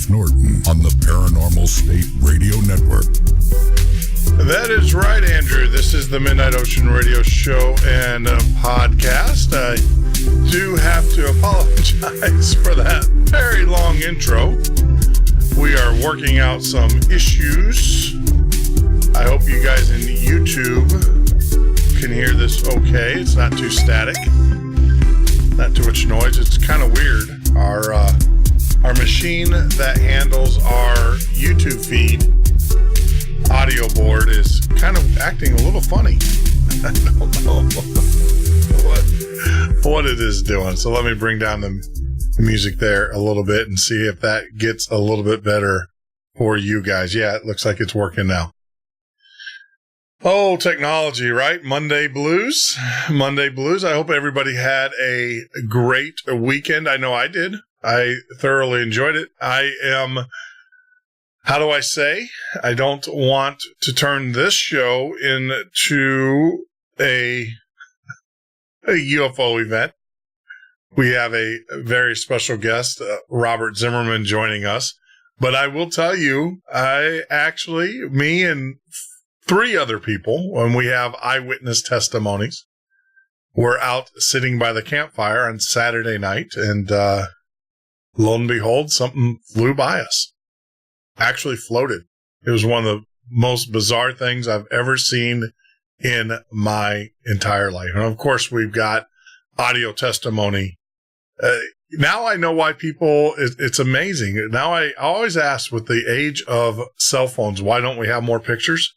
Norton on the Paranormal State Radio Network. That is right, Andrew. This is the Midnight Ocean Radio Show and podcast. I do have to apologize for that very long intro. We are working out some issues. I hope you guys in YouTube can hear this okay. It's not too static, not too much noise. It's kind of weird. Our machine that handles our YouTube feed audio board is kind of acting a little funny. I don't know what it is doing. So let me bring down the music there a little bit and see if that gets a little bit better for you guys. Yeah, it looks like it's working now. Oh, technology, right? Monday blues. I hope everybody had a great weekend. I know I did. I thoroughly enjoyed it. I don't want to turn this show into a UFO event. We have a very special guest, Robert Zimmerman, joining us. But I will tell you, me and 3 other people, when we have eyewitness testimonies, were out sitting by the campfire on Saturday night, and lo and behold, something flew by us. Actually floated. It was one of the most bizarre things I've ever seen in my entire life. And of course, we've got audio testimony. Now I know why it's amazing. Now I always ask, with the age of cell phones, why don't we have more pictures?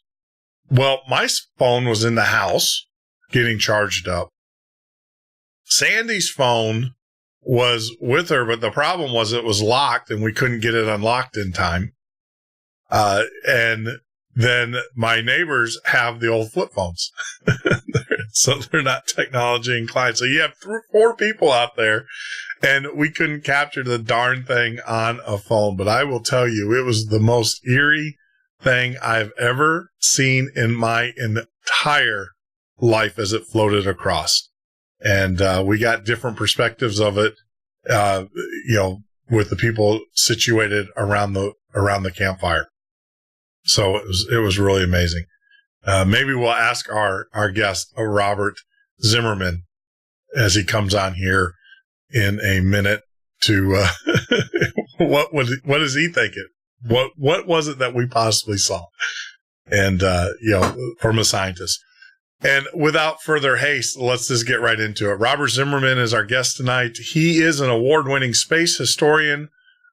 Well, my phone was in the house getting charged up. Sandy's phone was with her, but the problem was it was locked and we couldn't get it unlocked in time. And then my neighbors have the old flip phones. So they're not technology inclined. So you have 4 people out there, and we couldn't capture the darn thing on a phone. But I will tell you, it was the most eerie thing I've ever seen in my entire life as it floated across. And we got different perspectives of it, with the people situated around the campfire. So it was really amazing. Maybe we'll ask our guest, Robert Zimmerman, as he comes on here in a minute, to what is he thinking? What was it that we possibly saw? And from a scientist. And without further haste, let's just get right into it. Robert Zimmerman is our guest tonight. He is an award-winning space historian,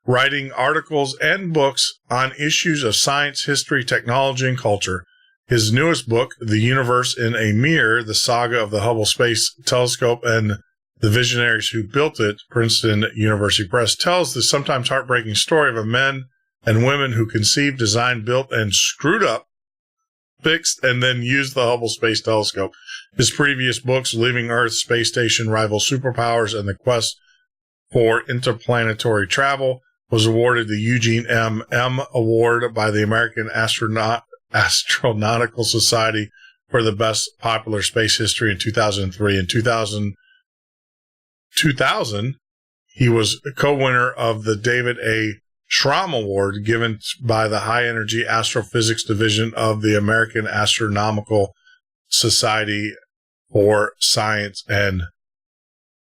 writing articles and books on issues of science, history, technology, and culture. His newest book, The Universe in a Mirror, the saga of the Hubble Space Telescope and the visionaries who built it, Princeton University Press, tells the sometimes heartbreaking story of men and women who conceived, designed, built, and screwed up, fixed, and then used the Hubble Space Telescope. His previous books, Leaving Earth, Space Station, Rival Superpowers, and the Quest for Interplanetary Travel, was awarded the Eugene M. Award by the American Astronautical Society for the best popular space history in 2003. In 2000, he was a co-winner of the David A. Schramm Award, given by the High Energy Astrophysics Division of the American Astronomical Society for Science and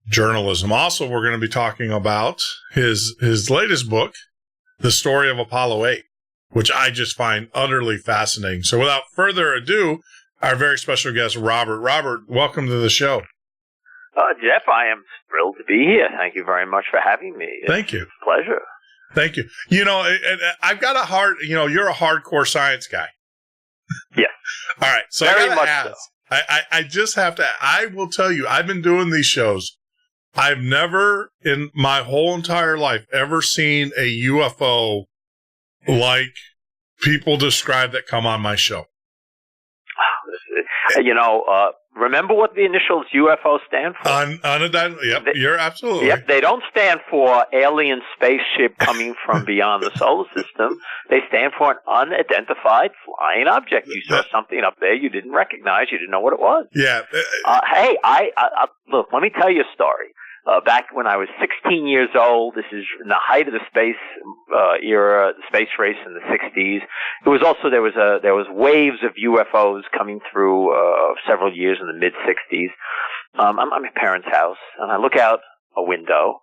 Journalism. Also, we're going to be talking about his latest book, The Story of Apollo 8, which I just find utterly fascinating. So without further ado, our very special guest, Robert. Robert, welcome to the show. Jeff, I am thrilled to be here. Thank you very much for having me. Thank you. Pleasure. Thank you. I've got a you're a hardcore science guy. Yeah. All right. So very I much ask, so. I just have to, I will tell you, I've been doing these shows. I've never in my whole entire life ever seen a UFO like people describe that come on my show. remember what the initials UFO stand for? Yep, you're absolutely. Yep, they don't stand for alien spaceship coming from beyond the solar system. They stand for an unidentified flying object. You saw something up there you didn't recognize. You didn't know what it was. Yeah. Hey, look, let me tell you a story. Back when I was 16 years old, this is in the height of the space era, the space race in the 60s. It was also there was waves of UFOs coming through several years in the mid 60s. I'm at my parents' house, and I look out a window,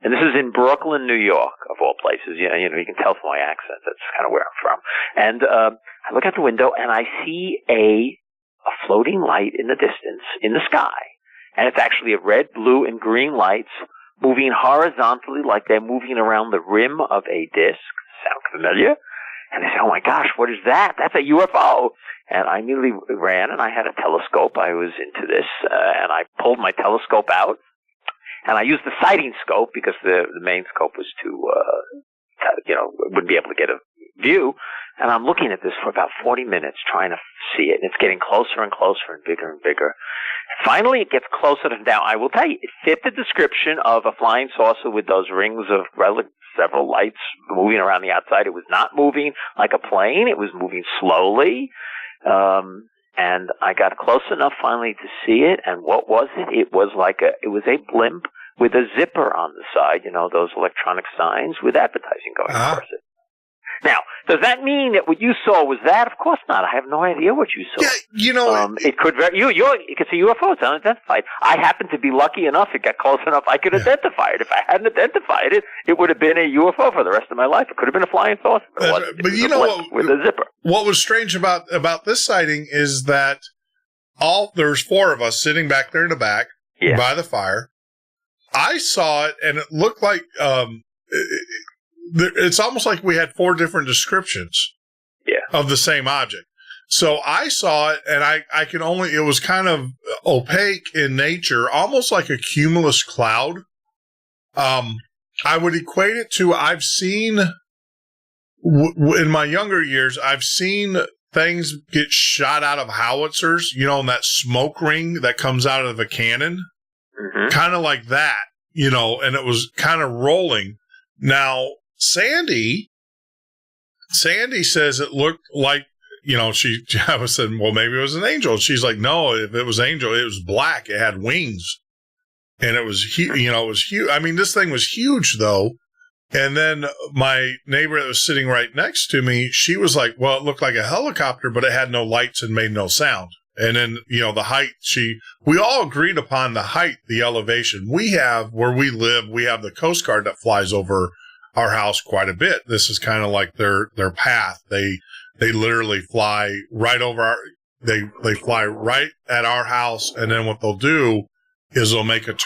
and this is in Brooklyn, New York, of all places. You know, you can tell from my accent that's kind of where I'm from. And I look out the window, and I see a floating light in the distance in the sky. And it's actually a red, blue, and green lights moving horizontally like they're moving around the rim of a disc. Sound familiar? And I said, oh my gosh, what is that? That's a UFO. And I immediately ran, and I had a telescope. I was into this, and I pulled my telescope out, and I used the sighting scope because the main scope was wouldn't be able to get a view. And I'm looking at this for about 40 minutes trying to see it, and it's getting closer and closer and bigger and bigger. Finally, it gets closer to now. I will tell you, it fit the description of a flying saucer with those rings of several lights moving around the outside. It was not moving like a plane. It was moving slowly. And I got close enough finally to see it. And what was it? It was a blimp with a zipper on the side, those electronic signs with advertising going across it. Now, does that mean that what you saw was that? Of course not. I have no idea what you saw. Yeah, it could it could see UFO. It's unidentified. I happen to be lucky enough. It got close enough. I could identify it. If I hadn't identified it, it would have been a UFO for the rest of my life. It could have been a flying saucer. But you know what? With a zipper. What was strange about this sighting is that there's four of us sitting back there in the back by the fire. I saw it, and it looked like it's almost like we had four different descriptions of the same object. So I saw it, and it was kind of opaque in nature, almost like a cumulus cloud. I would equate it to, I've seen, in my younger years, I've seen things get shot out of howitzers, in that smoke ring that comes out of a cannon. Mm-hmm. Kind of like that, and it was kind of rolling. Now, Sandy says it looked like, I was saying, well, maybe it was an angel. She's like, no, if it was angel, it was black. It had wings, and it was huge. It was huge. I mean, this thing was huge though. And then my neighbor that was sitting right next to me, she was like, well, it looked like a helicopter, but it had no lights and made no sound. And then, the height, we all agreed upon the height, the elevation. Where we live, we have the Coast Guard that flies over our house quite a bit. This is kind of like their path. They literally fly right over they fly right at our house. And then what they'll do is they'll make a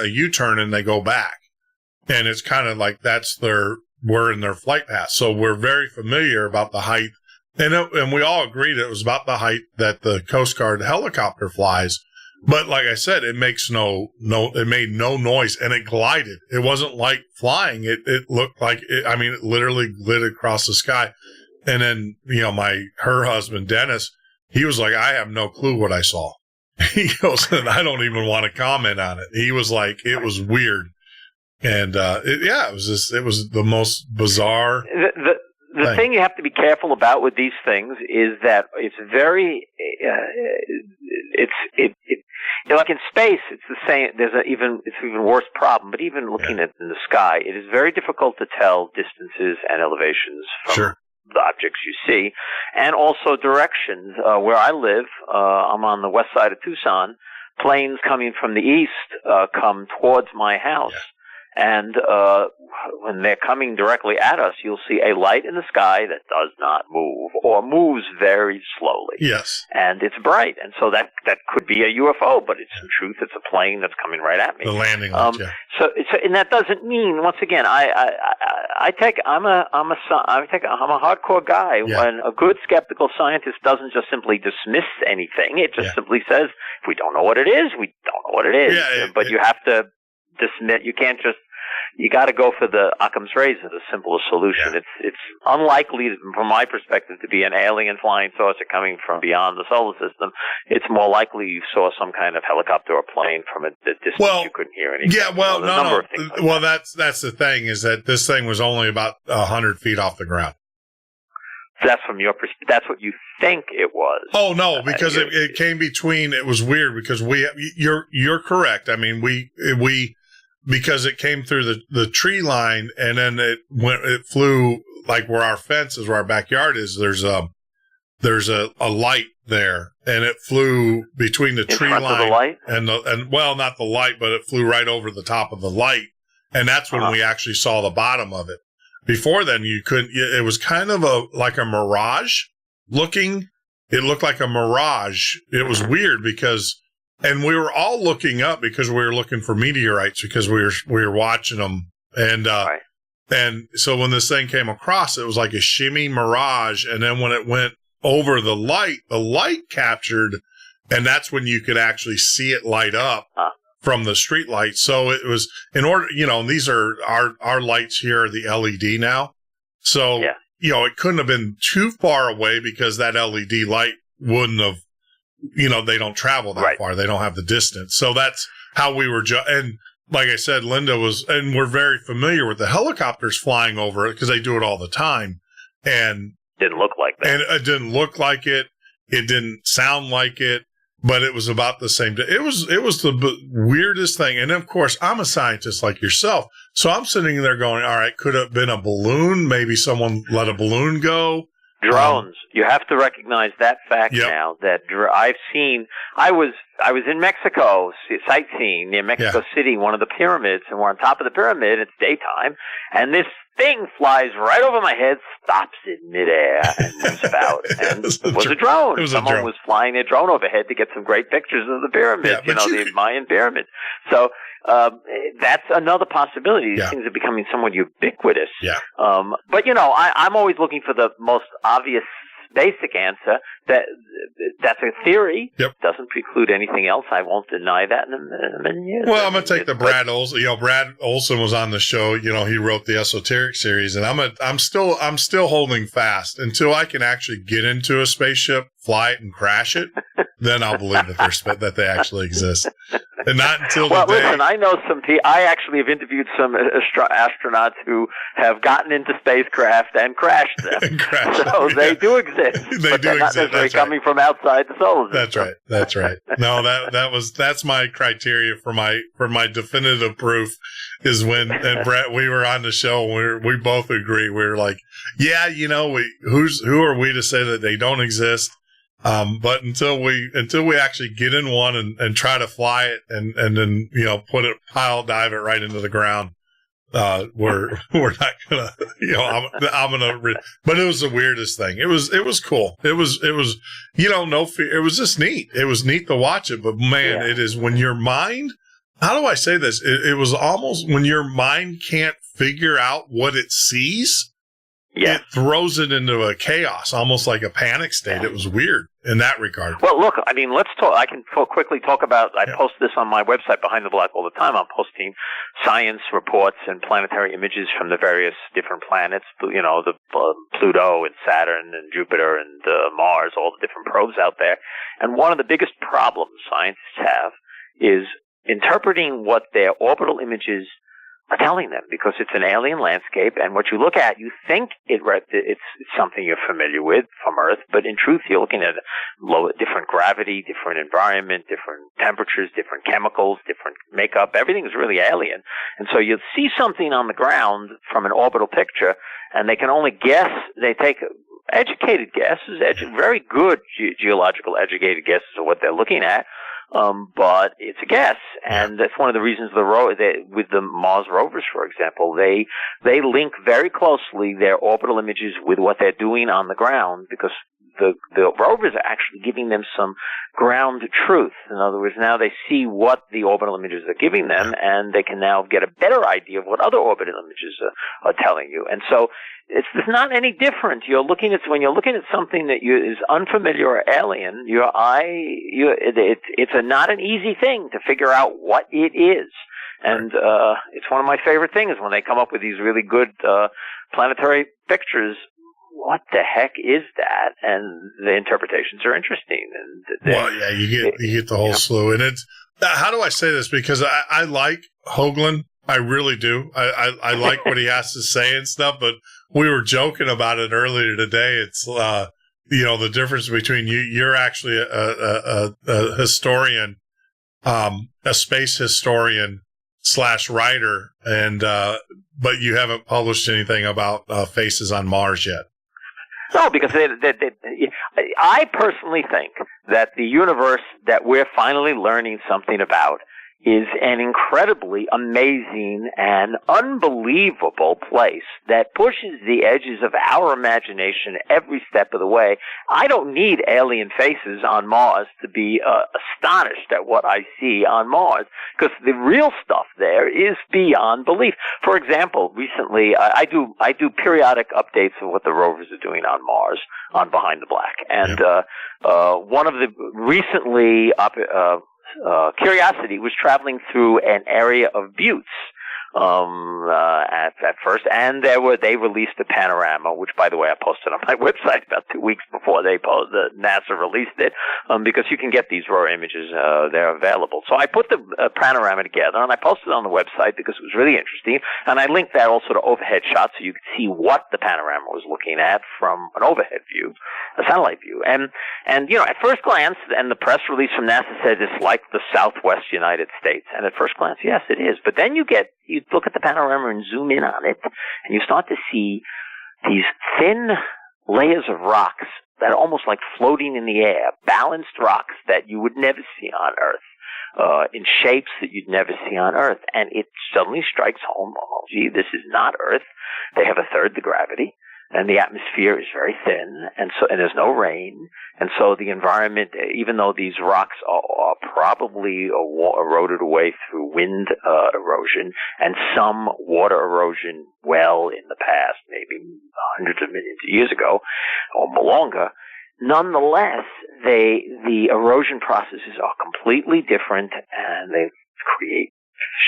U-turn, and they go back. And it's kind of like we're in their flight path. So we're very familiar about the height. And we all agreed it was about the height that the Coast Guard helicopter flies. But like I said, it makes it made no noise, and it glided. It wasn't like flying. It looked like it literally glided across the sky. And then, her husband, Dennis, he was like, I have no clue what I saw. He goes, and I don't even want to comment on it. He was like, it was weird. And, it was the most bizarre. The thing you have to be careful about with these things is that it's very, like in space, it's the same. It's an even worse problem. But even looking at in the sky, it is very difficult to tell distances and elevations from the objects you see, and also directions. Where I live, I'm on the west side of Tucson. Planes coming from the east come towards my house. Yeah. And when they're coming directly at us, you'll see a light in the sky that does not move or moves very slowly. Yes. And it's bright. And so that could be a UFO, but in truth, it's a plane that's coming right at me. The landing light, So and that doesn't mean, once again, I'm a hardcore guy. Yeah. When a good skeptical scientist doesn't just simply dismiss anything, it just simply says, if we don't know what it is, we don't know what it is. Yeah, but you have to dismiss. You can't just you got to go for the Occam's razor, the simplest solution. Yeah. It's unlikely, from my perspective, to be an alien flying saucer coming from beyond the solar system. It's more likely you saw some kind of helicopter or plane from a distance you couldn't hear anything. Yeah, well, Of things like well, that. that's the thing, is that this thing was only about 100 feet off the ground. So that's from your perspective. That's what you think it was. Oh no, because it came between. It was weird because you're correct. I mean, we because it came through the tree line, and then it flew like where our fence is, where our backyard is. There's a light there, and it flew between the tree line of the light? and well, not the light, but it flew right over the top of the light, and that's when we actually saw the bottom of it. Before then, you couldn't. It was kind of like a mirage looking. It looked like a mirage. It was weird and we were all looking up because we were looking for meteorites because we were watching them. And right. And so when this thing came across, it was like a shimmy mirage. And then when it went over the light captured, and that's when you could actually see it light up. From the street lights. So it was in order, these are our lights here are the LED now. So, it couldn't have been too far away because that LED light wouldn't have, they don't travel that far. They don't have the distance. So that's how we were. And like I said, Linda and we're very familiar with the helicopters flying over it because they do it all the time. And didn't look like that. And it didn't look like it. It didn't sound like it. But it was about the same. It was the weirdest thing. And of course, I'm a scientist like yourself. So I'm sitting there going, all right, could it have been a balloon? Maybe someone let a balloon go. Drones. You have to recognize that fact now that I've seen. I was in Mexico sightseeing near Mexico City, one of the pyramids, and we're on top of the pyramid. It's daytime, and this thing flies right over my head, stops in midair, and moves about. And it was a drone. Someone was flying a drone overhead to get some great pictures of the pyramid, the Mayan pyramid. So that's another possibility. These things are becoming somewhat ubiquitous. Yeah. But I'm always looking for the most obvious, basic answer. That's a theory. Yep. Doesn't preclude anything else. I won't deny that in a million years. Well, I'm gonna take the Brad Olson. Brad Olson was on the show. He wrote the Esoteric series, and I'm still holding fast until I can actually get into a spaceship, fly it, and crash it. Then I'll believe that they actually exist. And not until the day. Listen, I know some people. I actually have interviewed some astronauts who have gotten into spacecraft and crashed them. So they do exist. They do exist. Not necessarily coming from outside the solar system. That's right. No, that's my criteria for my definitive proof is when and Brett, we were on the show and we both agree. We were like, who are we to say that they don't exist? But until we actually get in one and try to fly it and then, pile dive it right into the ground, we're not gonna, I'm gonna, but it was the weirdest thing. It was cool. It was, no fear. It was just neat. It was neat to watch it, but man, it is when your mind, how do I say this? It was almost when your mind can't figure out what it sees. It throws it into a chaos, almost like a panic state. It was weird in that regard. Well, look, let's talk. I can quickly talk about, I post this on my website, Behind the Black, all the time. I'm posting science reports and planetary images from the various different planets, the Pluto and Saturn and Jupiter and Mars, all the different probes out there. And one of the biggest problems scientists have is interpreting what their orbital images are telling them, because it's an alien landscape, and what you look at, you think it's something you're familiar with from Earth, but in truth, you're looking at different gravity, different environment, different temperatures, different chemicals, different makeup. Everything is really alien. And so you'll see something on the ground from an orbital picture, and they can only guess. They take educated guesses, very good geological educated guesses of what they're looking at. But it's a guess, and that's one of the reasons with the Mars rovers, for example, they link very closely their orbital images with what they're doing on the ground, because the rovers are actually giving them some ground truth. In other words, now they see what the orbital images are giving them, and they can now get a better idea of what other orbital images are telling you. And so it's not any different. When you're looking at something that is unfamiliar or alien, it's not an easy thing to figure out what it is. And it's one of my favorite things when they come up with these really good planetary pictures. What the heck is that? And the interpretations are interesting. And well, yeah, you get the whole slew. And it's, how do I say this? Because I like Hoagland. I really do. I like what he has to say and stuff, but we were joking about it earlier today. It's, the difference between you're actually a historian, a space historian / writer, and, but you haven't published anything about, Faces on Mars yet. No, because I personally think that the universe that we're finally learning something about is an incredibly amazing and unbelievable place that pushes the edges of our imagination every step of the way. I don't need alien faces on Mars to be astonished at what I see on Mars, because the real stuff there is beyond belief. For example, recently I do periodic updates of what the rovers are doing on Mars on Behind the Black, and one of the recently Curiosity was traveling through an area of buttes at first, and they released a panorama, which, by the way, I posted on my website about 2 weeks before NASA released it, because you can get these raw images, they're available. So I put the panorama together, and I posted it on the website because it was really interesting, and I linked that also to overhead shots so you could see what the panorama was looking at from an overhead view, a satellite view. And at first glance, and the press release from NASA said it's like the Southwest United States, and at first glance, yes, it is. But then you look at the panorama and zoom in on it, and you start to see these thin layers of rocks that are almost like floating in the air, balanced rocks that you would never see on Earth, in shapes that you'd never see on Earth. And it suddenly strikes home, oh, gee, this is not Earth. They have a third the gravity, and the atmosphere is very thin, and there's no rain, and so the environment, even though these rocks are probably eroded away through wind erosion and some water erosion well in the past, maybe hundreds of millions of years ago or longer, nonetheless, the erosion processes are completely different, and they create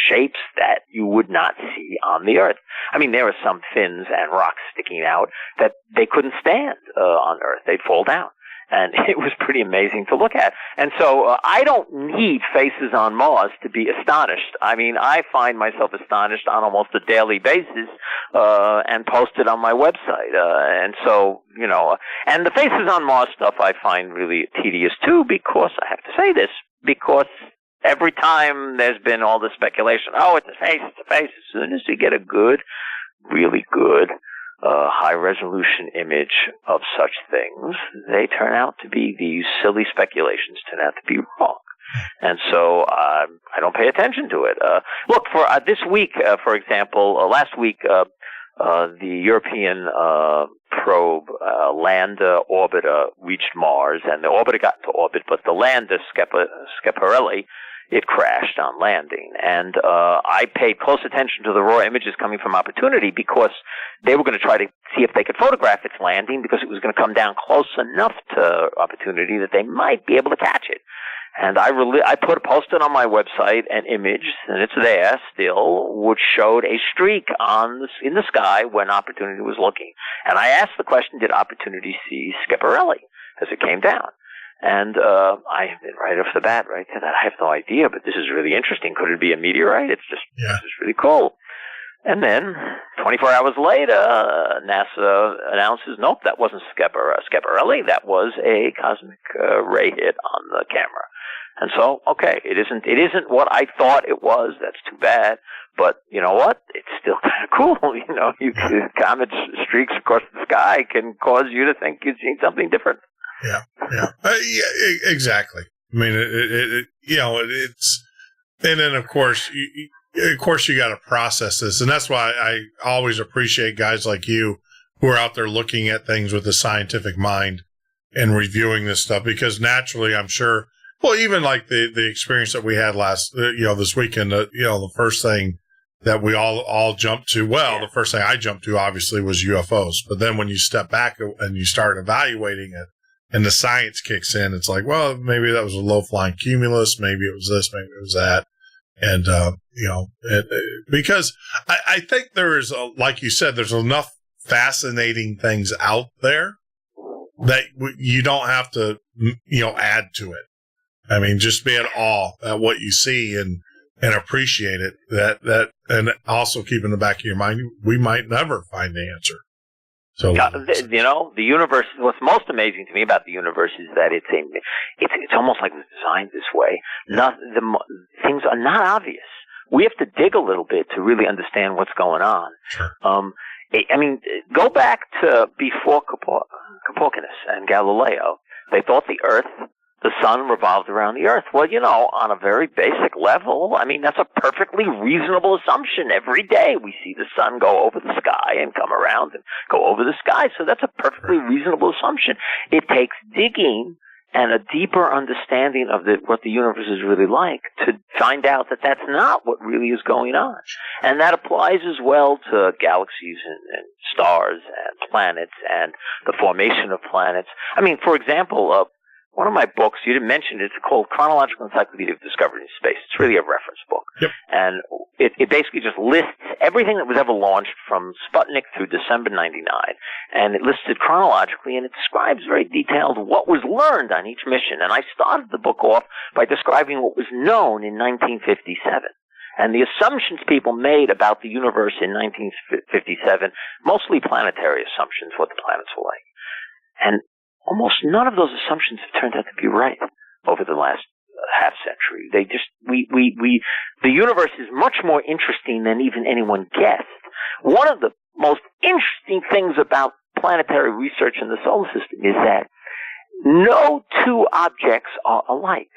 shapes that you would not see on the Earth. I mean, there are some fins and rocks sticking out that they couldn't stand on Earth. They'd fall down. And it was pretty amazing to look at. And so I don't need faces on Mars to be astonished. I mean, I find myself astonished on almost a daily basis and post it on my website. And so, and the faces on Mars stuff I find really tedious too, because I have to say this, because every time there's been all this speculation, oh, it's a face, it's a face. As soon as you get a good, really good, high-resolution image of such things, they turn out to be, these silly speculations turn out to be wrong. And so I don't pay attention to it. Look, for this week, for example, last week, the European probe, lander orbiter, reached Mars, and the orbiter got into orbit, but the lander, Schiaparelli, it crashed on landing. And I paid close attention to the raw images coming from Opportunity, because they were going to try to see if they could photograph its landing, because it was going to come down close enough to Opportunity that they might be able to catch it. And I posted on my website an image, and it's there still, which showed a streak in the sky when Opportunity was looking. And I asked the question, did Opportunity see Schiaparelli as it came down? And I right off the bat, right to that, I have no idea, but this is really interesting. Could it be a meteorite? It's just This is really cool. And then 24 hours later, NASA announces, nope, that wasn't Schiaparelli. That was a cosmic ray hit on the camera. And so, okay, it isn't what I thought it was. That's too bad. But you know what? It's still kind of cool. Comet streaks across the sky can cause you to think you've seen something different. Yeah, exactly. I mean, it's, and then of course you got to process this, and that's why I always appreciate guys like you who are out there looking at things with a scientific mind and reviewing this stuff, because naturally, I'm sure, well, even like the experience that we had this weekend, the first thing that we all jumped to, the first thing I jumped to obviously was UFOs, but then when you step back and you start evaluating it, and the science kicks in, it's like, well, maybe that was a low-flying cumulus, maybe it was this, maybe it was that. And, because I think there is, like you said, there's enough fascinating things out there that you don't have to, add to it. I mean, just be in awe at what you see and appreciate it. And also keep in the back of your mind, we might never find the answer. So, the universe, what's most amazing to me about the universe is that it's almost like it's designed this way. Things are not obvious. We have to dig a little bit to really understand what's going on. Sure. Go back to before Copernicus and Galileo. They thought the sun revolved around the earth. Well, on a very basic level, that's a perfectly reasonable assumption. Every day we see the sun go over the sky and come around and go over the sky. So that's a perfectly reasonable assumption. It takes digging and a deeper understanding of what the universe is really like to find out that that's not what really is going on. And that applies as well to galaxies and stars and planets and the formation of planets. For example, one of my books, you didn't mention it, it's called Chronological Encyclopedia of Discovery in Space. It's really a reference book. Yep. And it basically just lists everything that was ever launched from Sputnik through December 99. And it lists it chronologically, and it describes very detailed what was learned on each mission. And I started the book off by describing what was known in 1957. And the assumptions people made about the universe in 1957, mostly planetary assumptions, what the planets were like. And almost none of those assumptions have turned out to be right over the last half century. The universe is much more interesting than even anyone guessed. One of the most interesting things about planetary research in the solar system is that no two objects are alike.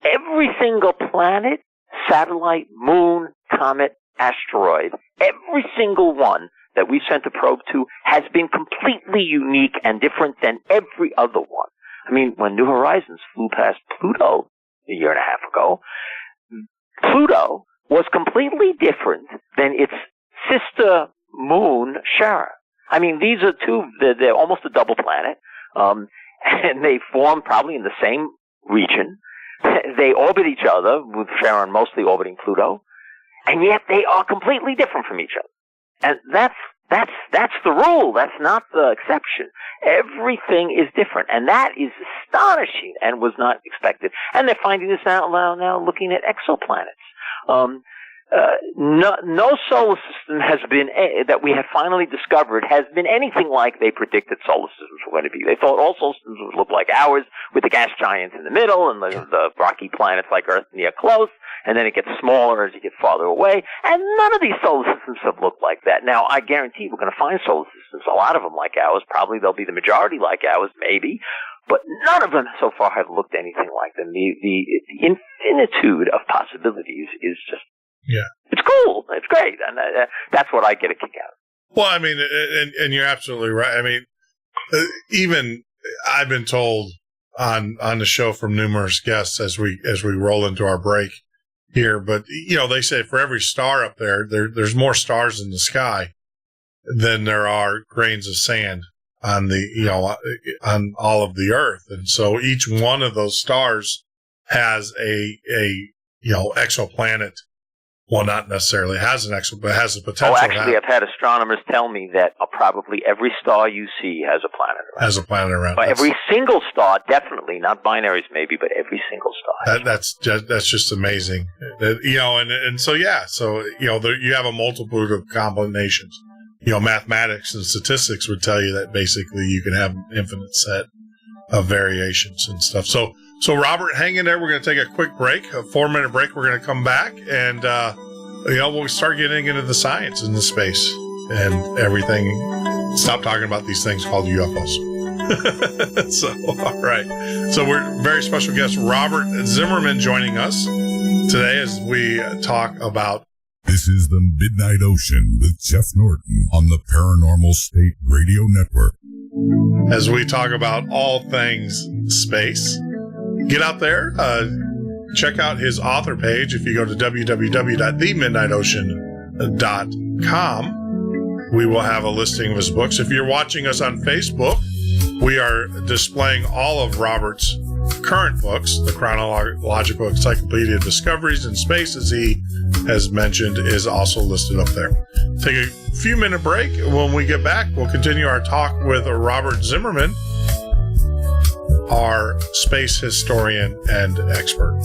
Every single planet, satellite, moon, comet, asteroid, every single one that we sent a probe to has been completely unique and different than every other one. When New Horizons flew past Pluto a year and a half ago, Pluto was completely different than its sister moon, Charon. These are they're almost a double planet, and they form probably in the same region. They orbit each other, with Charon mostly orbiting Pluto, and yet they are completely different from each other. And that's the rule. That's not the exception. Everything is different, and that is astonishing and was not expected. And they're finding this out now looking at exoplanets. No solar system has been that we have finally discovered has been anything like they predicted solar systems were going to be. They thought all solar systems would look like ours, with the gas giants in the middle and the rocky planets like Earth near close, and then it gets smaller as you get farther away. And none of these solar systems have looked like that. Now, I guarantee we're going to find solar systems, a lot of them like ours. Probably they'll be the majority like ours, maybe. But none of them so far have looked anything like them. The infinitude of possibilities is just, it's cool. It's great. And that's what I get a kick out of. Well, and you're absolutely right. Even I've been told on the show from numerous guests as we roll into our break here, but they say for every star up there's more stars in the sky than there are grains of sand on on all of the earth. And so each one of those stars has a exoplanet. Well, not necessarily has an exo, but has the potential. Actually, I've had astronomers tell me that probably every star you see has a planet around. Has a planet around. But every single star, definitely, not binaries maybe, but every single star. That's just amazing. So you have a multitude of combinations. Mathematics and statistics would tell you that basically you can have an infinite set of variations and stuff. So Robert, hang in there. We're going to take a quick break, a 4-minute break. We're going to come back and, we'll start getting into the science and the space and everything. Stop talking about these things called UFOs. So, all right. So we're very special guest, Robert Zimmerman, joining us today as we talk about. This is the Midnight Ocean with Jeff Norton on the Paranormal State Radio Network. As we talk about all things space. Get out there, check out his author page. If you go to www.themidnightocean.com, we will have a listing of his books. If you're watching us on Facebook, we are displaying all of Robert's current books. The chronological encyclopedia of discoveries in space, as he has mentioned, is also listed up there. Take a few minute break. When we get back, we'll continue our talk with Robert Zimmerman, our space historian and expert.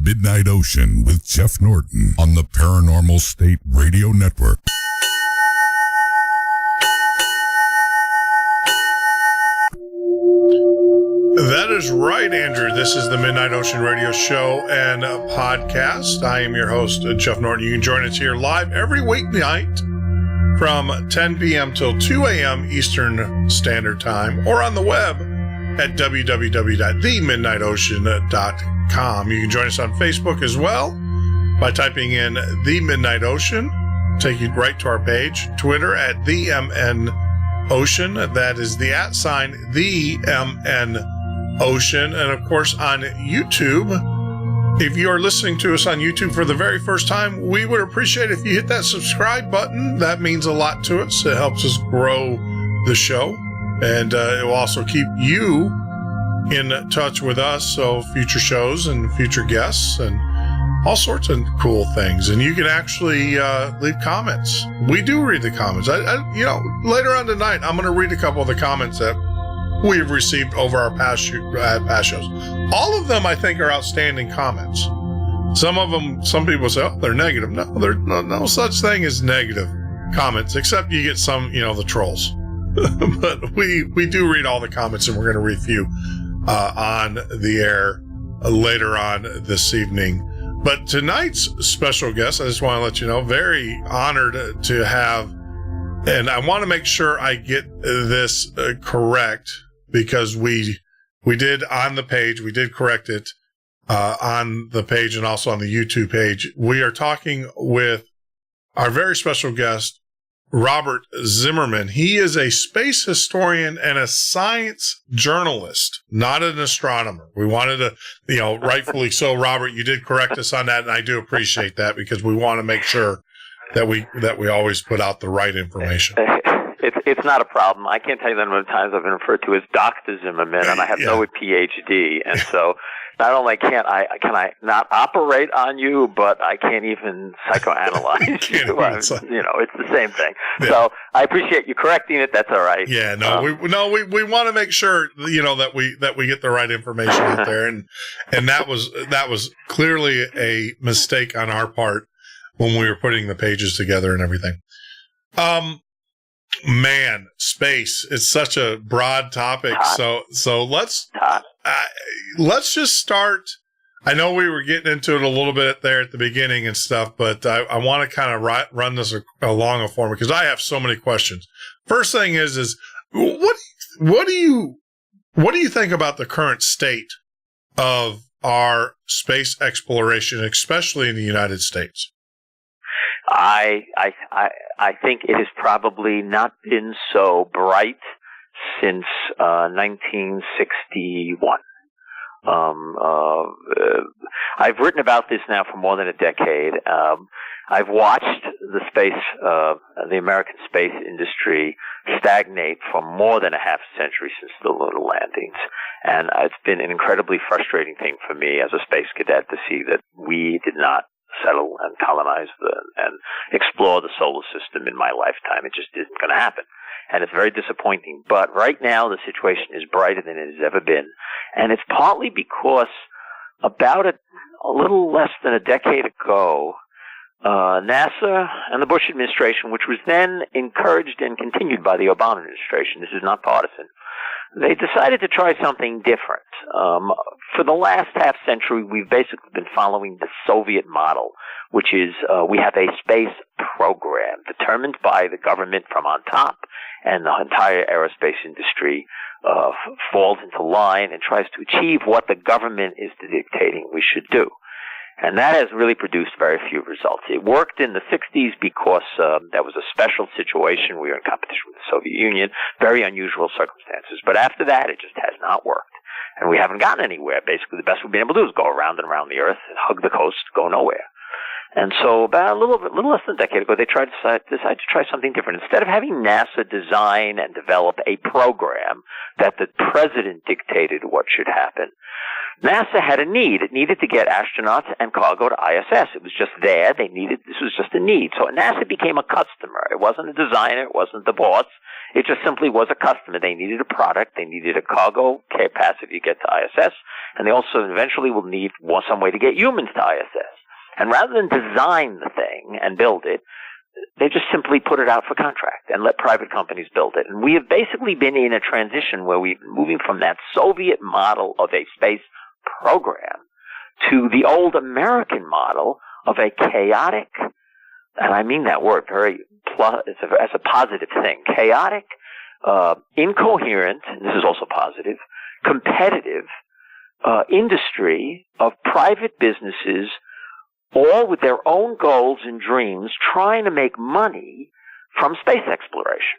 Midnight Ocean with Jeff Norton on the Paranormal State Radio Network. That is right, Andrew. This is the Midnight Ocean Radio Show and podcast. I am your host, Jeff Norton. You can join us here live every weeknight from 10 p.m. till 2 a.m. Eastern Standard Time, or on the web at www.themidnightocean.com. You can join us on Facebook as well by typing in The Midnight Ocean. Take you right to our page. Twitter at TheMN Ocean. That is the @ the MN Ocean. And of course on YouTube. If you are listening to us on YouTube for the very first time, we would appreciate if you hit that subscribe button. That means a lot to us. It helps us grow the show. And it will also keep you in touch with us. So future shows and future guests and all sorts of cool things. And you can actually leave comments. We do read the comments. Later on tonight, I'm going to read a couple of the comments that we've received over our past shows. All of them, I think, are outstanding comments. Some of them, some people say, oh, they're negative. No, there's no such thing as negative comments, except you get some, the trolls. but we do read all the comments, and we're going to read a few on the air later on this evening. But tonight's special guest, I just want to let you know, very honored to have, and I want to make sure I get this correct, because we did on the page, we did correct it on the page and also on the YouTube page. We are talking with our very special guest, Robert Zimmerman. He is a space historian and a science journalist, not an astronomer. We wanted to, rightfully so, Robert, you did correct us on that, and I do appreciate that, because we want to make sure that we always put out the right information. It's not a problem. I can't tell you the number of times I've been referred to as Dr. Zimmerman, and I have no PhD, and so not only can I not operate on you, but I can't even psychoanalyze you. It's the same thing. Yeah. So I appreciate you correcting it. That's all right. Yeah, we want to make sure that we get the right information out there, and that was clearly a mistake on our part when we were putting the pages together and everything. Man, space, it's such a broad topic. So let's just start. I know we were getting into it a little bit there at the beginning and stuff, but I want to kind of run this along a form, because I have so many questions. First thing is what do you think about the current state of our space exploration, especially in the United States? I think it has probably not been so bright since 1961. I've written about this now for more than a decade. I've watched the American space industry stagnate for more than a half century since the lunar landings. And it's been an incredibly frustrating thing for me as a space cadet to see that we did not settle and colonize and explore the solar system in my lifetime. It just isn't going to happen. And it's very disappointing. But right now, the situation is brighter than it has ever been. And it's partly because about a little less than a decade ago, NASA and the Bush administration, which was then encouraged and continued by the Obama administration, this is not partisan, they decided to try something different. For the last half century, we've basically been following the Soviet model, which is we have a space program determined by the government from on top, and the entire aerospace industry falls into line and tries to achieve what the government is dictating we should do. And that has really produced very few results. It worked in the 60s because that was a special situation. We were in competition with the Soviet Union, very unusual circumstances. But after that, it just has not worked. And we haven't gotten anywhere. Basically, the best we've been able to do is go around and around the Earth and hug the coast, go nowhere. And so about a little less than a decade ago, they decided to try something different. Instead of having NASA design and develop a program that the president dictated what should happen, NASA had a need. It needed to get astronauts and cargo to ISS. It was just there. This was just a need. So NASA became a customer. It wasn't a designer. It wasn't the boss. It just simply was a customer. They needed a product. They needed a cargo capacity to get to ISS. And they also eventually will need some way to get humans to ISS. And rather than design the thing and build it, they just simply put it out for contract and let private companies build it. And we have basically been in a transition where we're moving from that Soviet model of a space program to the old American model of a chaotic, and I mean that word very as a positive thing, chaotic, incoherent, and this is also positive, competitive industry of private businesses, all with their own goals and dreams, trying to make money from space exploration.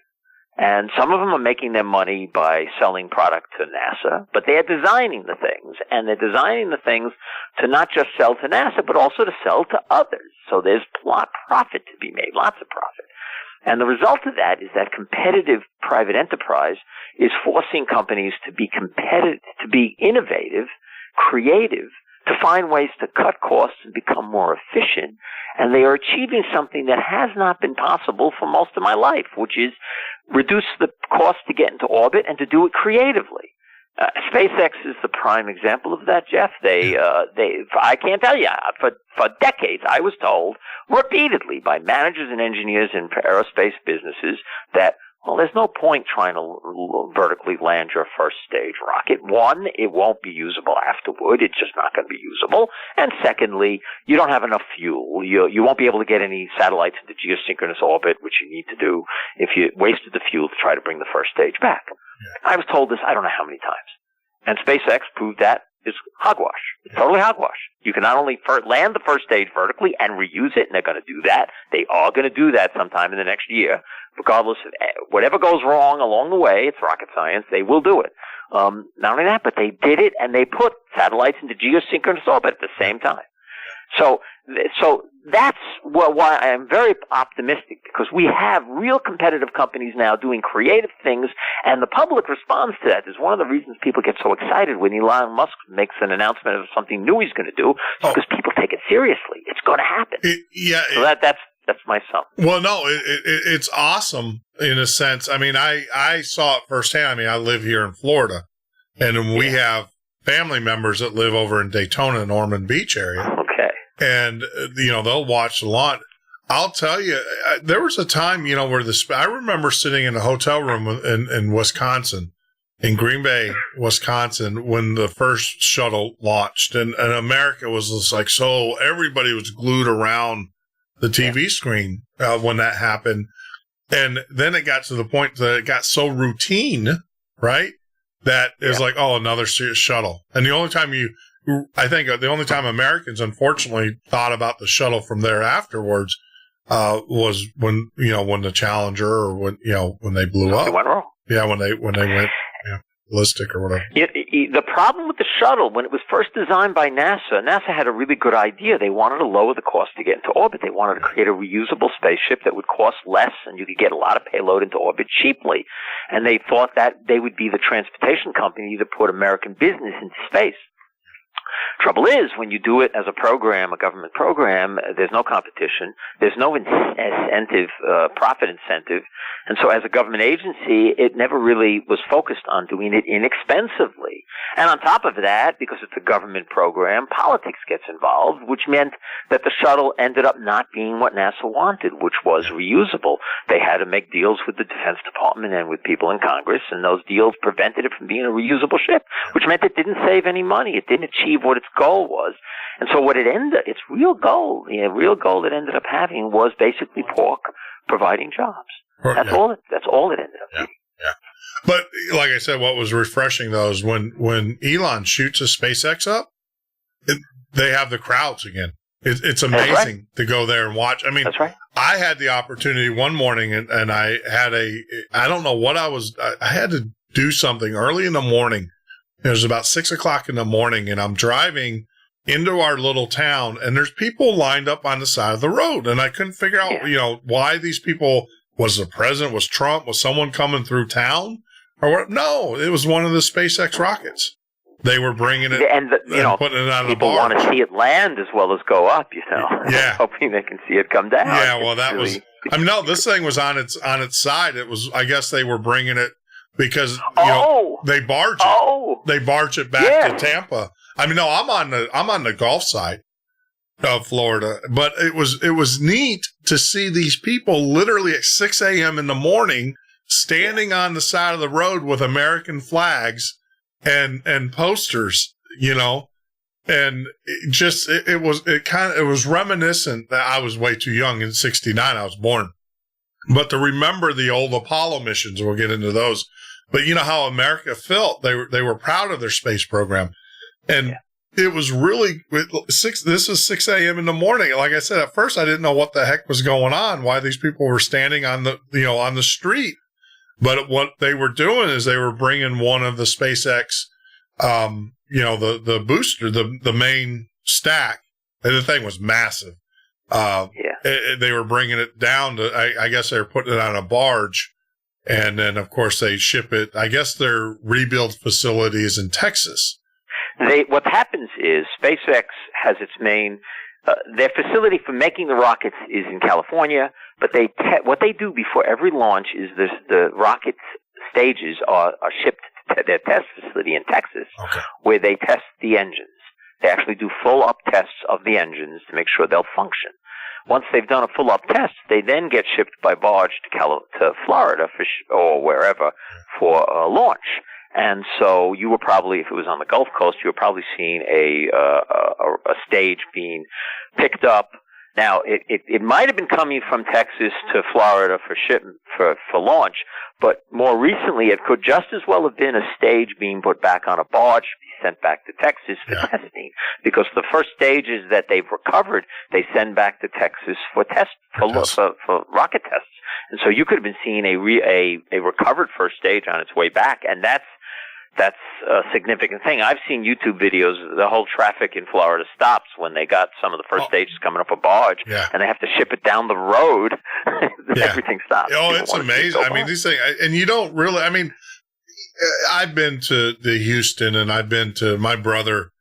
And some of them are making their money by selling product to NASA, but they're designing the things, and they're designing the things to not just sell to NASA, but also to sell to others. So there's profit to be made, lots of profit. And the result of that is that competitive private enterprise is forcing companies to be competitive, to be innovative, creative, to find ways to cut costs and become more efficient. And they are achieving something that has not been possible for most of my life, which is reduce the cost to get into orbit and to do it creatively. SpaceX is the prime example of that, Jeff. I can't tell you, for decades I was told repeatedly by managers and engineers in aerospace businesses that Well, there's no point trying to vertically land your first stage rocket. One, it won't be usable afterward. It's just not going to be usable. And secondly, you don't have enough fuel. You won't be able to get any satellites into geosynchronous orbit, which you need to do if you wasted the fuel to try to bring the first stage back. Yeah. I was told this I don't know how many times. And SpaceX proved that is hogwash. It's totally hogwash. You can not only land the first stage vertically and reuse it, and they're going to do that. They are going to do that sometime in the next year. Regardless of whatever goes wrong along the way, it's rocket science, they will do it. Not only that, but they did it, and they put satellites into geosynchronous orbit at the same time. So that's why I am very optimistic, because we have real competitive companies now doing creative things, and the public responds to that. Is one of the reasons people get so excited when Elon Musk makes an announcement of something new he's going to do, because people take it seriously. It's going to happen. That's my sum. Well, no, it's awesome in a sense. I mean, I saw it firsthand. I mean, I live here in Florida, and we have family members that live over in Daytona, Norman Beach area. Okay. And, they'll watch the launch. I'll tell you, there was a time, where I remember sitting in a hotel room in Wisconsin, in Green Bay, Wisconsin, when the first shuttle launched, and America was just like, so everybody was glued around the TV screen when that happened. And then it got to the point that it got so routine, right? That is like, oh, another shuttle. And the only time Americans unfortunately thought about the shuttle from there afterwards was when the Challenger, or when they blew up. It went wrong. Yeah, when they went ballistic or whatever. The problem with the shuttle, when it was first designed by NASA had a really good idea. They wanted to lower the cost to get into orbit. They wanted to create a reusable spaceship that would cost less, and you could get a lot of payload into orbit cheaply. And they thought that they would be the transportation company to put American business into space. Trouble is, when you do it as a program, a government program, there's no competition, there's no incentive, profit incentive, and so as a government agency, it never really was focused on doing it inexpensively. And on top of that, because it's a government program, politics gets involved, which meant that the shuttle ended up not being what NASA wanted, which was reusable. They had to make deals with the Defense Department and with people in Congress, and those deals prevented it from being a reusable ship, which meant it didn't save any money. It didn't achieve what its goal was. And so its real goal it ended up having was basically pork providing jobs. That's all it ended up being. Yeah. But like I said, what was refreshing though is when Elon shoots a SpaceX up, they have the crowds again. It's amazing to go there and watch. I mean, that's right. I had the opportunity one morning and I had I don't know what I had to do something early in the morning. It was about 6:00 in the morning, and I'm driving into our little town, and there's people lined up on the side of the road, and I couldn't figure out, why these people. Was the president? Was Trump? Was someone coming through town? Or what? No, it was one of the SpaceX rockets. They were bringing it and putting it on the bar. People want to see it land as well as go up, Yeah. Hoping they can see it come down. Yeah, well, that was. No, this thing was on its side. It was. I guess they were bringing it because they barge it. They barge it back to Tampa. I mean, no, I'm on the Gulf side of Florida, but it was neat to see these people literally at 6 a.m. in the morning standing on the side of the road with American flags and posters, and it was reminiscent. I was way too young. In 1969 I was born, but to remember the old Apollo missions, we'll get into those. But you know how America felt. They were proud of their space program, and it was really this is 6 a.m. in the morning. Like I said, at first I didn't know what the heck was going on, why these people were standing on the on the street. But what they were doing is they were bringing one of the SpaceX, the booster, the main stack. And the thing was massive. They were bringing it down to. I guess they were putting it on a barge, and then of course they ship it. I guess their rebuild facility is in Texas. What happens is SpaceX has its main, their facility for making the rockets is in California, but what they do before every launch is the rocket stages are shipped to their test facility in Texas, where they test the engines. They actually do full-up tests of the engines to make sure they'll function. Once they've done a full-up test, they then get shipped by barge to Florida or wherever for launch. And so you were probably, if it was on the Gulf Coast, you were probably seeing a stage being picked up. Now, it might have been coming from Texas to Florida for launch, but more recently it could just as well have been a stage being put back on a barge, sent back to Texas for testing, because the first stages that they've recovered, they send back to Texas for rocket tests. And so you could have been seeing a recovered first stage on its way back, and that's a significant thing. I've seen YouTube videos. The whole traffic in Florida stops when they got some of the first stages coming up a barge, and they have to ship it down the road. Everything stops. Oh, it's amazing. I mean, these things, and you don't really, I mean, I've been to the Houston, and I've been to, my brother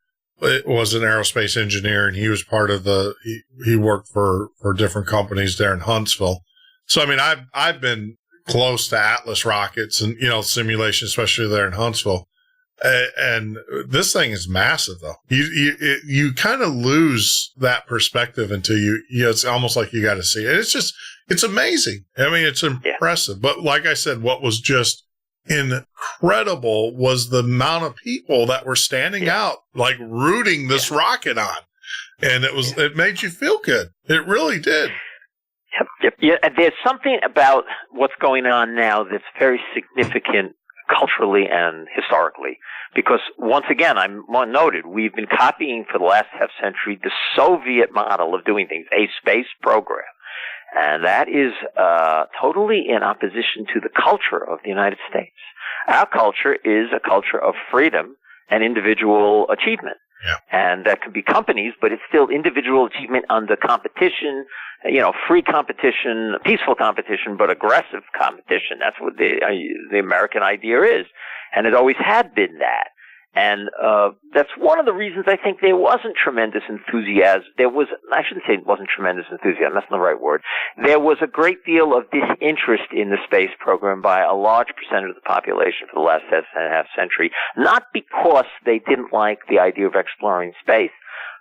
was an aerospace engineer, and he was part of he worked for different companies there in Huntsville. So, I mean, I've been close to Atlas rockets and, simulation, especially there in Huntsville. And this thing is massive, though. You kind of lose that perspective until it's almost like you got to see it. It's amazing. I mean, it's impressive. But like I said, what was just incredible was the amount of people that were standing out, like rooting this rocket on. And it made you feel good. It really did. Yep. Yeah, there's something about what's going on now that's very significant culturally and historically, because once again, I'm noted, we've been copying for the last half century the Soviet model of doing things, a space program. And that is totally in opposition to the culture of the United States. Our culture is a culture of freedom and individual achievement. Yeah. And that can be companies, but it's still individual achievement under competition, free competition, peaceful competition, but aggressive competition. That's what the American idea is. And it always had been that. And that's one of the reasons I think there wasn't tremendous enthusiasm. I shouldn't say it wasn't tremendous enthusiasm, that's not the right word. There was a great deal of disinterest in the space program by a large percentage of the population for the last half century, not because they didn't like the idea of exploring space,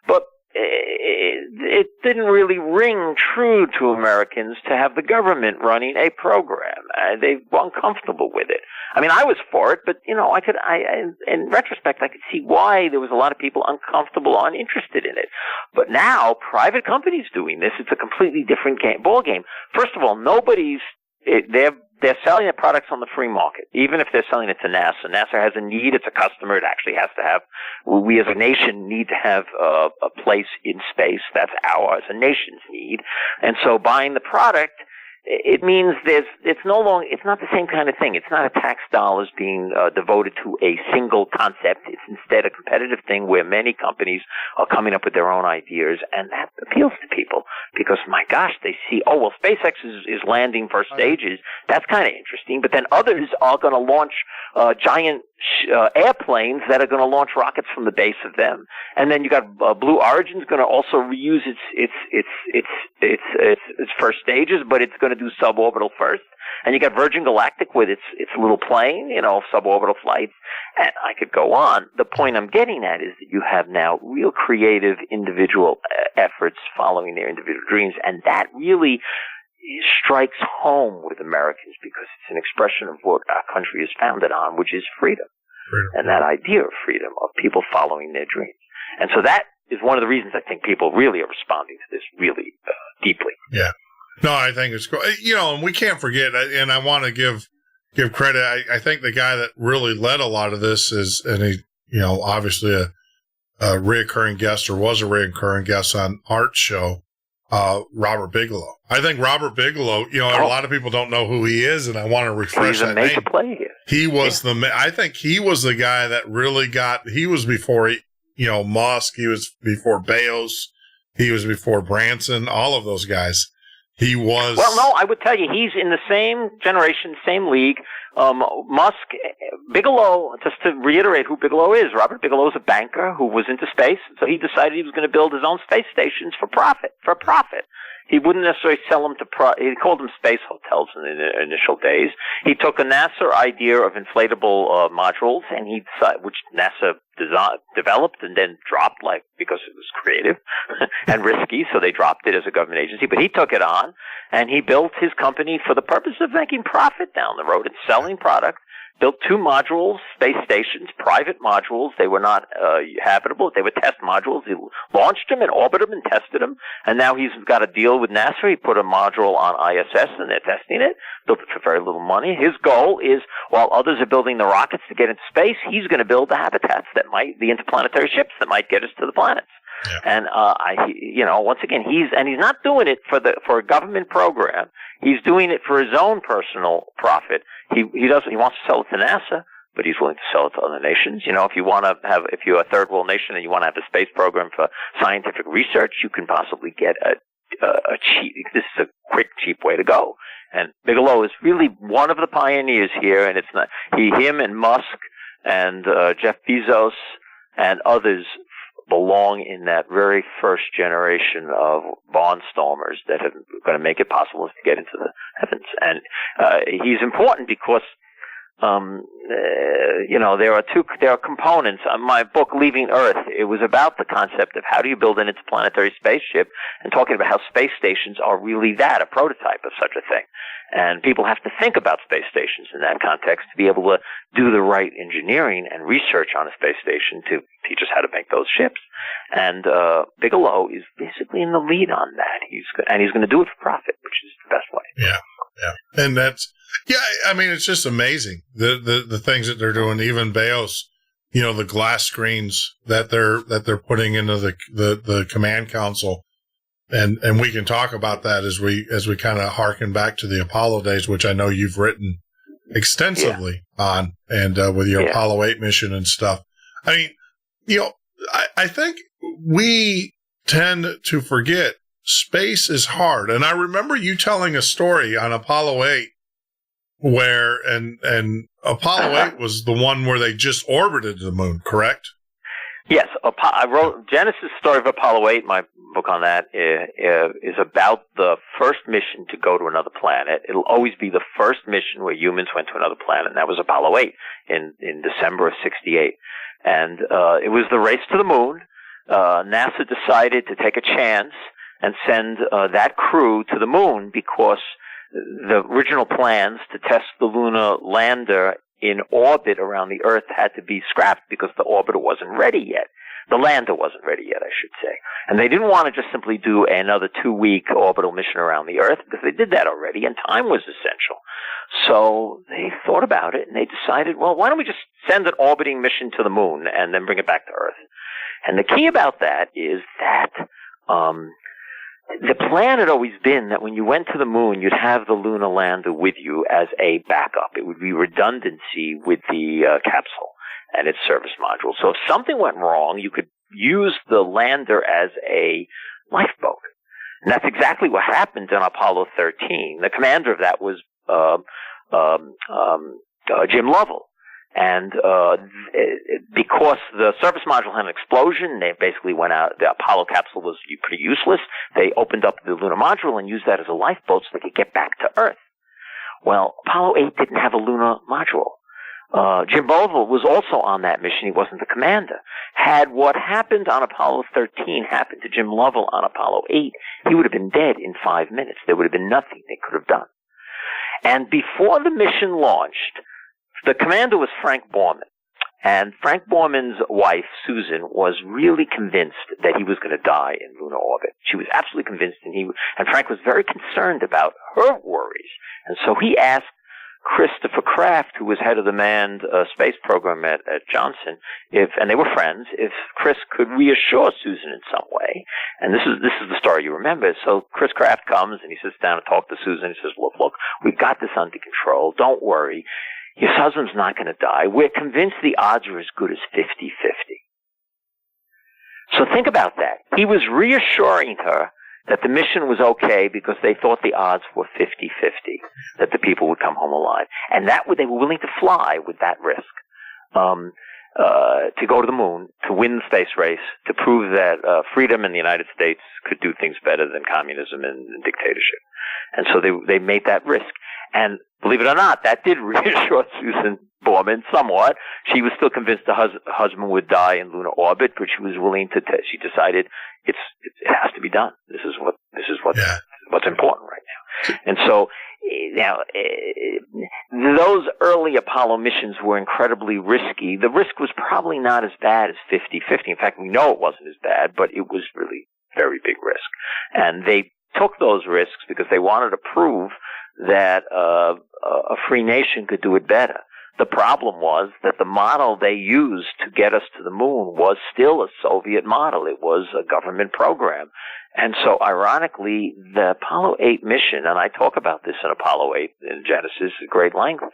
but it didn't really ring true to Americans to have the government running a program. They were uncomfortable with it. I mean, I was for it, but in retrospect, I could see why there was a lot of people uncomfortable or uninterested in it. But now, private companies doing this, it's a completely different ball game. First of all, they're selling their products on the free market, even if they're selling it to NASA. NASA has a need. It's a customer. It actually has to have, we as a nation need to have a place in space. That's as a nation's need. And so buying the product, it means it's not the same kind of thing. It's not a tax dollars being devoted to a single concept. It's instead a competitive thing where many companies are coming up with their own ideas, and that appeals to people because, my gosh, they see, SpaceX is landing first stages. That's kind of interesting. But then others are going to launch giant airplanes that are going to launch rockets from the base of them. And then you got Blue Origin's going to also reuse its first stages, but it's going to do suborbital first. And you got Virgin Galactic with its little plane, suborbital flights. And I could go on. The point I'm getting at is that you have now real creative individual efforts following their individual dreams, and that really strikes home with Americans because it's an expression of what our country is founded on, which is freedom. And that idea of freedom, of people following their dreams. And so that is one of the reasons I think people really are responding to this really deeply. Yeah. No, I think it's cool. And we can't forget, and I want to give credit. I think the guy that really led a lot of this is, and he, obviously a reoccurring guest, or was a reoccurring guest on Art's show, Robert Bigelow. I think Robert Bigelow, a lot of people don't know who he is, and I want to refresh that name. He's a major player here. He was I think he was the guy that really he was before, Musk, he was before Bezos, he was before Branson, all of those guys. He was. Well, no, I would tell you, he's in the same generation, same league Musk, Bigelow, just to reiterate who Bigelow is, Robert Bigelow is a banker who was into space, so he decided he was going to build his own space stations for profit. He wouldn't necessarily sell them he called them space hotels in the initial days. He took a NASA idea of inflatable modules, and which NASA developed and then dropped, because it was creative and risky, so they dropped it as a government agency. But he took it on, and he built his company for the purpose of making profit down the road and selling product. Built 2 modules, space stations, private modules. They were not habitable. They were test modules. He launched them and orbited them and tested them. And now he's got a deal with NASA. He put a module on ISS, and they're testing it. Built it for very little money. His goal is, while others are building the rockets to get into space, he's going to build the habitats the interplanetary ships that might get us to the planets. Yeah. And once again, he's not doing it for a government program. He's doing it for his own personal profit. He wants to sell it to NASA, but he's willing to sell it to other nations. If you're a third world nation and you want to have a space program for scientific research, you can possibly get this is a quick, cheap way to go. And Bigelow is really one of the pioneers here, and it's not him and Musk and Jeff Bezos and others belong in that very first generation of barnstormers that are going to make it possible to get into the heavens. And he's important because there are components. My book, Leaving Earth, it was about the concept of how do you build an interplanetary spaceship, and talking about how space stations are really a prototype of such a thing. And people have to think about space stations in that context to be able to do the right engineering and research on a space station to teach us how to make those ships. And Bigelow is basically in the lead on that. He's going to do it for profit, which is the best way. Yeah. And it's just amazing the things that they're doing. Even Bezos, the glass screens that they're putting into the command console. And we can talk about that as we kind of harken back to the Apollo days, which I know you've written extensively on, and with your Apollo 8 mission and stuff. I mean, I think we tend to forget space is hard. And I remember you telling a story on Apollo 8 where, and Apollo 8 was the one where they just orbited the moon, correct? Yes, I wrote Genesis story of Apollo 8. My book on that is about the first mission to go to another planet. It'll always be the first mission where humans went to another planet, and that was Apollo 8 in December of '68. And it was the race to the moon. NASA decided to take a chance and send that crew to the moon because the original plans to test the lunar lander in orbit around the Earth had to be scrapped because the orbiter wasn't ready yet. The lander wasn't ready yet, I should say. And they didn't want to just simply do another 2-week orbital mission around the Earth because they did that already, and time was essential. So they thought about it, and they decided, well, why don't we just send an orbiting mission to the moon and then bring it back to Earth? And the key about that is that the plan had always been that when you went to the moon, you'd have the lunar lander with you as a backup. It would be redundancy with the capsule and its service module. So if something went wrong, you could use the lander as a lifeboat. And that's exactly what happened on Apollo 13. The commander of that was Jim Lovell. And because the service module had an explosion, they basically went out. The Apollo capsule was pretty useless. They opened up the lunar module and used that as a lifeboat so they could get back to Earth. Well, Apollo 8 didn't have a lunar module. Jim Lovell was also on that mission. He wasn't the commander. Had what happened on Apollo 13 happened to Jim Lovell on Apollo 8, he would have been dead in 5 minutes. There would have been nothing they could have done. And before the mission launched, the commander was Frank Borman. And Frank Borman's wife, Susan, was really convinced that he was going to die in lunar orbit. She was absolutely convinced, and Frank was very concerned about her worries. And so he asked Christopher Kraft, who was head of the manned space program at Johnson, and they were friends, if Chris could reassure Susan in some way. And this is the story you remember. So Chris Kraft comes and he sits down and talks to Susan. He says, look, we've got this under control. Don't worry. Your husband's not going to die. We're convinced the odds are as good as 50-50. So think about that. He was reassuring her that the mission was okay because they thought the odds were 50-50 that the people would come home alive. And they were willing to fly with that risk. To go to the moon, to win the space race, to prove that freedom in the United States could do things better than communism and dictatorship. And so they made that risk. And believe it or not, that did reassure Susan Borman somewhat. She was still convinced her husband would die in lunar orbit, but she was willing to. She decided it has to be done. This is what's important right now. And so now those early Apollo missions were incredibly risky. The risk was probably not as bad as 50-50. In fact, we know it wasn't as bad, but it was really very big risk. And they took those risks because they wanted to prove that a free nation could do it better. The problem was that the model they used to get us to the moon was still a Soviet model. It was a government program. And so, ironically, the Apollo 8 mission, and I talk about this in Apollo 8 in Genesis at great length,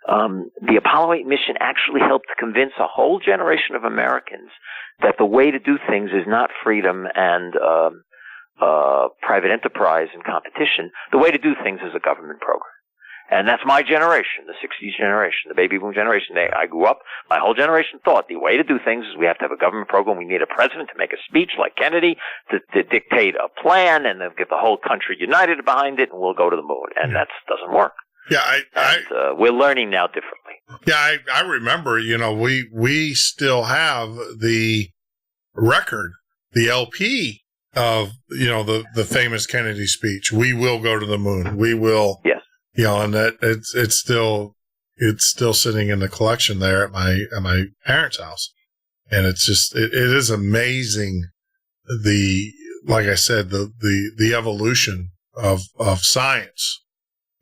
the Apollo 8 mission actually helped convince a whole generation of Americans that the way to do things is not freedom and private enterprise and competition. The way to do things is a government program. And that's my generation, the 60s generation, the baby boom generation. I grew up, my whole generation thought the way to do things is we have to have a government program. We need a president to make a speech like Kennedy to dictate a plan and then get the whole country united behind it, and we'll go to the moon. And that doesn't work. Yeah, we're learning now differently. Yeah, I remember, we still have the record, the LP of, the famous Kennedy speech. We will go to the moon. We will. Yes. And that it's still sitting in the collection there at my parents' house. And it's just, it is amazing. Like I said, the evolution of science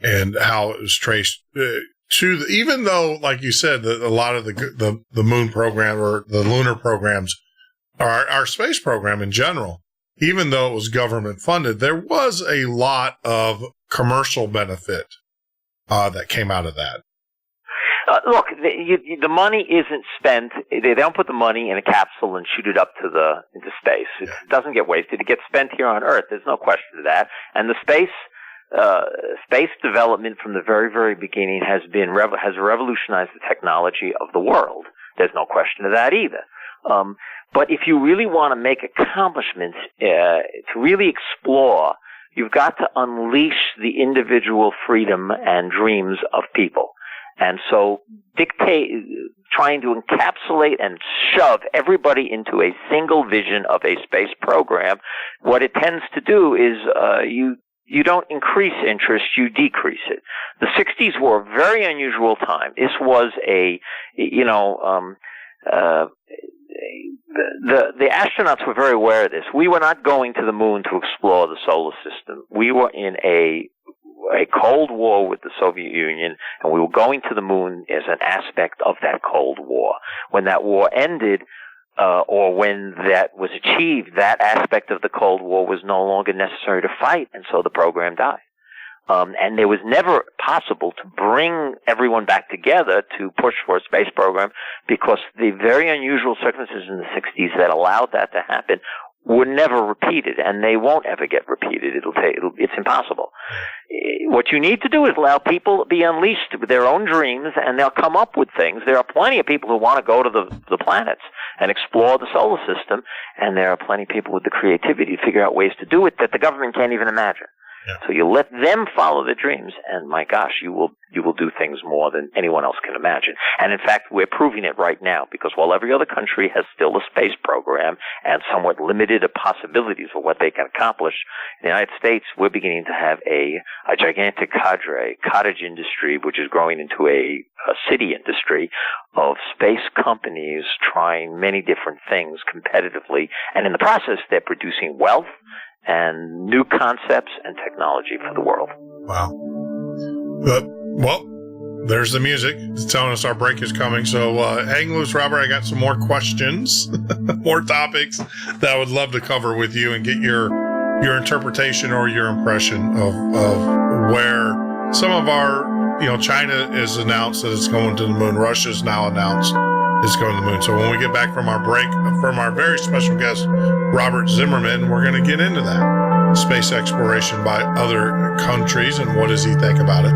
and how it was traced to even though, like you said, that a lot of the moon program or the lunar programs, our space program in general, even though it was government funded, there was a lot of commercial benefit that came out of that. Look, the money isn't spent. They don't put the money in a capsule and shoot it up into space. It doesn't get wasted. It gets spent here on Earth. There's no question of that. And the space development from the very, very beginning has revolutionized the technology of the world. There's no question of that either. But if you really want to make accomplishments, to really explore, you've got to unleash the individual freedom and dreams of people. And so trying to encapsulate and shove everybody into a single vision of a space program, what it tends to do is you don't increase interest, you decrease it. The 60s were a very unusual time. This was the astronauts were very aware of this. We were not going to the moon to explore the solar system. We were in a Cold War with the Soviet Union, and we were going to the moon as an aspect of that Cold War. When that war ended, or when that was achieved, that aspect of the Cold War was no longer necessary to fight, and so the program died. And it was never possible to bring everyone back together to push for a space program because the very unusual circumstances in the 60s that allowed that to happen were never repeated, and they won't ever get repeated. It's impossible. What you need to do is allow people to be unleashed with their own dreams, and they'll come up with things. There are plenty of people who want to go to the planets and explore the solar system, and there are plenty of people with the creativity to figure out ways to do it that the government can't even imagine. Yeah. So you let them follow their dreams, and my gosh, you will do things more than anyone else can imagine. And in fact, we're proving it right now, because while every other country has still a space program and somewhat limited possibilities for what they can accomplish, in the United States, we're beginning to have a gigantic cottage industry, which is growing into a city industry of space companies trying many different things competitively, and in the process, they're producing wealth and new concepts and technology for the world. Wow. Well, there's the music. It's telling us our break is coming. So hang loose, Robert. I got some more questions, more topics that I would love to cover with you and get your interpretation or your impression of where some of our, China has announced that it's going to the moon. Russia's now announced it's going to the moon. So when we get back from our break, from our very special guest, Robert Zimmerman, we're going to get into that. space exploration by other countries and what does he think about it.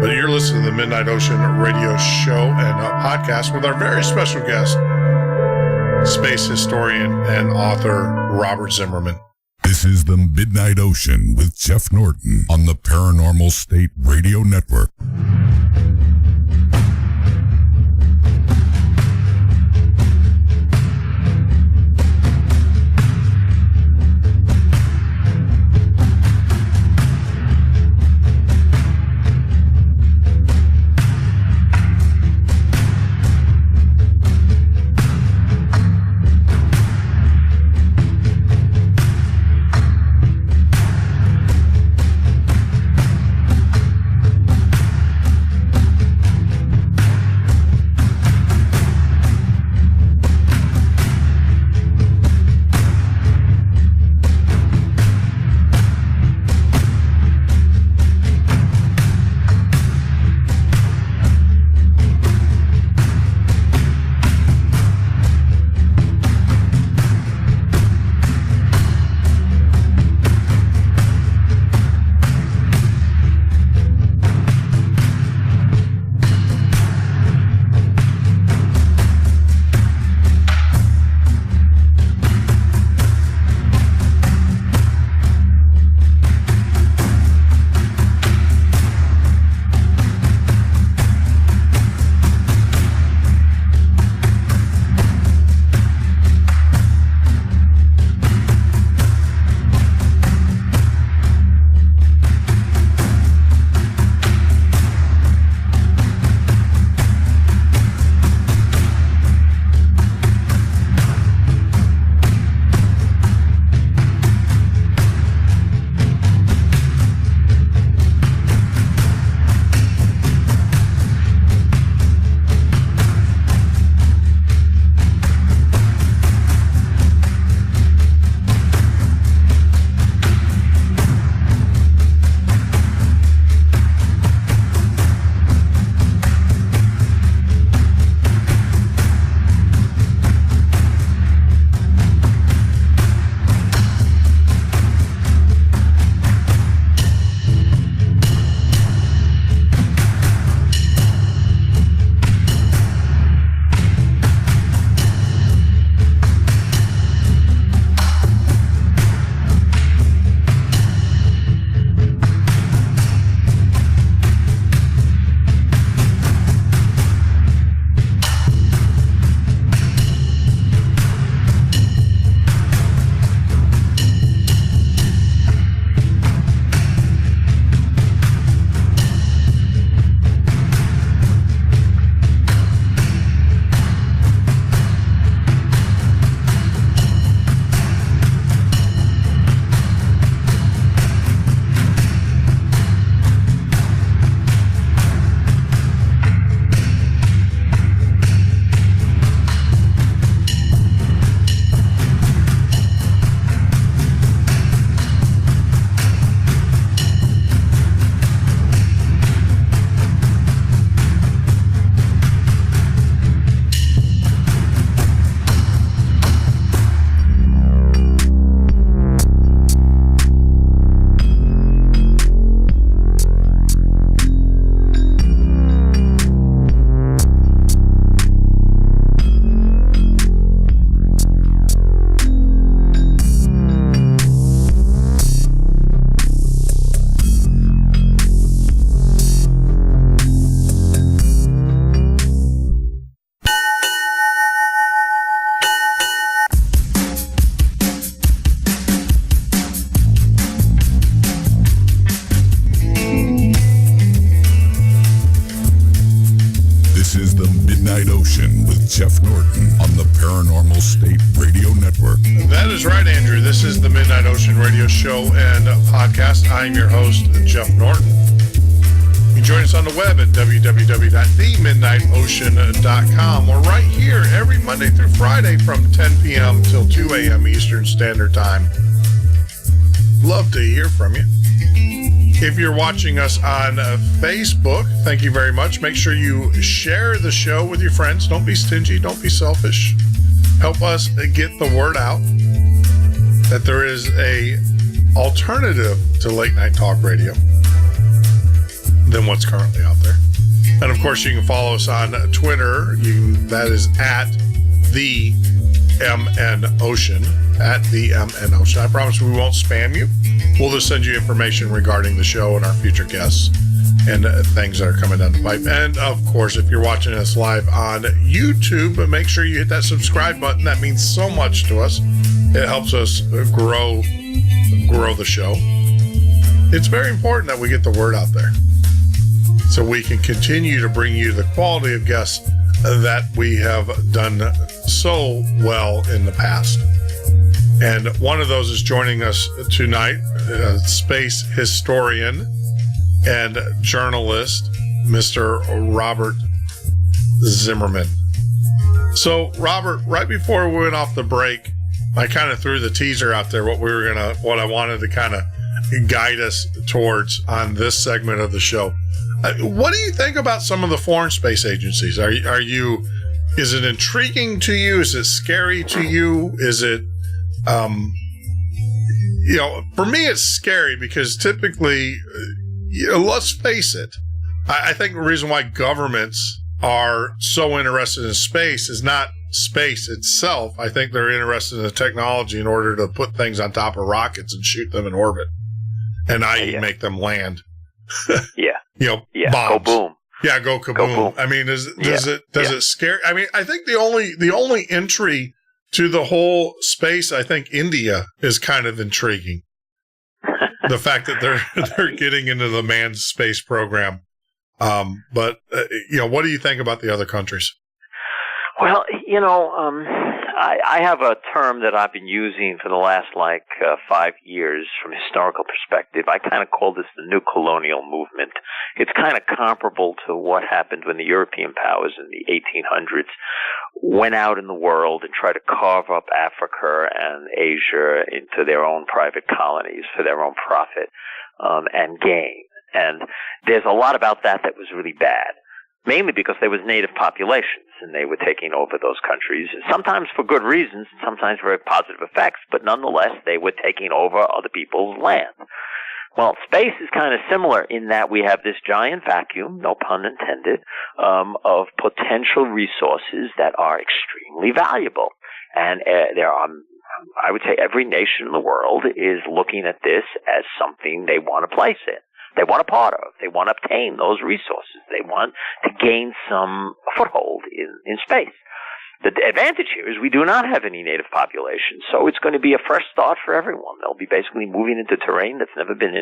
But you're listening to the Midnight Ocean radio show and podcast with our very special guest, space historian and author Robert Zimmerman. This is the Midnight Ocean with Jeff Norton on the Paranormal State Radio Network. Jeff Norton on the Paranormal State Radio Network. That is right, Andrew. This is the Midnight Ocean Radio Show and Podcast. I'm your host, Jeff Norton. You can join us on the web at www.themidnightocean.com or right here every Monday through Friday from 10 p.m. till 2 a.m. Eastern Standard Time. Love to hear from you. If you're watching us on Facebook, thank you very much. Make sure you share the show with your friends. Don't be stingy. Don't be selfish. Help us get the word out that there is a alternative to late night talk radio than what's currently out there. And of course, you can follow us on Twitter. That is at the MN Ocean, at the MN Ocean. I promise we won't spam you. We'll just send you information regarding the show and our future guests and things that are coming down the pipe. And of course, if you're watching us live on YouTube, make sure you hit that subscribe button. That means so much to us. It helps us grow the show. It's very important that we get the word out there so we can continue to bring you the quality of guests that we have done so well in the past. And one of those is joining us tonight, space historian and journalist, Mr. Robert Zimmerman. So, Robert, right before we went off the break, I kind of threw the teaser out there, what I wanted to kind of guide us towards on this segment of the show. What do you think about some of the foreign space agencies? Is it intriguing to you? Is it scary to you? Is it, for me, it's scary because typically, let's face it. I think the reason why governments are so interested in space is not space itself. I think they're interested in the technology in order to put things on top of rockets and shoot them in orbit, and make them land. Bombs. Go boom. Yeah, go kaboom. Go boom. I mean, does it scare? I mean, I think the only entry to the whole space, I think India is kind of intriguing. The fact that they're getting into the manned space program. But what do you think about the other countries? Well, I have a term that I've been using for the last 5 years from a historical perspective. I kind of call this the new colonial movement. It's kind of comparable to what happened when the European powers in the 1800s went out in the world and tried to carve up Africa and Asia into their own private colonies for their own profit and gain. And there's a lot about that was really bad. Mainly because there was native populations and they were taking over those countries, sometimes for good reasons, sometimes very positive effects, but nonetheless they were taking over other people's land. Well, space is kind of similar in that we have this giant vacuum, no pun intended, of potential resources that are extremely valuable. And there are, I would say, every nation in the world is looking at this as something they want to place in. They want a part of. They want to obtain those resources. They want to gain some foothold in space. The advantage here is we do not have any native population, so it's going to be a fresh start for everyone. They'll be basically moving into terrain that's never been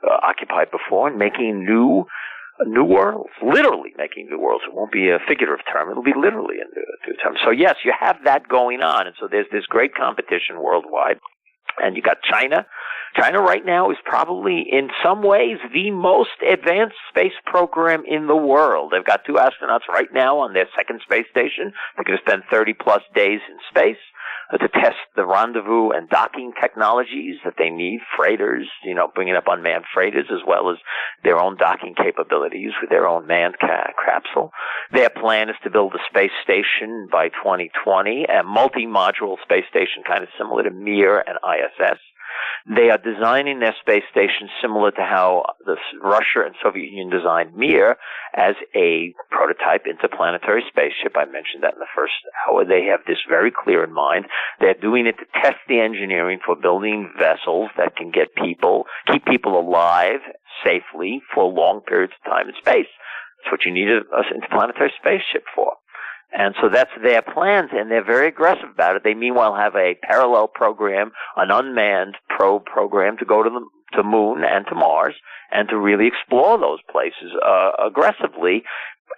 occupied before and making new worlds, literally making new worlds. It won't be a figurative term. It'll be literally a new term. So, yes, you have that going on, and so there's this great competition worldwide. And you got China. China right now is probably, in some ways, the most advanced space program in the world. They've got 2 astronauts right now on their second space station. They're going to spend 30-plus days in space to test the rendezvous and docking technologies that they need, freighters, bringing up unmanned freighters, as well as their own docking capabilities with their own manned capsule. Their plan is to build a space station by 2020, a multi-module space station kind of similar to Mir and ISS. They are designing their space station similar to how Russia and Soviet Union designed Mir as a prototype interplanetary spaceship. I mentioned that in the first hour. They have this very clear in mind. They're doing it to test the engineering for building vessels that can keep people alive safely for long periods of time in space. That's what you need an interplanetary spaceship for. And so that's their plans, and they're very aggressive about it. They meanwhile have a parallel program, an unmanned probe program to go to the moon and to Mars and to really explore those places aggressively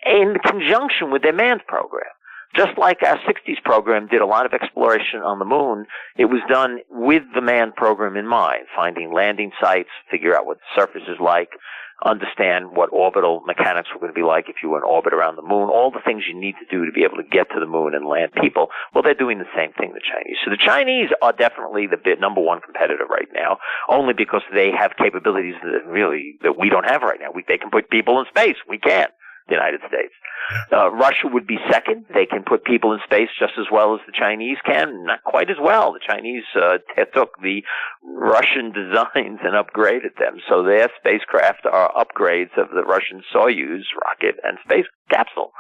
in conjunction with their manned program. Just like our 60s program did a lot of exploration on the moon, it was done with the manned program in mind, finding landing sites, figure out what the surface is like, understand what orbital mechanics were going to be like if you were in orbit around the moon, all the things you need to do to be able to get to the moon and land people. Well, they're doing the same thing, the Chinese. So the Chinese are definitely the number one competitor right now, only because they have capabilities that we don't have right now. They can put people in space. We can't, the United States. Russia would be second. They can put people in space just as well as the Chinese can. Not quite as well. The Chinese took the Russian designs and upgraded them. So their spacecraft are upgrades of the Russian Soyuz rocket and space capsule.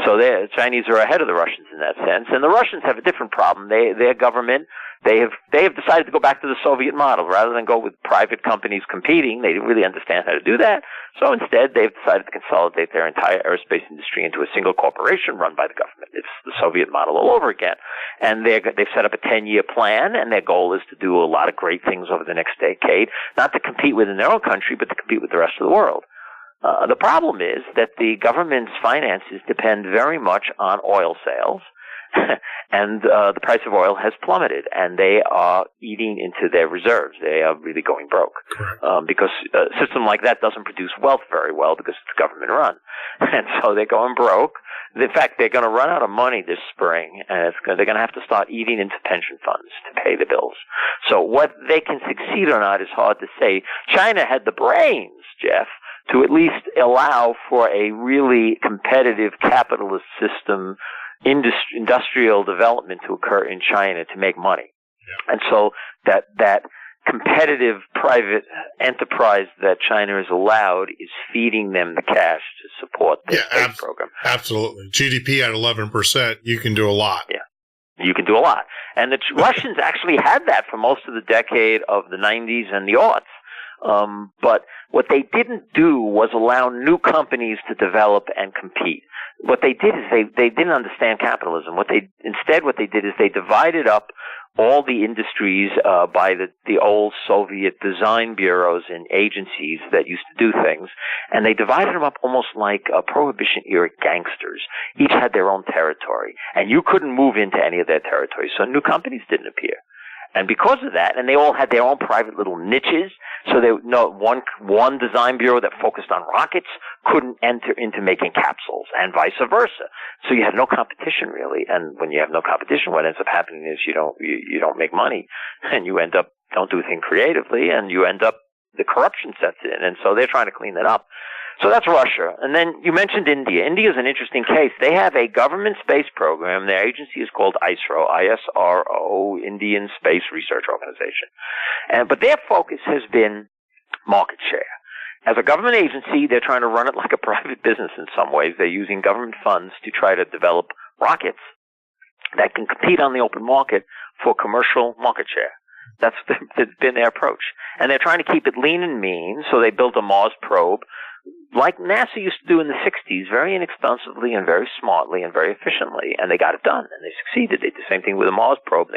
So the Chinese are ahead of the Russians in that sense. And the Russians have a different problem. Their government, they have decided to go back to the Soviet model. Rather than go with private companies competing, they didn't really understand how to do that. So instead, they've decided to consolidate their entire aerospace industry into a single corporation run by the government. It's the Soviet model all over again. And they've set up a 10-year plan, and their goal is to do a lot of great things over the next decade, not to compete within their own country, but to compete with the rest of the world. The problem is that the government's finances depend very much on oil sales, and the price of oil has plummeted, and they are eating into their reserves. They are really going broke. Because a system like that doesn't produce wealth very well because it's government run. And so they're going broke. In fact, they're going to run out of money this spring, and they're going to have to start eating into pension funds to pay the bills. So what they can succeed or not is hard to say. China had the brains, Jeff, to at least allow for a really competitive capitalist system, industrial development to occur in China to make money. And so that competitive private enterprise that China is allowed is feeding them the cash to support their space program. Absolutely. GDP at 11%, you can do a lot. Yeah. You can do a lot. And the Russians actually had that for most of the decade of the 90s and the aughts. But what they didn't do was allow new companies to develop and compete. What they did is they didn't understand capitalism. What they did is they divided up all the industries by the old Soviet design bureaus and agencies that used to do things, and they divided them up almost like Prohibition-era gangsters. Each had their own territory, and you couldn't move into any of their territories, so new companies didn't appear. And because of that, and they all had their own private little niches, so one design bureau that focused on rockets couldn't enter into making capsules, and vice versa. So you had no competition really, and when you have no competition, what ends up happening is you don't make money, and you end up don't do things creatively, and you end up the corruption sets in, and so they're trying to clean that up. So that's Russia. And then you mentioned India. India is an interesting case. They have a government space program. Their agency is called ISRO, I-S-R-O, Indian Space Research Organization. But their focus has been market share. As a government agency, they're trying to run it like a private business in some ways. They're using government funds to try to develop rockets that can compete on the open market for commercial market share. That's been their approach. And they're trying to keep it lean and mean, so they built a Mars probe, like NASA used to do in the 60s, very inexpensively and very smartly and very efficiently, and they got it done, and they succeeded. They did the same thing with a Mars probe,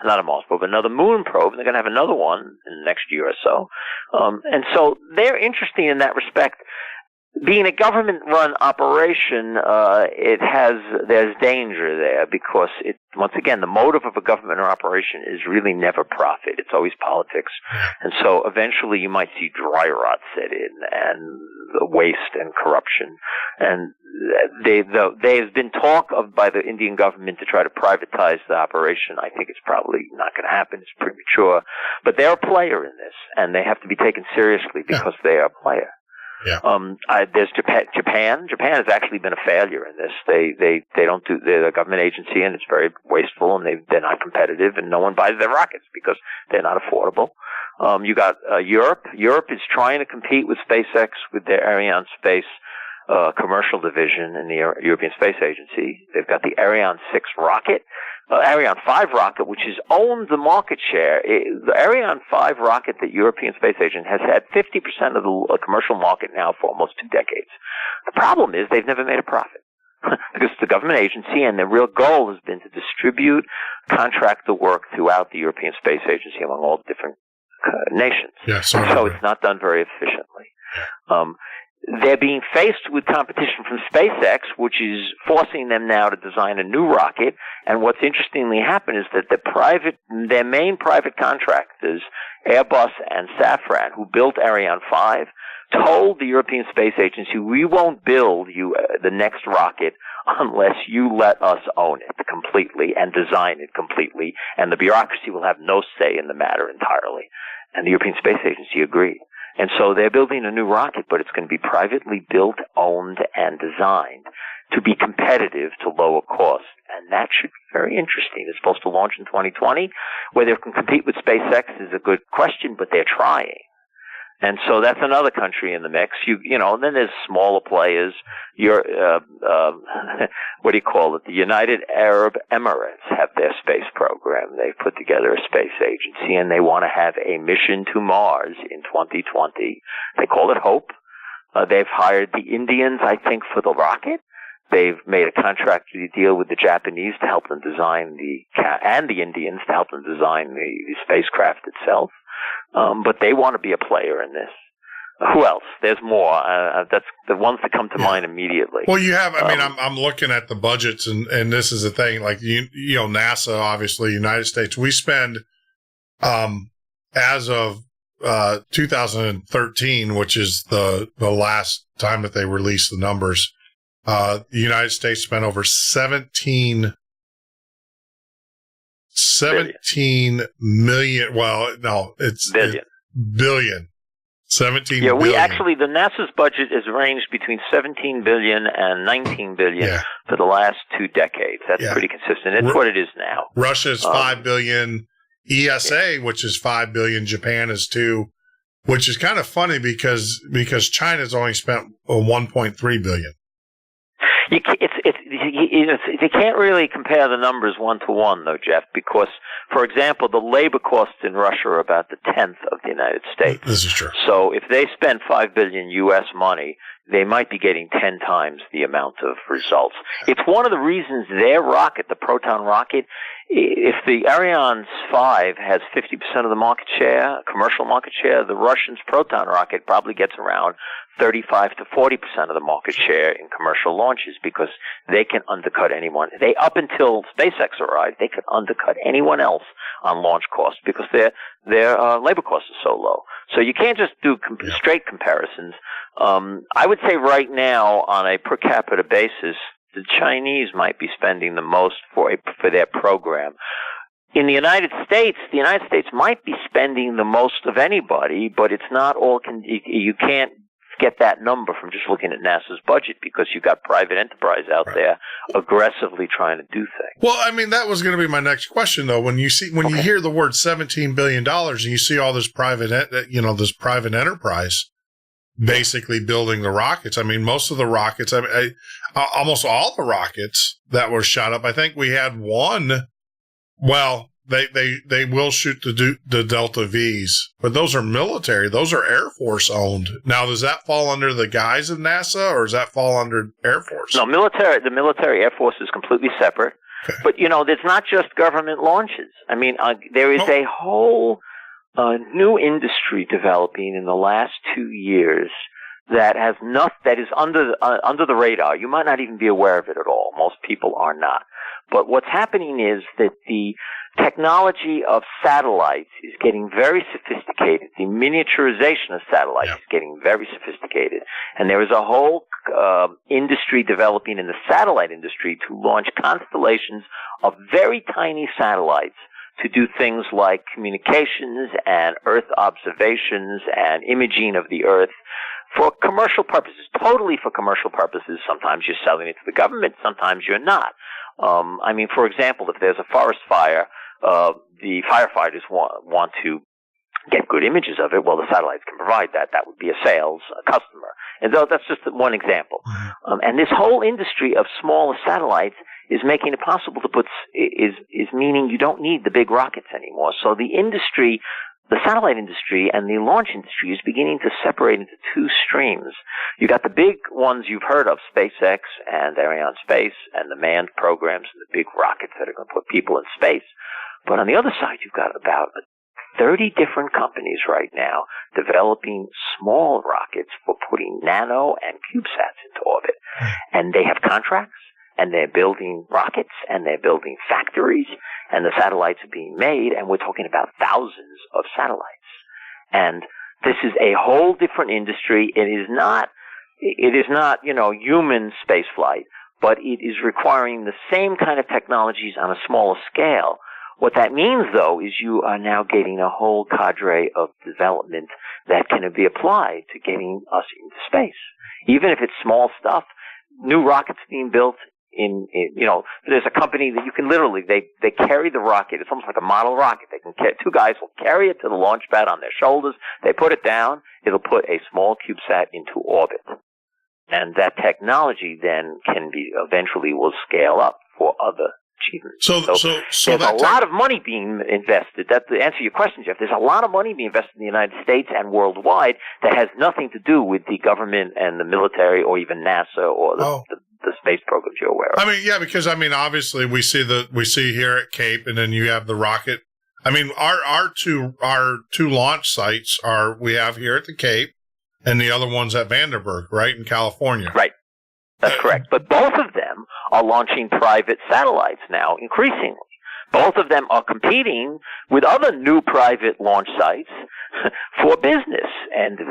not a Mars probe, another moon probe, and they're going to have another one in the next year or so. And so they're interesting in that respect. Being a government-run operation, there's danger there because once again, the motive of a government operation is really never profit. It's always politics. And so eventually you might see dry rot set in and waste and corruption. And there's been talk by the Indian government to try to privatize the operation. I think it's probably not going to happen. It's premature. But they're a player in this, and they have to be taken seriously because they are a player. Yeah. There's Japan. Japan has actually been a failure in this. They're a government agency, and it's very wasteful, and they're not competitive, and no one buys their rockets because they're not affordable. You got Europe. Europe is trying to compete with SpaceX with their Ariane Space commercial division in the European Space Agency. They've got the Ariane 6 rocket. Ariane 5 rocket, which has owned the market share. The Ariane 5 rocket, the European Space Agency, has had 50% of the commercial market now for almost 2 decades. The problem is they've never made a profit because it's a government agency, and the real goal has been to distribute, contract the work throughout the European Space Agency among all the different nations. So it's not done very efficiently. They're being faced with competition from SpaceX, which is forcing them now to design a new rocket. And what's interestingly happened is that their main private contractors, Airbus and Safran, who built Ariane 5, told the European Space Agency, we won't build you the next rocket unless you let us own it completely and design it completely, and the bureaucracy will have no say in the matter entirely. And the European Space Agency agreed. And so they're building a new rocket, but it's going to be privately built, owned, and designed. to be competitive to lower cost. And that should be very interesting. It's supposed to launch in 2020. Whether it can compete with SpaceX is a good question, but they're trying. And so that's another country in the mix. And then there's smaller players. What do you call it? The United Arab Emirates have their space program. They've put together a space agency, and they want to have a mission to Mars in 2020. They call it HOPE. They've hired the Indians, I think, for the rocket. They've made a contract deal with the Japanese to help them design and the Indians to help them design the spacecraft itself. But they want to be a player in this. Who else? There's more. That's the ones that come to mind immediately. Well, you have. I mean, I'm looking at the budgets, and this is the thing. Like NASA, obviously, United States. We spend, as of 2013, which is the last time that they released the numbers. The United States spent over 17 million. Well, no, it's billion. 17 billion. billion. The NASA's budget has ranged between 17 billion and 19 billion for the last 2 decades. That's pretty consistent. It's what it is now. Russia's 5 billion. ESA, which is 5 billion. Japan is 2, which is kind of funny because China's only spent 1.3 billion. They can't really compare the numbers 1 to 1, though, Jeff, because, for example, the labor costs in Russia are about the 10th of the United States. This is true. So if they spend $5 billion U.S. money, they might be getting 10 times the amount of results. It's one of the reasons their rocket, the Proton rocket, if the Ariane 5 has 50% of the market share, commercial market share, the Russians' Proton rocket probably gets around 35 to 40% of the market share in commercial launches because they can undercut anyone. Up until SpaceX arrived, they could undercut anyone else on launch costs because their labor costs are so low. So you can't just do straight comparisons. I would say right now, on a per capita basis, the Chinese might be spending the most for their program. In the United States might be spending the most of anybody, but it's not all. You can't get that number from just looking at NASA's budget because you've got private enterprise out there aggressively trying to do things. Well, I mean, that was going to be my next question, though. When you hear the word $17 billion and you see all this private enterprise basically building the rockets. I mean, most of the rockets, almost all the rockets that were shot up, I think we had one. Well, they will shoot the Delta Vs, but those are military. Those are Air Force owned. Now, does that fall under the guise of NASA or does that fall under Air Force? No, the military Air Force is completely separate. Okay. But, it's not just government launches. I mean, there is a whole new industry developing in the last 2 years that is under the radar. You might not even be aware of it at all. Most people are not. But what's happening is that the technology of satellites is getting very sophisticated. The miniaturization of satellites is getting very sophisticated. And there is a whole industry developing in the satellite industry to launch constellations of very tiny satellites to do things like communications and Earth observations and imaging of the Earth for commercial purposes, totally for commercial purposes. Sometimes you're selling it to the government, sometimes you're not. For example, if there's a forest fire, the firefighters want to get good images of it. Well, the satellites can provide that. That would be a customer. And so that's just one example. And this whole industry of smaller satellites is making it possible to is meaning you don't need the big rockets anymore. So the industry, the satellite industry and the launch industry is beginning to separate into 2 streams. You got the big ones you've heard of, SpaceX and Arianespace and the manned programs and the big rockets that are going to put people in space. But on the other side, you've got about 30 different companies right now developing small rockets for putting nano and CubeSats into orbit. And they have contracts, and they're building rockets, and they're building factories, and the satellites are being made, and we're talking about thousands of satellites. And this is a whole different industry. It is not, human spaceflight, but it is requiring the same kind of technologies on a smaller scale. What that means, though, is you are now getting a whole cadre of development that can be applied to getting us into space. Even if it's small stuff, new rockets being built there's a company that you can literally, they carry the rocket. It's almost like a model rocket. Two guys will carry it to the launch pad on their shoulders. They put it down. It'll put a small CubeSat into orbit. And that technology then eventually will scale up for other achievements. So there's a lot of money being invested. To answer your question, Jeff, there's a lot of money being invested in the United States and worldwide that has nothing to do with the government and the military or even NASA or the space programs you're aware of. I mean, yeah, because obviously we see here at Cape, and then you have the rocket. I mean, our two launch sites we have here at the Cape, and the other one's at Vandenberg, right, in California. Right. That's correct. But both of them are launching private satellites now, increasingly. Both of them are competing with other new private launch sites for business,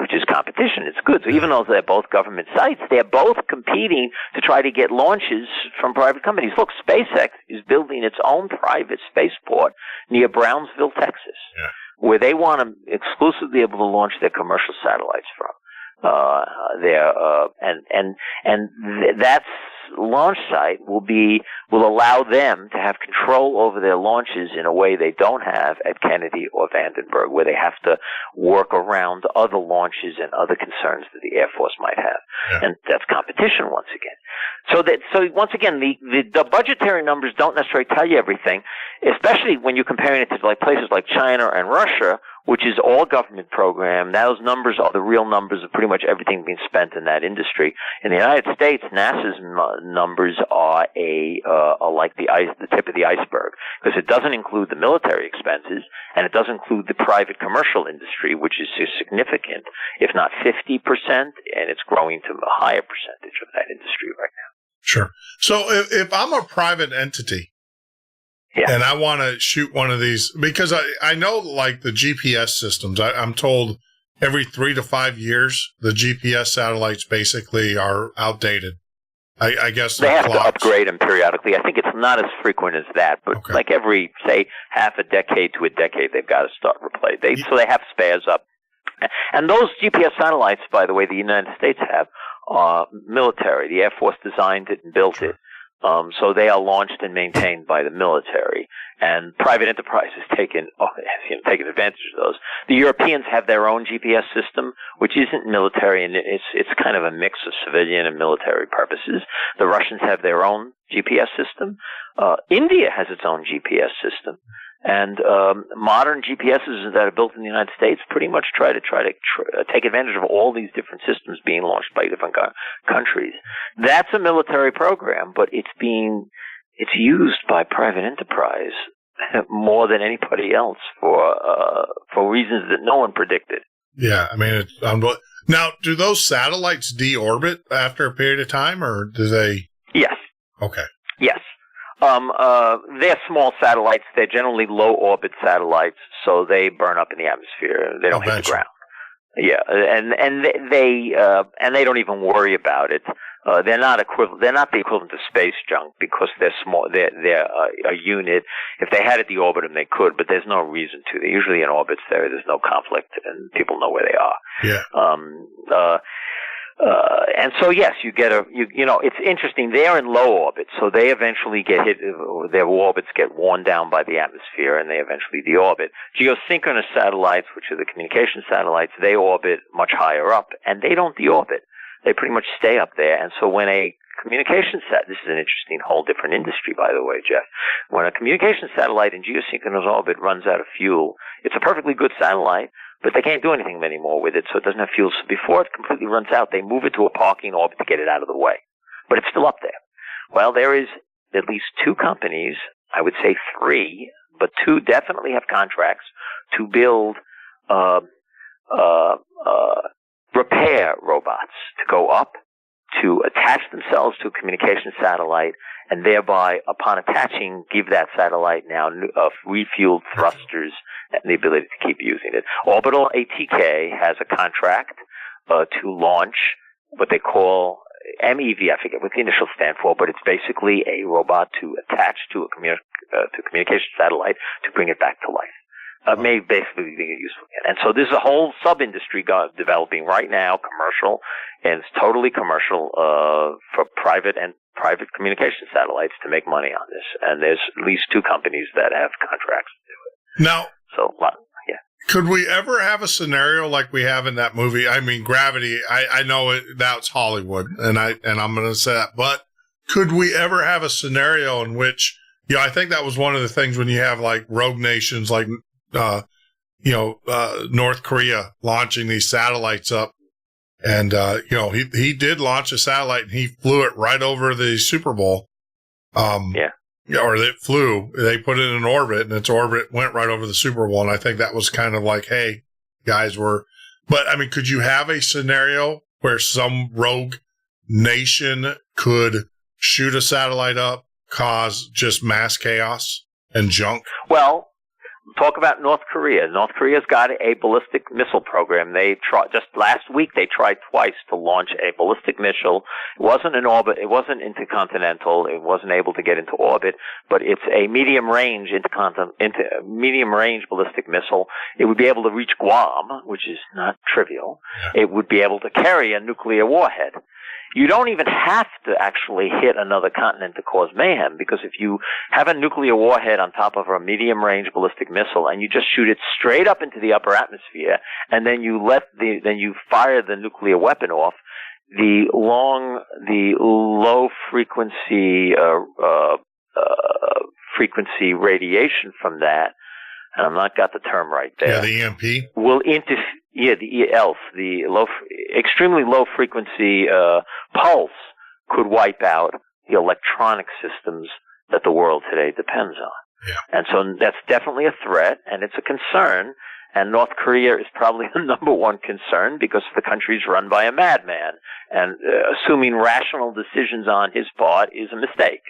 which is competition. It's good. So even though they're both government sites, they're both competing to try to get launches from private companies. Look, SpaceX is building its own private spaceport near Brownsville, Texas, where they want to exclusively be able to launch their commercial satellites from. That launch site will allow them to have control over their launches in a way they don't have at Kennedy or Vandenberg, where they have to work around other launches and other concerns that the Air Force might have. Yeah. And that's competition once again. So once again, the budgetary numbers don't necessarily tell you everything, especially when you're comparing it to places like China and Russia, which is all government program. Those numbers are the real numbers of pretty much everything being spent in that industry. In the United States, NASA's numbers are like the tip of the iceberg, because it doesn't include the military expenses, and it doesn't include the private commercial industry, which is significant, if not 50%, and it's growing to a higher percentage of that industry right now. Sure. So if I'm a private entity, and I want to shoot one of these, because I know like the GPS systems, I'm told every 3 to 5 years, the GPS satellites basically are outdated. I guess they have to upgrade them periodically. I think it's not as frequent as that, but like every, say, half a decade to a decade, they've got to start replacing. So they have spares up. And those GPS satellites, by the way, the United States have, are military. The Air Force designed it and built it. So they are launched and maintained by the military, and private enterprise has taken advantage of those. The Europeans have their own GPS system, which isn't military, and it's kind of a mix of civilian and military purposes. The Russians have their own GPS system. India has its own GPS system. And modern GPSs that are built in the United States pretty much try to take advantage of all these different systems being launched by different countries. That's a military program, but it's used by private enterprise more than anybody else for reasons that no one predicted. Yeah, I mean, now, do those satellites deorbit after a period of time, or do they? Yes. Okay. Yes. They're small satellites. They're generally low orbit satellites, so they burn up in the atmosphere. They don't hit the ground. Yeah, and they don't even worry about it. They're not the equivalent of space junk, because they're small. They're a unit. If they had to deorbit them, they could, but there's no reason to. They're usually in orbits. There's no conflict, and people know where they are. Yeah. And so yes, you get it's interesting. They're in low orbit, so they eventually get hit. Their orbits get worn down by the atmosphere, and they eventually deorbit. Geosynchronous satellites, which are the communication satellites, they orbit much higher up, and they don't deorbit. They pretty much stay up there. And so when a communication this is an interesting whole different industry, by the way, Jeff. When a communication satellite in geosynchronous orbit runs out of fuel, it's a perfectly good satellite, but they can't do anything anymore with it, so it doesn't have fuel. So before it completely runs out, they move it to a parking orbit to get it out of the way. But it's still up there. Well, there is at least 2 companies, I would say 3, but 2 definitely have contracts to build repair robots to go up, to attach themselves to a communication satellite, and thereby, upon attaching, give that satellite now refueled thrusters and the ability to keep using it. Orbital ATK has a contract to launch what they call MEV. I forget what the initials stand for, but it's basically a robot to attach to a communication satellite to bring it back to life. may basically be useful again. And so there's a whole sub-industry developing right now, commercial, and it's totally commercial for private communication satellites to make money on this. And there's at least 2 companies that have contracts to do it. Now, so yeah. Could we ever have a scenario like we have in that movie? I mean, Gravity. I know that's Hollywood, and I'm going to say that. But could we ever have a scenario in which, I think that was one of the things when you have like rogue nations like North Korea launching these satellites up, and he did launch a satellite and he flew it right over the Super Bowl. Or they put it in orbit, and its orbit went right over the Super Bowl. And I think that was kind of like, hey, guys, but I mean, could you have a scenario where some rogue nation could shoot a satellite up, cause just mass chaos and junk? Well, talk about North Korea. North Korea's got a ballistic missile program. Just last week they tried twice to launch a ballistic missile. It wasn't in orbit. It wasn't intercontinental. It wasn't able to get into orbit. But it's a medium range ballistic missile. It would be able to reach Guam, which is not trivial. It would be able to carry a nuclear warhead. You don't even have to actually hit another continent to cause mayhem, because if you have a nuclear warhead on top of a medium-range ballistic missile and you just shoot it straight up into the upper atmosphere, and then you fire the nuclear weapon off, the low frequency frequency radiation from that, and I've not got the term right there. Yeah, the EMP will interfere. Yeah, the extremely low frequency pulse could wipe out the electronic systems that the world today depends on. Yeah. And so that's definitely a threat, and it's a concern. And North Korea is probably the number one concern, because the country's run by a madman, and assuming rational decisions on his part is a mistake.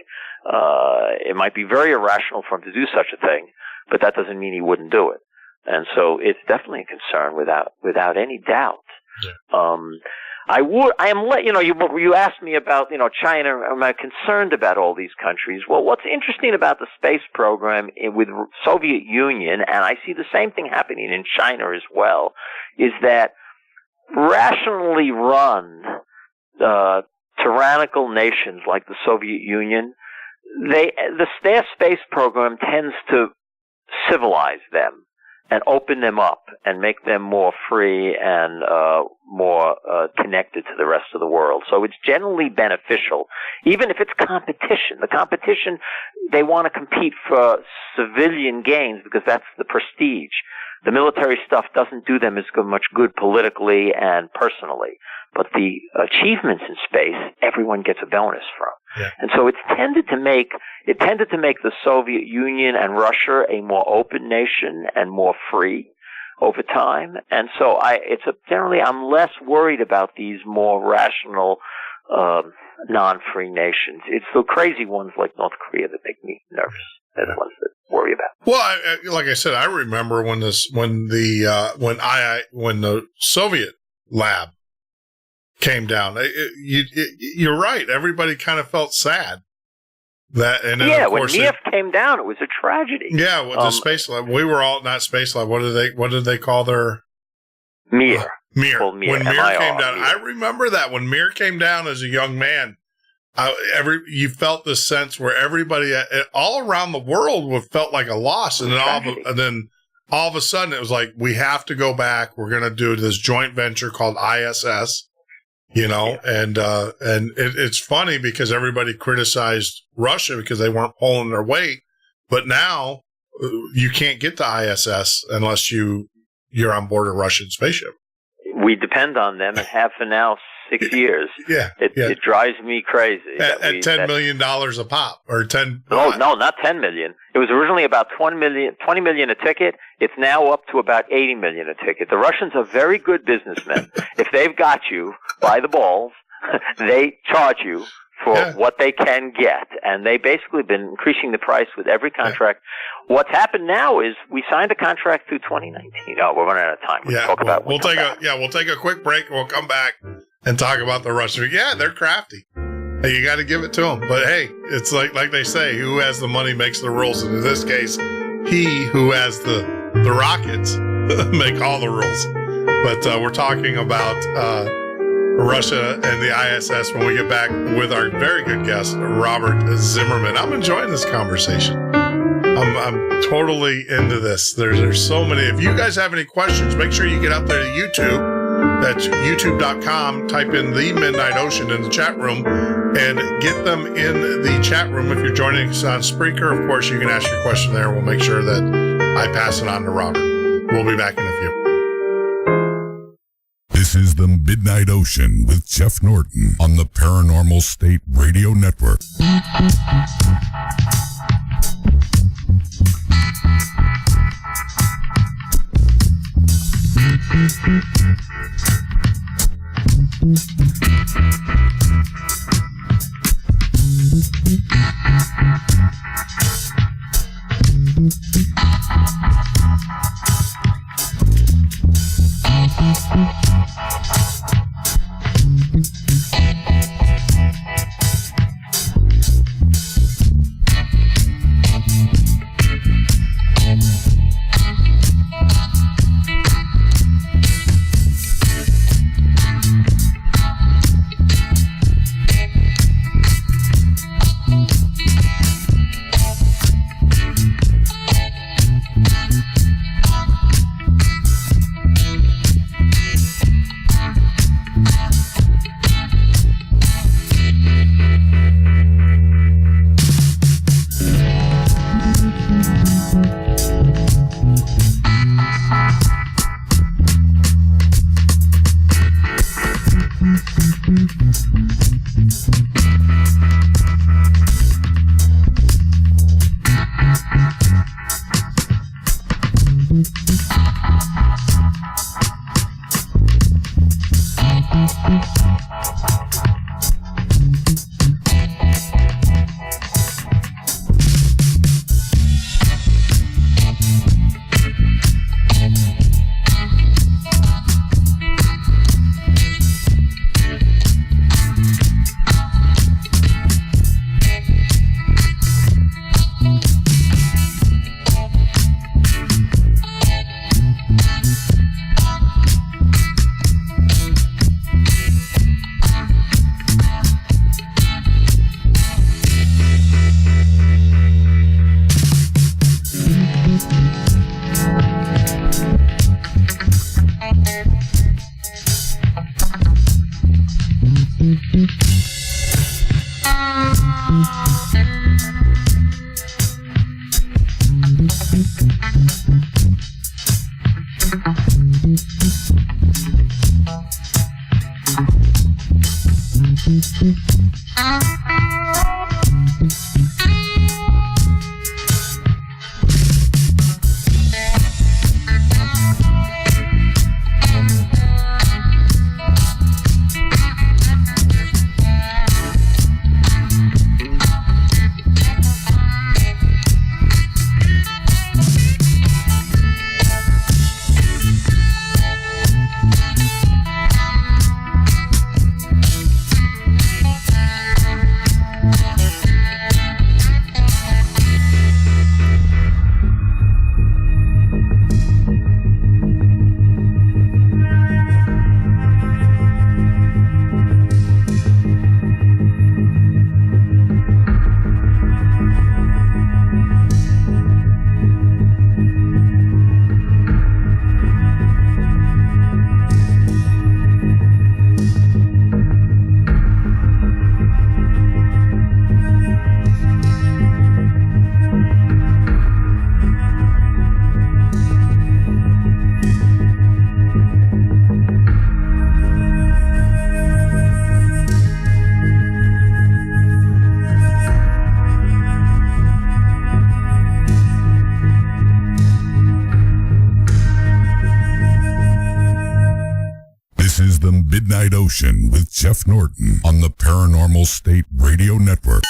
It might be very irrational for him to do such a thing, but that doesn't mean he wouldn't do it. And so it's definitely a concern without any doubt. Yeah. You asked me about, China. Am I concerned about all these countries? Well, what's interesting about the space program with Soviet Union, and I see the same thing happening in China as well, is that rationally run tyrannical nations like the Soviet Union, their space program tends to civilize them and open them up and make them more free and more connected to the rest of the world. So it's generally beneficial, even if it's competition. The competition, they want to compete for civilian gains because that's the prestige. The military stuff doesn't do them as much good politically and personally. But the achievements in space, everyone gets a bonus from. Yeah. And so it tended to make the Soviet Union and Russia a more open nation and more free over time. And so generally I'm less worried about these more rational, non-free nations. It's the crazy ones like North Korea that make me nervous. They're the ones that worry about. Well, like I said, I remember when the Soviet lab came down. You're right. Everybody kind of felt sad. When Mir came down, it was a tragedy. Yeah, with the space lab. We were all not space lab. What did they call their Mir? Mir. Well, Mir. When Mir came down, Mir. I remember that when Mir came down as a young man. You felt this sense where everybody all around the world felt like a loss, and then all of a sudden it was like, we have to go back. We're going to do this joint venture called ISS. And it's funny because everybody criticized Russia because they weren't pulling their weight, but now you can't get to ISS unless you're on board a Russian spaceship. We depend on them and have for now 6 years. Yeah. It drives me crazy. At $10 million a pop, or 10. No, not 10 million. It was originally about 20 million a ticket. It's now up to about 80 million a ticket. The Russians are very good businessmen. If they've got you by the balls, they charge you for what they can get. And they basically been increasing the price with every contract. Yeah. What's happened now is we signed a contract through 2019. Oh, we're running out of time. We'll take a quick break and we'll come back and talk about the Russians. Yeah, they're crafty. Hey, you got to give it to them. But hey, it's like they say, who has the money makes the rules. And in this case, he who has the The rockets make all the rules. But we're talking about Russia and the ISS when we get back with our very good guest, Robert Zimmerman. I'm enjoying this conversation. I'm totally into this. There's so many. If you guys have any questions, make sure you get out there to YouTube. That's youtube.com. Type in The Midnight Ocean in the chat room and get them in the chat room. If you're joining us on Spreaker, of course, you can ask your question there. We'll make sure that I pass it on to Robert. We'll be back in a few. This is The Midnight Ocean with Jeff Norton on the Paranormal State Radio Network. Midnight Ocean with Jeff Norton on the Paranormal State Radio Network.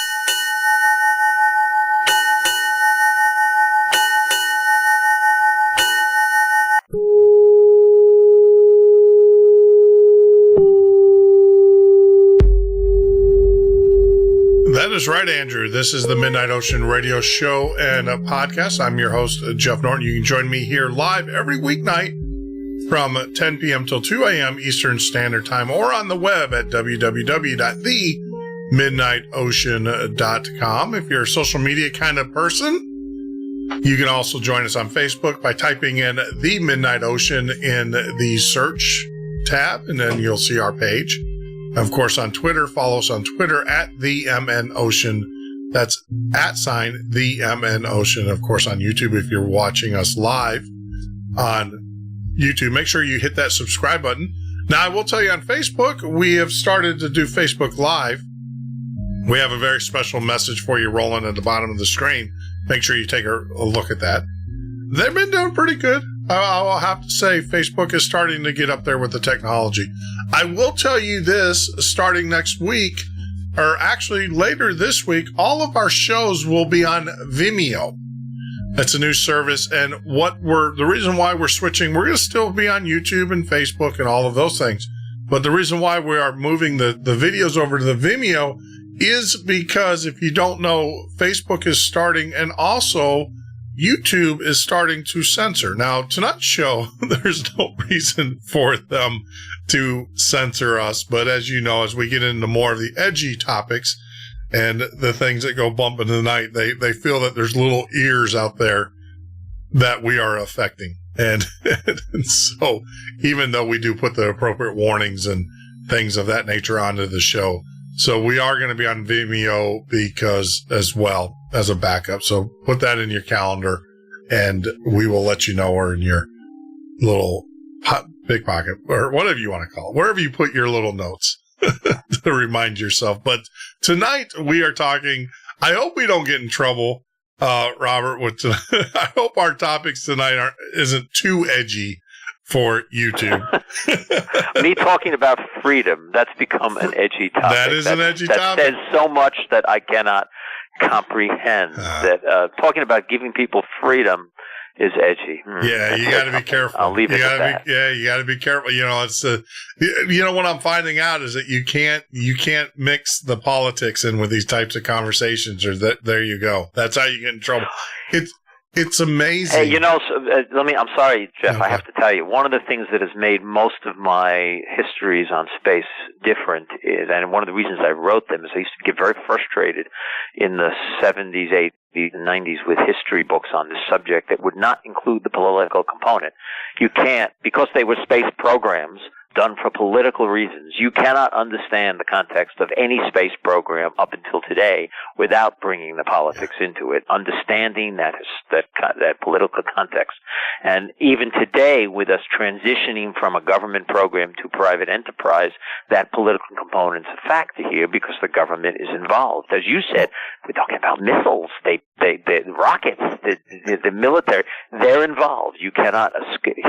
That is right, Andrew. This is the Midnight Ocean Radio Show and a podcast. I'm your host, Jeff Norton. You can join me here live every weeknight from 10 p.m. till 2 a.m. Eastern Standard Time, or on the web at www.themidnightocean.com. If you're a social media kind of person, you can also join us on Facebook by typing in The Midnight Ocean in the search tab, and then you'll see our page. Of course, on Twitter, follow us on Twitter at the MN Ocean. That's @ the MN Ocean. Of course, on YouTube, if you're watching us live on YouTube, make sure you hit that subscribe button. Now, I will tell you on Facebook, we have started to do Facebook Live. We have a very special message for you rolling at the bottom of the screen. Make sure you take a look at that. They've been doing pretty good. I'll have to say, Facebook is starting to get up there with the technology. I will tell you this, starting next week, or actually later this week, all of our shows will be on Vimeo. That's a new service, and the reason why we're switching, we're going to still be on YouTube and Facebook and all of those things. But the reason why we are moving the videos over to the Vimeo is because, if you don't know, Facebook is starting, and also YouTube is starting to censor. Now, tonight's show, there's no reason for them to censor us. But as you know, as we get into more of the edgy topics and the things that go bump in the night, they feel that there's little ears out there that we are affecting. And so even though we do put the appropriate warnings and things of that nature onto the show, so we are going to be on Vimeo because as well as a backup. So put that in your calendar and we will let you know, or in your little big pocket, or whatever you want to call it, wherever you put your little notes to remind yourself. But tonight we are talking, I hope we don't get in trouble, Robert, I hope our topics tonight isn't too edgy for YouTube. Me talking about freedom, that's become an edgy topic. That is an edgy topic. That says so much that I cannot comprehend. Talking about giving people freedom is edgy. Yeah, you got to be careful. I'll leave it at that. You got to be careful. You know, it's what I'm finding out is that you can't mix the politics in with these types of conversations, or there you go. That's how you get in trouble. It's amazing. Hey, I'm sorry, Jeff. Okay. I have to tell you, one of the things that has made most of my histories on space different is, and one of the reasons I wrote them, is I used to get very frustrated in the 70s, 80s, and 90s with history books on this subject that would not include the political component. You can't, because they were space programs done for political reasons. You cannot understand the context of any space program up until today without bringing the politics into it, understanding that political context. And even today, with us transitioning from a government program to private enterprise, that political component's a factor here because the government is involved. As you said, we're talking about missiles, rockets, the military, they're involved. You cannot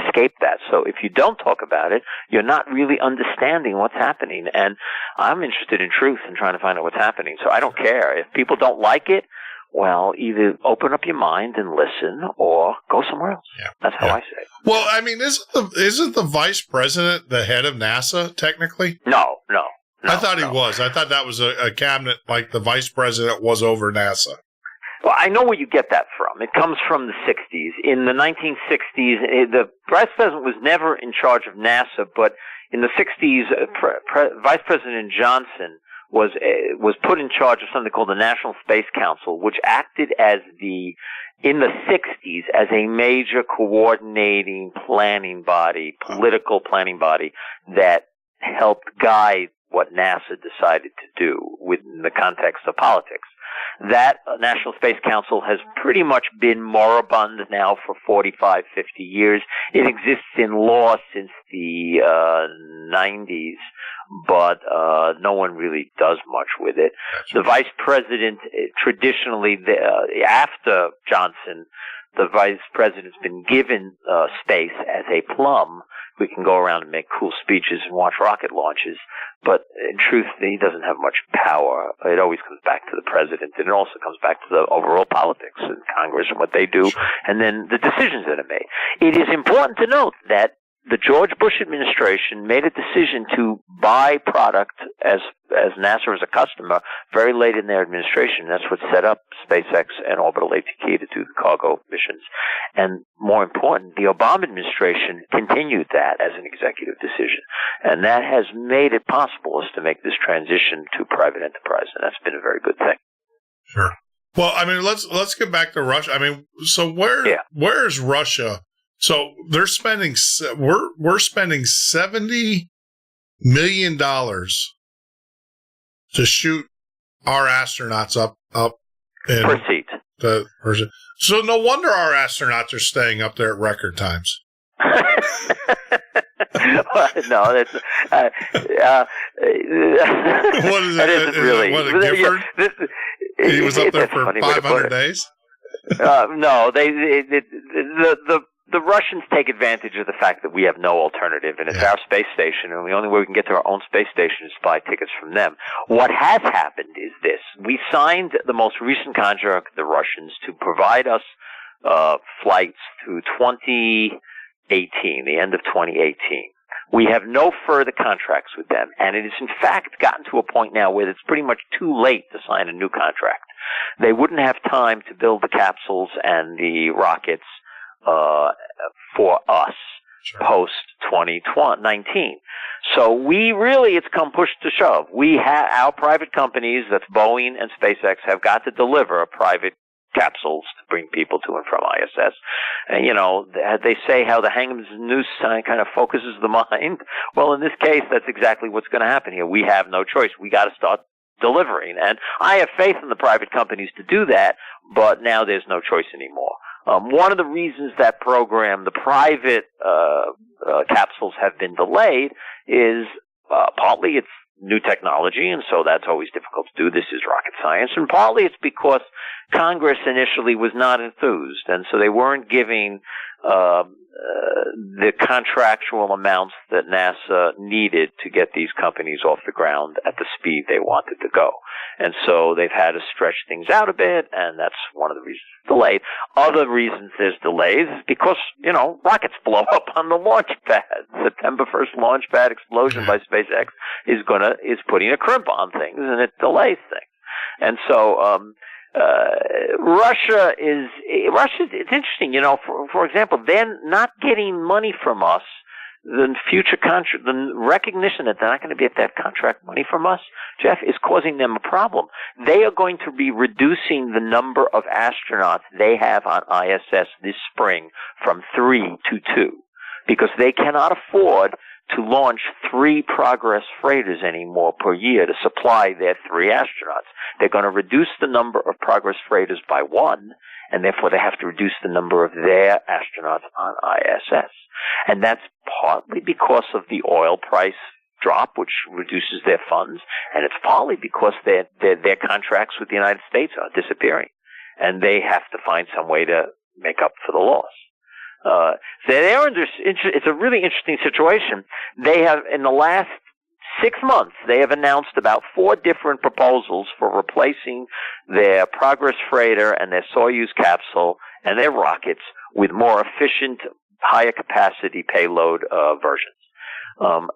escape that. So if you don't talk about it, you're not really understanding what's happening. And I'm interested in truth and trying to find out what's happening. So I don't care. If people don't like it, well, either open up your mind and listen or go somewhere else. Yeah. That's how I say it. Well, I mean, isn't the vice president the head of NASA, technically? No. I thought he was. I thought that was a cabinet, like the vice president was over NASA. Well, I know where you get that from. It comes from the 60s. In the 1960s, the vice president was never in charge of NASA, but in the 60s, Vice President Johnson was put in charge of something called the National Space Council, which acted in the 60s as a major coordinating planning body, political planning body that helped guide what NASA decided to do within the context of politics. That National Space Council has pretty much been moribund now for 45, 50 years. It exists in law since the 90s, but no one really does much with it. The vice president, traditionally, after Johnson, the vice president's been given space as a plum. We can go around and make cool speeches and watch rocket launches, but in truth, he doesn't have much power. It always comes back to the president, and it also comes back to the overall politics in Congress and what they do, and then the decisions that are made. It is important to note that the George Bush administration made a decision to buy product as as NASA as a customer very late in their administration. That's what set up SpaceX and Orbital ATK to do the cargo missions. And more important, the Obama administration continued that as an executive decision. And that has made it possible us to make this transition to private enterprise. And that's been a very good thing. Sure. Well, I mean, let's get back to Russia. I mean, so where is Russia? So they're spending, we're spending $70 million to shoot our astronauts up in Per seat. So no wonder our astronauts are staying up there at record times. No, that's what is it? That isn't really. What a Gifford? He was up there for 500 days. No, the Russians take advantage of the fact that we have no alternative, and it's our space station, and the only way we can get to our own space station is to buy tickets from them. What has happened is this. We signed the most recent contract with the Russians to provide us flights through 2018, the end of 2018. We have no further contracts with them, and it has in fact gotten to a point now where it's pretty much too late to sign a new contract. They wouldn't have time to build the capsules and the rockets for us post-2019. So it's come push to shove. We have our private companies, that's Boeing and SpaceX, have got to deliver private capsules to bring people to and from ISS. And, they say how the hangman's noose kind of focuses the mind. Well, in this case, that's exactly what's going to happen here. We have no choice. We got to start delivering. And I have faith in the private companies to do that, but now there's no choice anymore. One of the reasons that program, the private capsules have been delayed is partly it's new technology, and so that's always difficult to do. This is rocket science. And partly it's because Congress initially was not enthused, and so they weren't giving the contractual amounts that NASA needed to get these companies off the ground at the speed they wanted to go. And so they've had to stretch things out a bit, and that's one of the reasons it's delayed. Other reasons there's delays is because, rockets blow up on the launch pad. September 1st launch pad explosion by SpaceX is putting a crimp on things, and it delays things. And so, Russia, it's interesting, for example, they're not getting money from us. The recognition that they're not going to get that contract money from us, Jeff, is causing them a problem. They are going to be reducing the number of astronauts they have on ISS this spring from 3 to 2 because they cannot afford to launch 3 Progress freighters anymore per year to supply their 3 astronauts. They're going to reduce the number of Progress freighters by 1, and therefore they have to reduce the number of their astronauts on ISS. And that's partly because of the oil price drop, which reduces their funds, and it's partly because their contracts with the United States are disappearing, and they have to find some way to make up for the loss. So it's a really interesting situation. They have, in the last 6 months, they have announced about 4 different proposals for replacing their Progress freighter and their Soyuz capsule and their rockets with more efficient, higher capacity payload versions.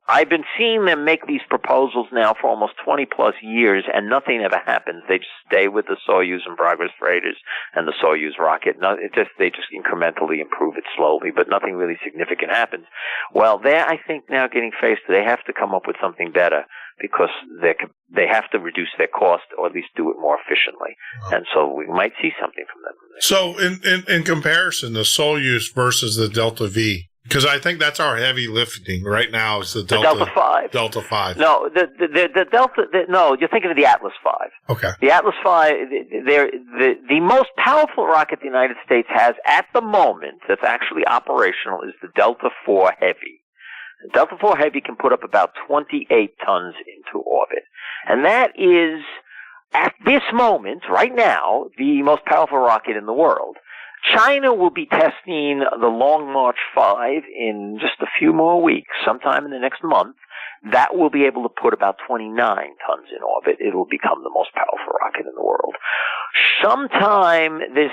I've been seeing them make these proposals now for almost 20 plus years, and nothing ever happens. They just stay with the Soyuz and Progress freighters and the Soyuz rocket. They just incrementally improve it slowly, but nothing really significant happens. Well, they're, I think, now getting faced. They have to come up with something better because they have to reduce their cost or at least do it more efficiently. And so we might see something from them. So in comparison, the Soyuz versus the Delta V, because I think that's our heavy lifting right now is the Delta 5. Delta 5. No, the Delta. No, you're thinking of the Atlas 5. Okay. The Atlas 5. The most powerful rocket the United States has at the moment that's actually operational is the Delta 4 Heavy. The Delta 4 Heavy can put up about 28 tons into orbit, and that is at this moment, right now, the most powerful rocket in the world. China will be testing the Long March 5 in just a few more weeks, sometime in the next month. That will be able to put about 29 tons in orbit. It will become the most powerful rocket in the world. Sometime this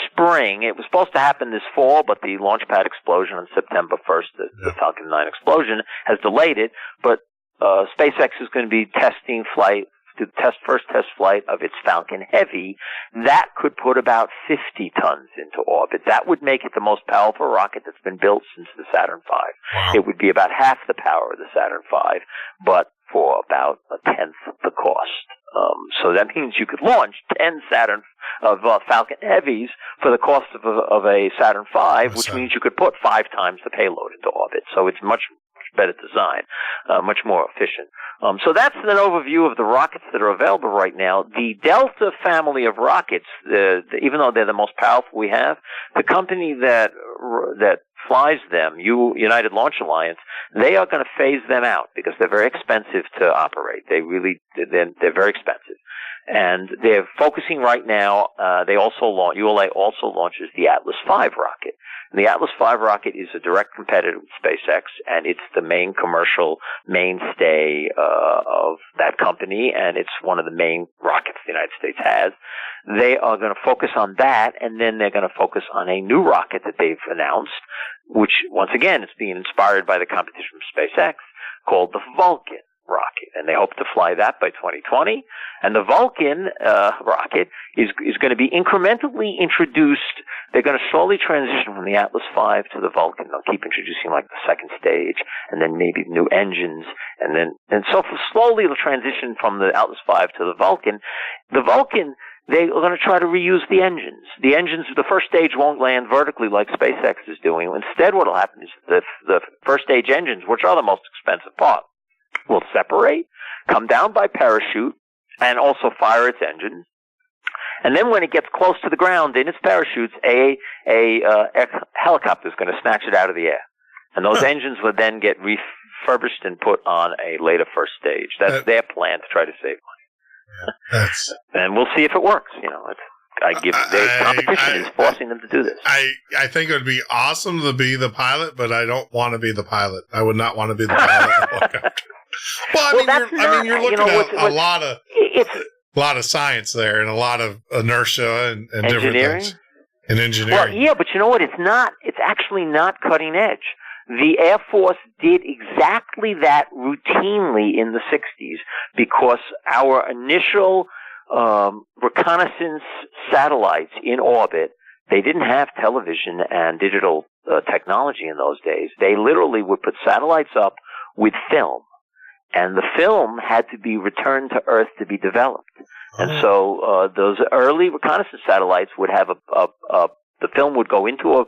spring, it was supposed to happen this fall, but the launch pad explosion on September 1st, the Falcon 9 explosion, has delayed it. But SpaceX is going to be testing flight, the first test flight of its Falcon Heavy. That could put about 50 tons into orbit. That would make it the most powerful rocket that's been built since the Saturn V. Wow. It would be about half the power of the Saturn V, but for about a tenth the cost. So that means you could launch 10 Falcon Heavies for the cost of a Saturn V, which means you could put 5 times the payload into orbit. So it's much better design, much more efficient. So that's an overview of the rockets that are available right now. The Delta family of rockets, even though they're the most powerful we have, the company that flies them, United Launch Alliance, they are going to phase them out because they're very expensive to operate. They're very expensive. And they're focusing right now, ULA also launches the Atlas V rocket. And the Atlas V rocket is a direct competitor with SpaceX, and it's the main commercial mainstay of that company, and it's one of the main rockets the United States has. They are going to focus on that, and then they're going to focus on a new rocket that they've announced, which, once again, is being inspired by the competition from SpaceX, called the Vulcan rocket, and they hope to fly that by 2020. And the Vulcan rocket is going to be incrementally introduced. They're going to slowly transition from the Atlas V to the Vulcan. They'll keep introducing like the second stage, and then maybe new engines, and so slowly they'll transition from the Atlas V to the Vulcan. The Vulcan, they are going to try to reuse the engines. The engines, the first stage won't land vertically like SpaceX is doing. Instead, what will happen is the first stage engines, which are the most expensive part, will separate, come down by parachute, and also fire its engines. And then when it gets close to the ground in its parachutes, a helicopter is going to snatch it out of the air. And those engines will then get refurbished and put on a later first stage. That's their plan to try to save money. And we'll see if it works. The competition is forcing them to do this. I think it would be awesome to be the pilot, but I don't want to be the pilot. I would not want to be the pilot. You're looking at a lot of science there, and a lot of inertia and different things. And engineering. Well, yeah, but you know what? It's actually not cutting edge. The Air Force did exactly that routinely in the 60s because our initial reconnaissance satellites in orbit, they didn't have television and digital technology in those days. They literally would put satellites up with film. And the film had to be returned to Earth to be developed. And so those early reconnaissance satellites would have the film would go into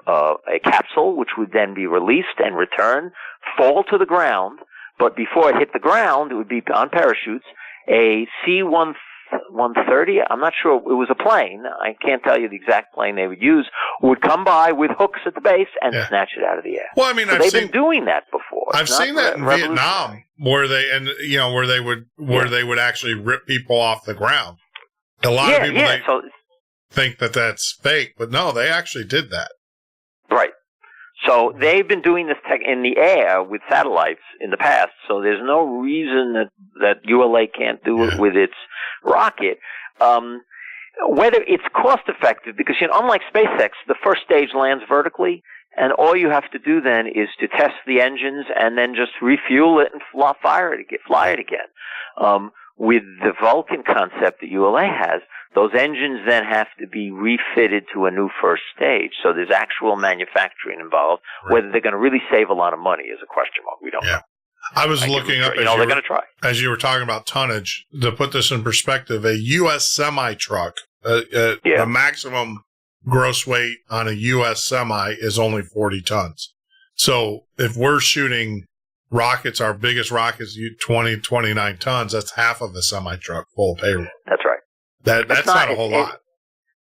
a capsule, which would then be released and returned, fall to the ground. But before it hit the ground, it would be on parachutes. A C-130, I'm not sure, it was a plane, I can't tell you the exact plane they would use, would come by with hooks at the base and snatch it out of the air. Well, I mean, they've been doing that before. I've seen that in Vietnam, where they would actually rip people off the ground. A lot of people think that that's fake, but no, they actually did that. Right. So they've been doing this in the air with satellites in the past, so there's no reason that ULA can't do it with its rocket. Whether it's cost effective, because unlike SpaceX, the first stage lands vertically, and all you have to do then is to test the engines and then just refuel it and fly it again. With the Vulcan concept that ULA has, those engines then have to be refitted to a new first stage. So there's actual manufacturing involved. Right. Whether they're going to really save a lot of money is a question mark. We don't know. I was looking up, they're going to try. As you were talking about tonnage, to put this in perspective, a U.S. semi-truck, the maximum gross weight on a U.S. semi is only 40 tons. So if we're shooting rockets, our biggest rockets, 29 tons, that's half of a semi-truck full of payload. That's right. That's not a whole lot.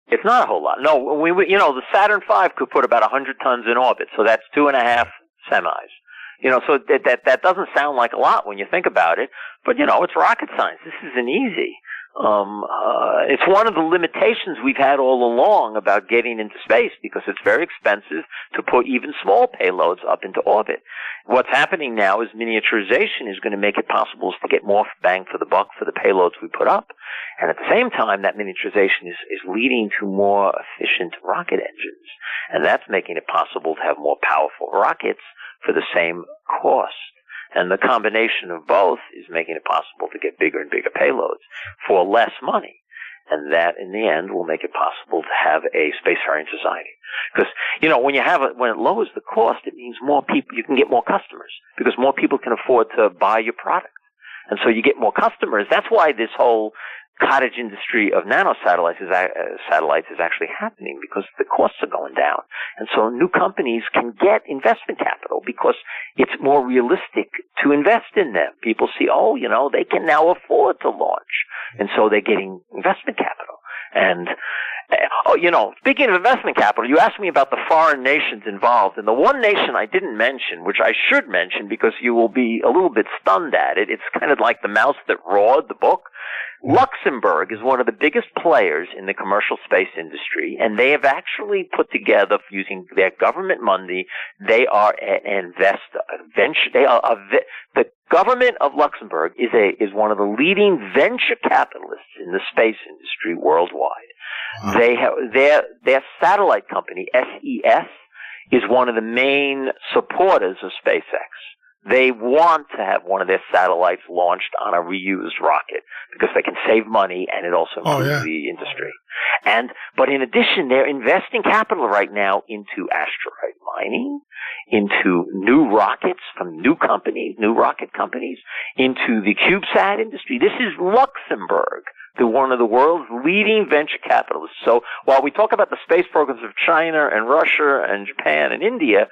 It's not a whole lot. No, the Saturn V could put about 100 tons in orbit, so that's 2.5 semis. So that doesn't sound like a lot when you think about it, but it's rocket science. This isn't easy. It's one of the limitations we've had all along about getting into space, because it's very expensive to put even small payloads up into orbit. What's happening now is miniaturization is going to make it possible to get more bang for the buck for the payloads we put up. And at the same time, that miniaturization is leading to more efficient rocket engines. And that's making it possible to have more powerful rockets for the same cost. And the combination of both is making it possible to get bigger and bigger payloads for less money. And that, in the end, will make it possible to have a spacefaring society. Because, when it lowers the cost, it means more people, you can get more customers, because more people can afford to buy your product. And so you get more customers. That's why this whole cottage industry of nanosatellites is actually happening, because the costs are going down. And so new companies can get investment capital because it's more realistic to invest in them. People see, they can now afford to launch. And so they're getting investment capital. And, speaking of investment capital, you asked me about the foreign nations involved. And the one nation I didn't mention, which I should mention because you will be a little bit stunned at it, it's kind of like The Mouse That Roared, the book. Luxembourg is one of the biggest players in the commercial space industry, and they have actually put together, using their government money, they are an investor, the government of Luxembourg is one of the leading venture capitalists in the space industry worldwide. Wow. They have their satellite company, SES, is one of the main supporters of SpaceX. They want to have one of their satellites launched on a reused rocket because they can save money and it also improves the industry. But in addition, they're investing capital right now into asteroid mining, into new rockets from new rocket companies, into the CubeSat industry. This is Luxembourg, one of the world's leading venture capitalists. So while we talk about the space programs of China and Russia and Japan and India,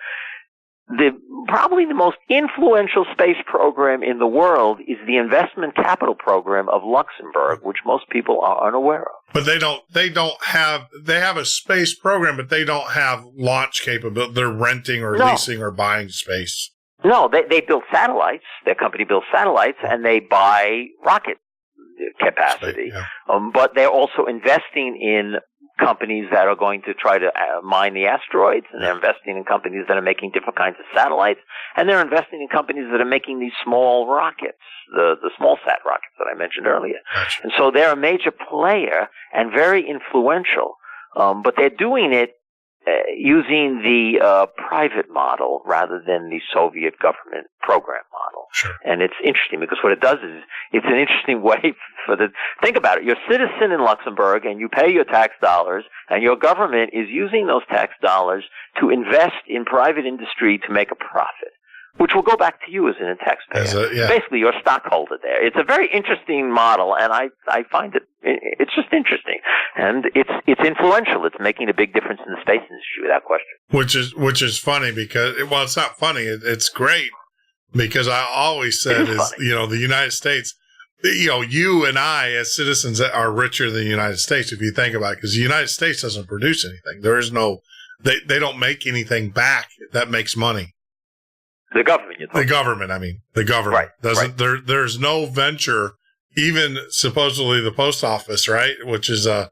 probably the most influential space program in the world is the investment capital program of Luxembourg, which most people are unaware of. But they have a space program, but they don't have launch capability. They're renting or leasing or buying space. No, they build satellites. Their company builds satellites, and they buy rocket capacity. But they're also investing in companies that are going to try to mine the asteroids, and they're investing in companies that are making different kinds of satellites, and they're investing in companies that are making these small rockets, the small sat rockets that I mentioned earlier. Gotcha. And so they're a major player and very influential, but they're doing it using the private model rather than the Soviet government program model. Sure. And it's interesting because what it does is it's an interesting way think about it. You're a citizen in Luxembourg and you pay your tax dollars, and your government is using those tax dollars to invest in private industry to make a profit, which will go back to you as a taxpayer. Basically, you're a stockholder there. It's a very interesting model, and I find it's just interesting, and it's influential. It's making a big difference in the space industry without question. Which is funny because it's not funny. It's great because I always said the United States. You and I as citizens are richer than the United States if you think about it, because the United States doesn't produce anything. There is no, they don't make anything back that makes money. The government. The government doesn't. Right. There's no venture. Even supposedly the post office, right, which is an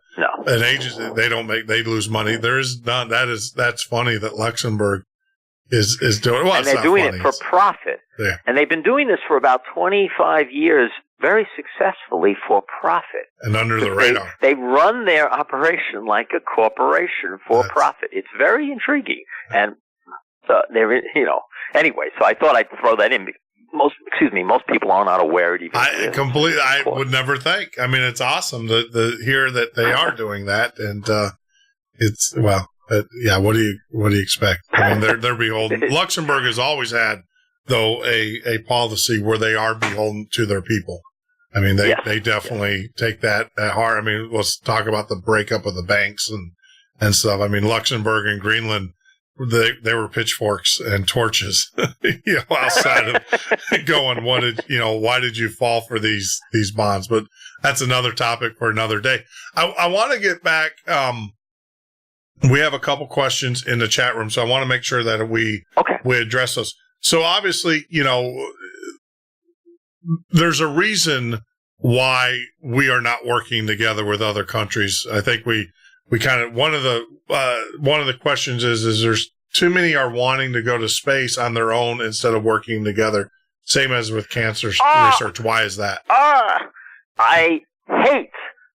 agency. They lose money. There is none. That's funny that Luxembourg is doing. Well, and they're doing it for profit. Yeah. And they've been doing this for about 25 years, very successfly for profit. And under the radar. They run their operation like a corporation for profit. It's very intriguing. And anyway, so I thought I'd throw that in. Most people are not aware it even is. I would never think. I mean, it's awesome to hear that they are doing that, and what do you expect? I mean, they're beholden. Luxembourg has always had, though, a policy where they are beholden to their people. I mean, they definitely take that at heart. I mean, let's talk about the breakup of the banks and stuff. I mean, Luxembourg and Greenland. They were pitchforks and torches, outside of going, why did you fall for these bonds? But that's another topic for another day. I want to get back. We have a couple questions in the chat room, so I want to make sure that we address those. So obviously, there's a reason why we are not working together with other countries. I think we kind of, one of the questions is there's too many are wanting to go to space on their own instead of working together. Same as with cancer research. Why is that? I hate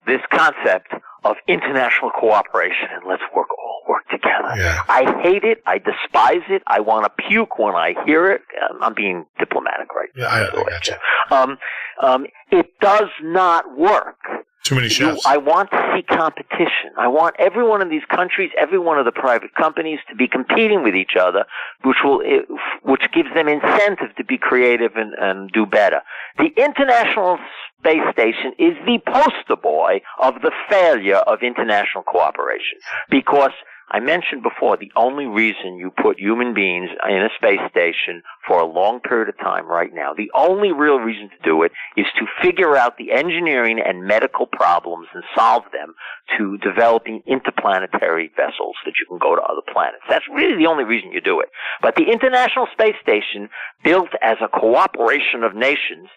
this concept of international cooperation and let's all work together. Yeah. I hate it. I despise it. I want to puke when I hear it. I'm being diplomatic right now. Yeah, I gotcha. It does not work. Too many chefs. I want to see competition. I want every one of these countries, every one of the private companies to be competing with each other, which gives them incentive to be creative and do better. The International Space Station is the poster boy of the failure of international cooperation, because I mentioned before, the only reason you put human beings in a space station for a long period of time right now, the only real reason to do it is to figure out the engineering and medical problems and solve them to developing interplanetary vessels that you can go to other planets. That's really the only reason you do it. But the International Space Station, built as a cooperation of nations,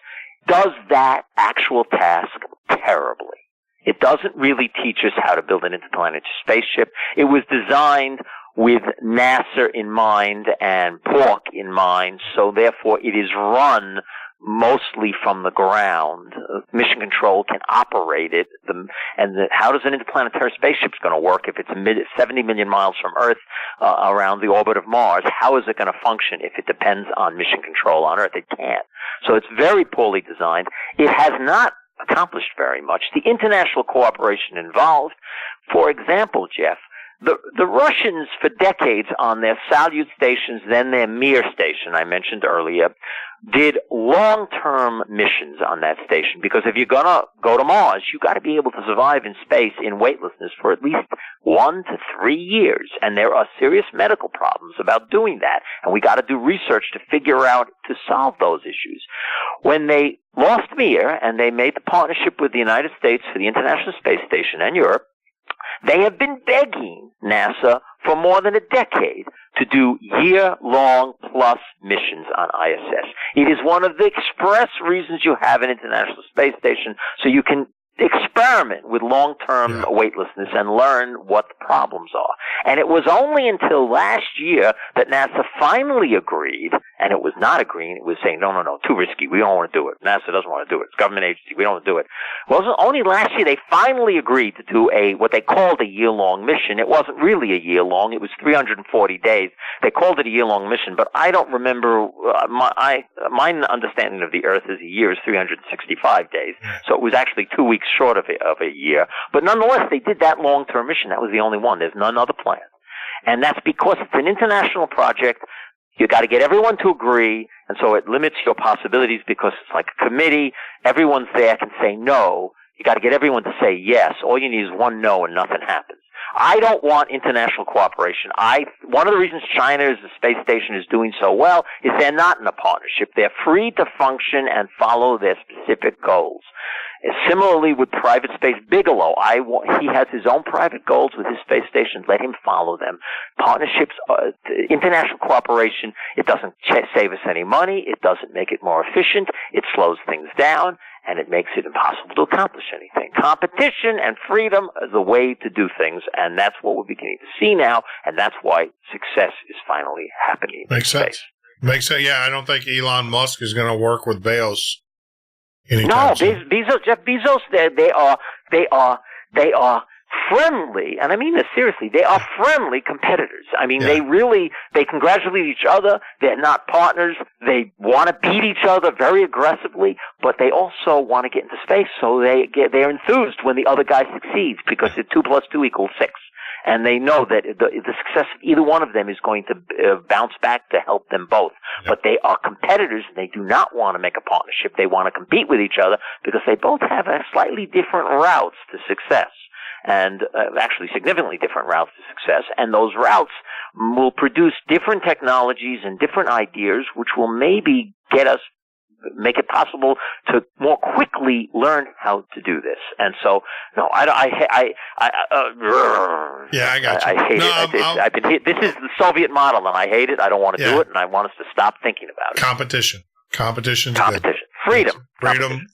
does that actual task terribly. It doesn't really teach us how to build an interplanetary spaceship. It was designed with NASA in mind and pork in mind, so therefore it is run mostly from the ground. Mission Control can operate it. How does an interplanetary spaceship going to work if it's 70 million miles from Earth around the orbit of Mars? How is it going to function if it depends on Mission Control on Earth? It can't. So it's very poorly designed. It has not accomplished very much. The international cooperation involved, for example, Jeff, the Russians for decades on their Salyut stations, then their Mir station I mentioned earlier, did long-term missions on that station, because if you're going to go to Mars, you got to be able to survive in space in weightlessness for at least 1 to 3 years, and there are serious medical problems about doing that, and we got to do research to figure out to solve those issues. When they lost Mir and they made the partnership with the United States for the International Space Station and Europe, they have been begging NASA for more than a decade to do year-long plus missions on ISS. It is one of the express reasons you have an International Space Station, so you can experiment with long-term weightlessness and learn what the problems are. And it was only until last year that NASA finally agreed, and it was not agreeing, it was saying, no, too risky, we don't want to do it. NASA doesn't want to do it. It's a government agency, we don't want to do it. Well, it was only last year they finally agreed to do what they called a year-long mission. It wasn't really a year-long, it was 340 days. They called it a year-long mission, but I don't remember, my understanding of the Earth as a year is 365 days, so it was actually 2 weeks short of a year. But nonetheless, they did that long-term mission. That was the only one. There's none other planned. And that's because it's an international project. You got to get everyone to agree, and so it limits your possibilities because it's like a committee. Everyone's there can say no. You got to get everyone to say yes. All you need is one no and nothing happens. I don't want international cooperation. One of the reasons China's space station is doing so well is they're not in a partnership. They're free to function and follow their specific goals. Similarly with private space, Bigelow, he has his own private goals with his space station. Let him follow them. Partnerships, international cooperation, it doesn't save us any money. It doesn't make it more efficient. It slows things down, and it makes it impossible to accomplish anything. Competition and freedom are the way to do things, and that's what we're beginning to see now, and that's why success is finally happening. Makes sense. Makes sense. Yeah, I don't think Elon Musk is going to work with Bezos. No, Jeff Bezos, they are friendly, and I mean this seriously, they are friendly competitors. I mean, they congratulate each other, they're not partners, they want to beat each other very aggressively, but they also want to get into space, so they're enthused when the other guy succeeds, because 2 + 2 = 6. And they know that the success of either one of them is going to bounce back to help them both. Yeah. But they are competitors, and they do not want to make a partnership. They want to compete with each other because they both have slightly different routes to success, and actually significantly different routes to success. And those routes will produce different technologies and different ideas, which will maybe make it possible to more quickly learn how to do this. And so, no, I got you. I hate it. I've been hit. This is the Soviet model, and I hate it. I don't want to do it, and I want us to stop thinking about it. Competition. Freedom.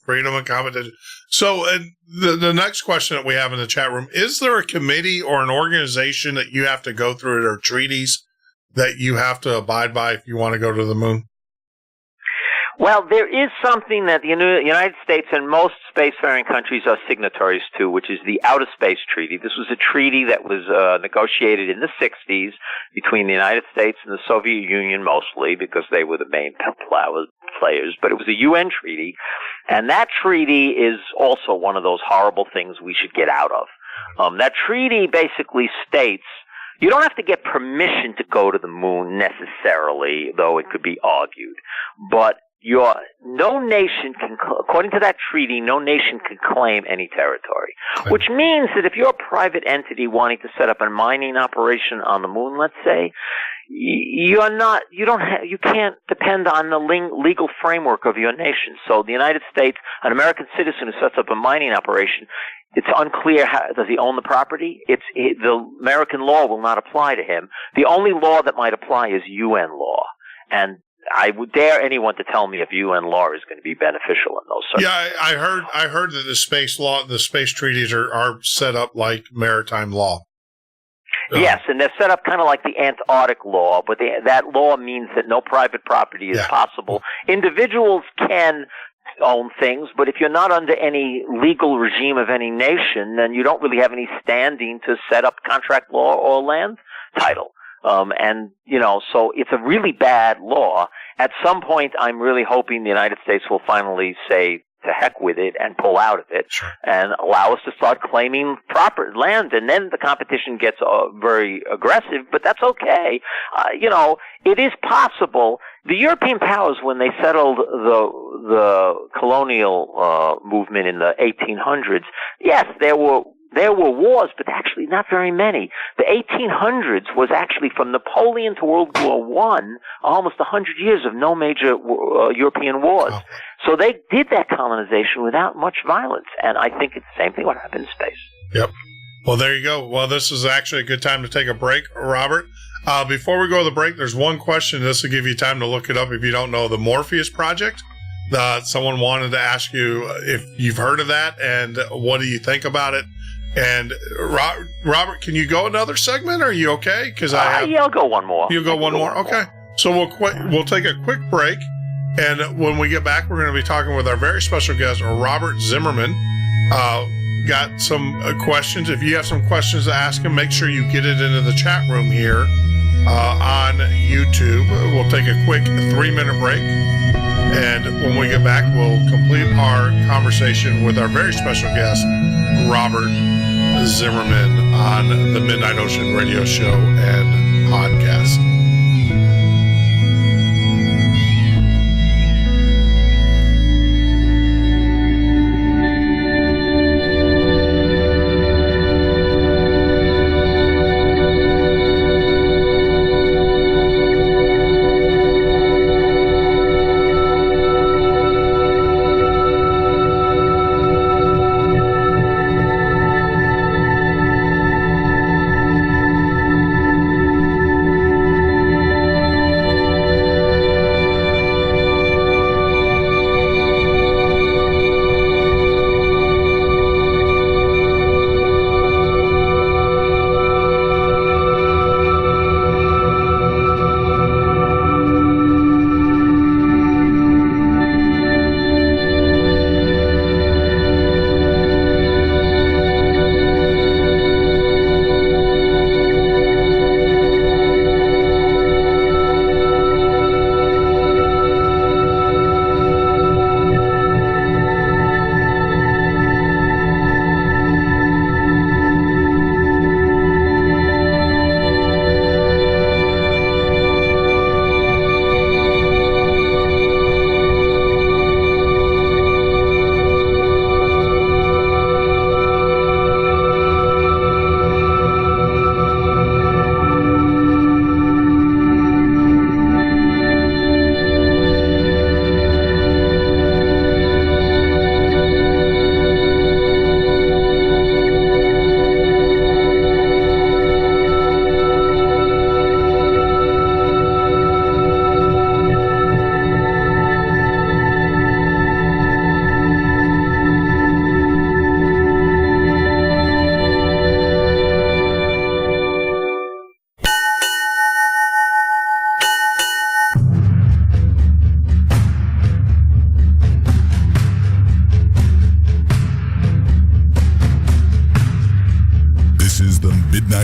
Freedom and competition. So the next question that we have in the chat room, is there a committee or an organization that you have to go through, or treaties that you have to abide by if you want to go to the moon? Well, there is something that the United States and most spacefaring countries are signatories to, which is the Outer Space Treaty. This was a treaty that was negotiated in the 60s between the United States and the Soviet Union, mostly because they were the main players, but it was a UN treaty, and that treaty is also one of those horrible things we should get out of. That treaty basically states you don't have to get permission to go to the moon necessarily, though it could be argued, but no nation can, according to that treaty, no nation can claim any territory. Which means that if you're a private entity wanting to set up a mining operation on the moon, let's say, you can't depend on the legal framework of your nation. So the United States, an American citizen who sets up a mining operation, it's unclear does he own the property? The American law will not apply to him. The only law that might apply is UN law, and I would dare anyone to tell me if UN law is going to be beneficial in those circumstances. Yeah, I heard that the space treaties are set up like maritime law. Yes, and they're set up kind of like the Antarctic law, but that law means that no private property is possible. Individuals can own things, but if you're not under any legal regime of any nation, then you don't really have any standing to set up contract law or land title. So it's a really bad law. At some point, I'm really hoping the United States will finally say to heck with it and pull out of it and allow us to start claiming proper land. And then the competition gets very aggressive, but that's okay. It is possible. The European powers, when they settled the colonial movement in the 1800s, yes, there were wars, but actually not very many. The 1800s was actually from Napoleon to World War I, almost 100 years of no major European wars. Oh. So they did that colonization without much violence, and I think it's the same thing what happened in space. Yep. Well, there you go. Well, this is actually a good time to take a break, Robert. Before we go to the break, there's one question. This will give you time to look it up if you don't know. The Morpheus Project. Someone wanted to ask you if you've heard of that and what do you think about it. And Robert, can you go another segment? Are you okay? Because I'll go one more. You'll go one more. Okay. So we'll take a quick break, and when we get back, we're going to be talking with our very special guest, Robert Zimmerman. Got some questions. If you have some questions to ask him, make sure you get it into the chat room here on YouTube. We'll take a quick 3-minute break, and when we get back, we'll complete our conversation with our very special guest, Robert Zimmerman, on the Midnight Ocean radio show and podcast.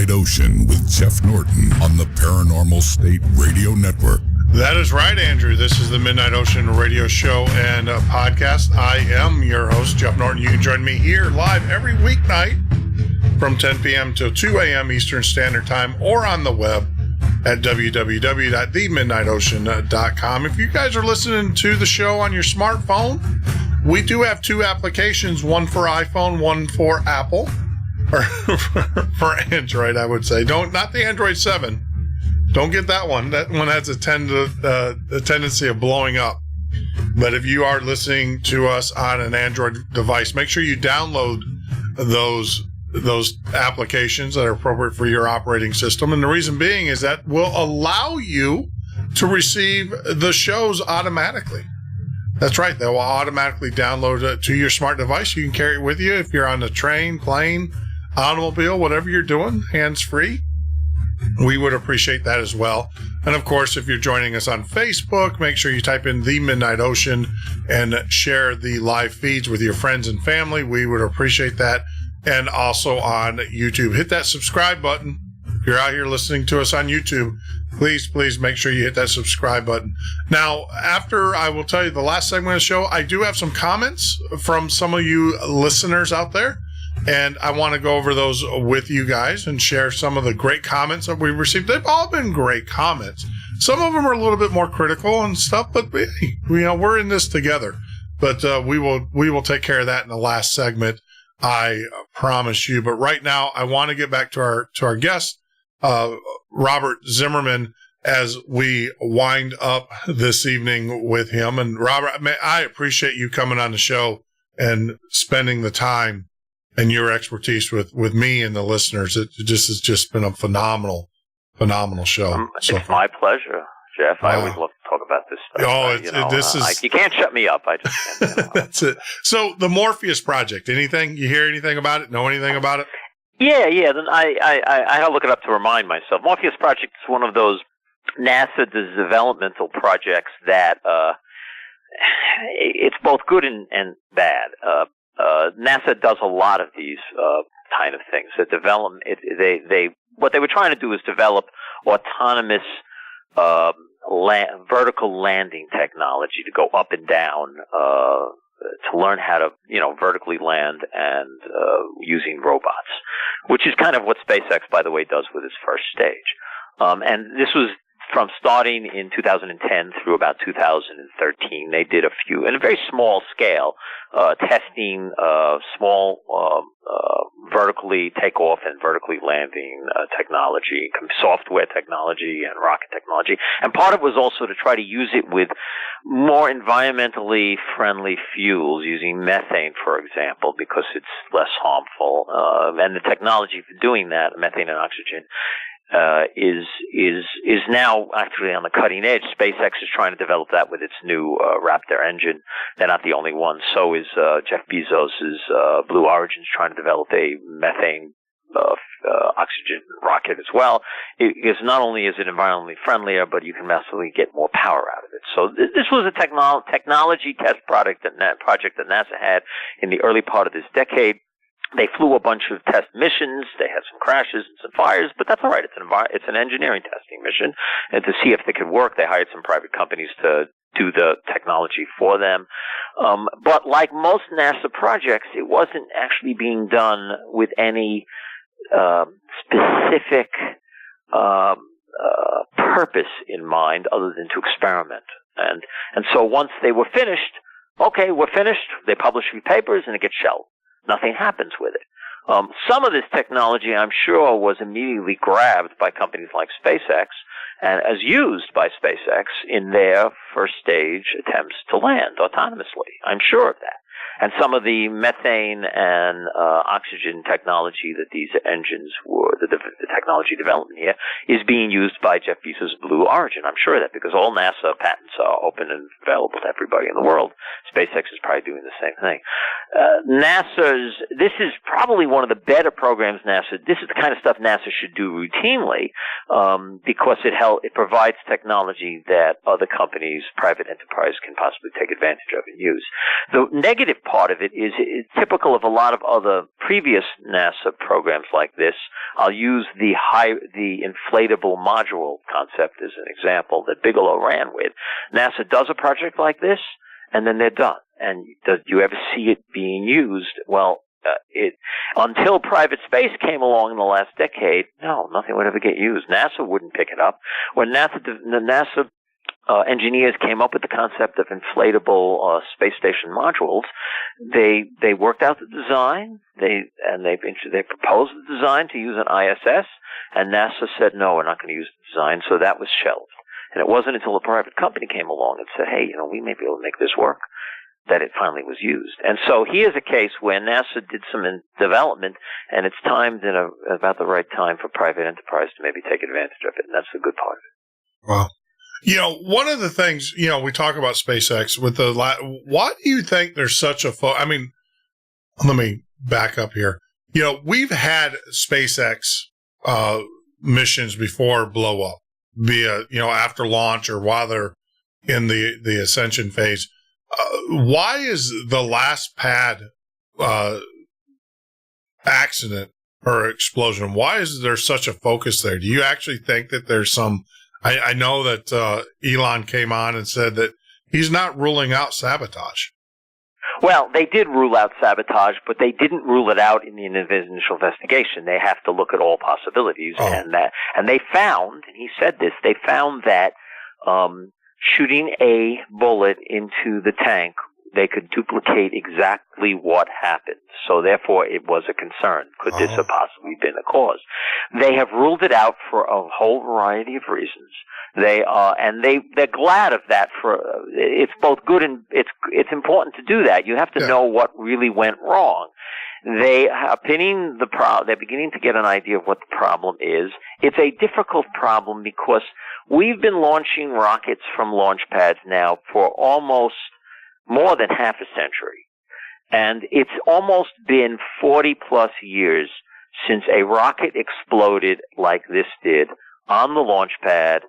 Midnight Ocean with Jeff Norton on the Paranormal State Radio Network. That is right, Andrew. This is the Midnight Ocean radio show and podcast. I am your host, Jeff Norton. You can join me here live every weeknight from 10 p.m. till 2 a.m. Eastern Standard Time, or on the web at www.themidnightocean.com. If you guys are listening to the show on your smartphone, we do have two applications, one for iPhone, one for Apple, or for Android, I would say. Not the Android 7. Don't get that one. That one has a tendency of blowing up. But if you are listening to us on an Android device, make sure you download those applications that are appropriate for your operating system. And the reason being is that will allow you to receive the shows automatically. That's right. They will automatically download it to your smart device. You can carry it with you if you're on the train, plane, automobile, whatever you're doing, hands-free. We would appreciate that as well. And of course, if you're joining us on Facebook, make sure you type in The Midnight Ocean and share the live feeds with your friends and family. We would appreciate that. And also on YouTube, hit that subscribe button. If you're out here listening to us on YouTube, please make sure you hit that subscribe button. Now, after I will tell you the last segment of the show, I do have some comments from some of you listeners out there, and I want to go over those with you guys and share some of the great comments that we've received. They've all been great comments. Some of them are a little bit more critical and stuff, but we're in this together. But we will take care of that in the last segment, I promise you. But right now, I want to get back to our guest, Robert Zimmerman, as we wind up this evening with him. And Robert, I appreciate you coming on the show and spending the time and your expertise with me and the listeners. It has just been a phenomenal show. It's my pleasure, Jeff. I always love to talk about this stuff. You can't shut me up. I just can't. That's it. So the Morpheus Project, you hear anything about it? Know anything about it? Yeah. Then I had to look it up to remind myself. Morpheus Project is one of those NASA developmental projects that it's both good and bad. NASA does a lot of these kind of things. What they were trying to do is develop autonomous vertical landing technology to go up and down, to learn how to, vertically land and using robots, which is kind of what SpaceX, by the way, does with its first stage. And this was from starting in 2010 through about 2013. They did a few, in a very small scale, testing small vertically takeoff and vertically landing technology, software technology, and rocket technology. And part of it was also to try to use it with more environmentally friendly fuels, using methane, for example, because it's less harmful. And the technology for doing that, methane and oxygen, is now actually on the cutting edge. SpaceX is trying to develop that with its new Raptor engine. They're not the only one. So is Jeff Bezos's Blue Origin's trying to develop a methane oxygen rocket as well. Not only is it environmentally friendlier, but you can massively get more power out of it. So this was a technology test project that NASA had in the early part of this decade. They flew a bunch of test missions. They had some crashes and some fires, but that's all right. It's an engineering testing mission, and to see if they could work, they hired some private companies to do the technology for them. But like most NASA projects, it wasn't actually being done with any specific purpose in mind, other than to experiment. And so once they were finished, okay, we're finished. They publish a few papers, and it gets shelved. Nothing happens with it. Some of this technology, I'm sure, was immediately grabbed by companies like SpaceX and as used by SpaceX in their first stage attempts to land autonomously. I'm sure of that. And some of the methane and oxygen technology that these engines were, the technology development here, is being used by Jeff Bezos' Blue Origin. I'm sure of that, because all NASA patents are open and available to everybody in the world. SpaceX is probably doing the same thing. This is probably one of the better programs this is the kind of stuff NASA should do routinely, because it provides technology that other companies, private enterprise, can possibly take advantage of and use. The negative part of it is typical of a lot of other previous NASA programs like this. I'll use the inflatable module concept as an example that Bigelow ran with. NASA does a project like this, and then they're done. And do you ever see it being used? Well, until private space came along in the last decade, no, nothing would ever get used. NASA wouldn't pick it up. When the NASA engineers came up with the concept of inflatable space station modules, they worked out the design. They proposed the design to use an ISS, and NASA said no, we're not going to use the design. So that was shelved. And it wasn't until a private company came along and said, hey, we may be able to make this work, that it finally was used. And so here's a case where NASA did some development, and it's timed in about the right time for private enterprise to maybe take advantage of it, and that's the good part of it. Wow. One of the things, we talk about SpaceX with why do you think there's such a I mean, let me back up here. We've had SpaceX missions before blow up, via, after launch or while they're in the ascension phase. Why is the last pad accident or explosion, why is there such a focus there? Do you actually think that there's some, I know that Elon came on and said that he's not ruling out sabotage. Well, they did rule out sabotage, but they didn't rule it out in the initial investigation. They have to look at all possibilities, and they found, and he said this, they found that shooting a bullet into the tank, they could duplicate exactly what happened. So therefore, it was a concern. Could this have possibly been the cause? They have ruled it out for a whole variety of reasons. They're glad of that. It's both good and it's important to do that. You have to know what really went wrong. They're beginning to get an idea of what the problem is. It's a difficult problem because we've been launching rockets from launch pads now for almost more than half a century. And it's almost been 40 plus years since a rocket exploded like this did on the launch pad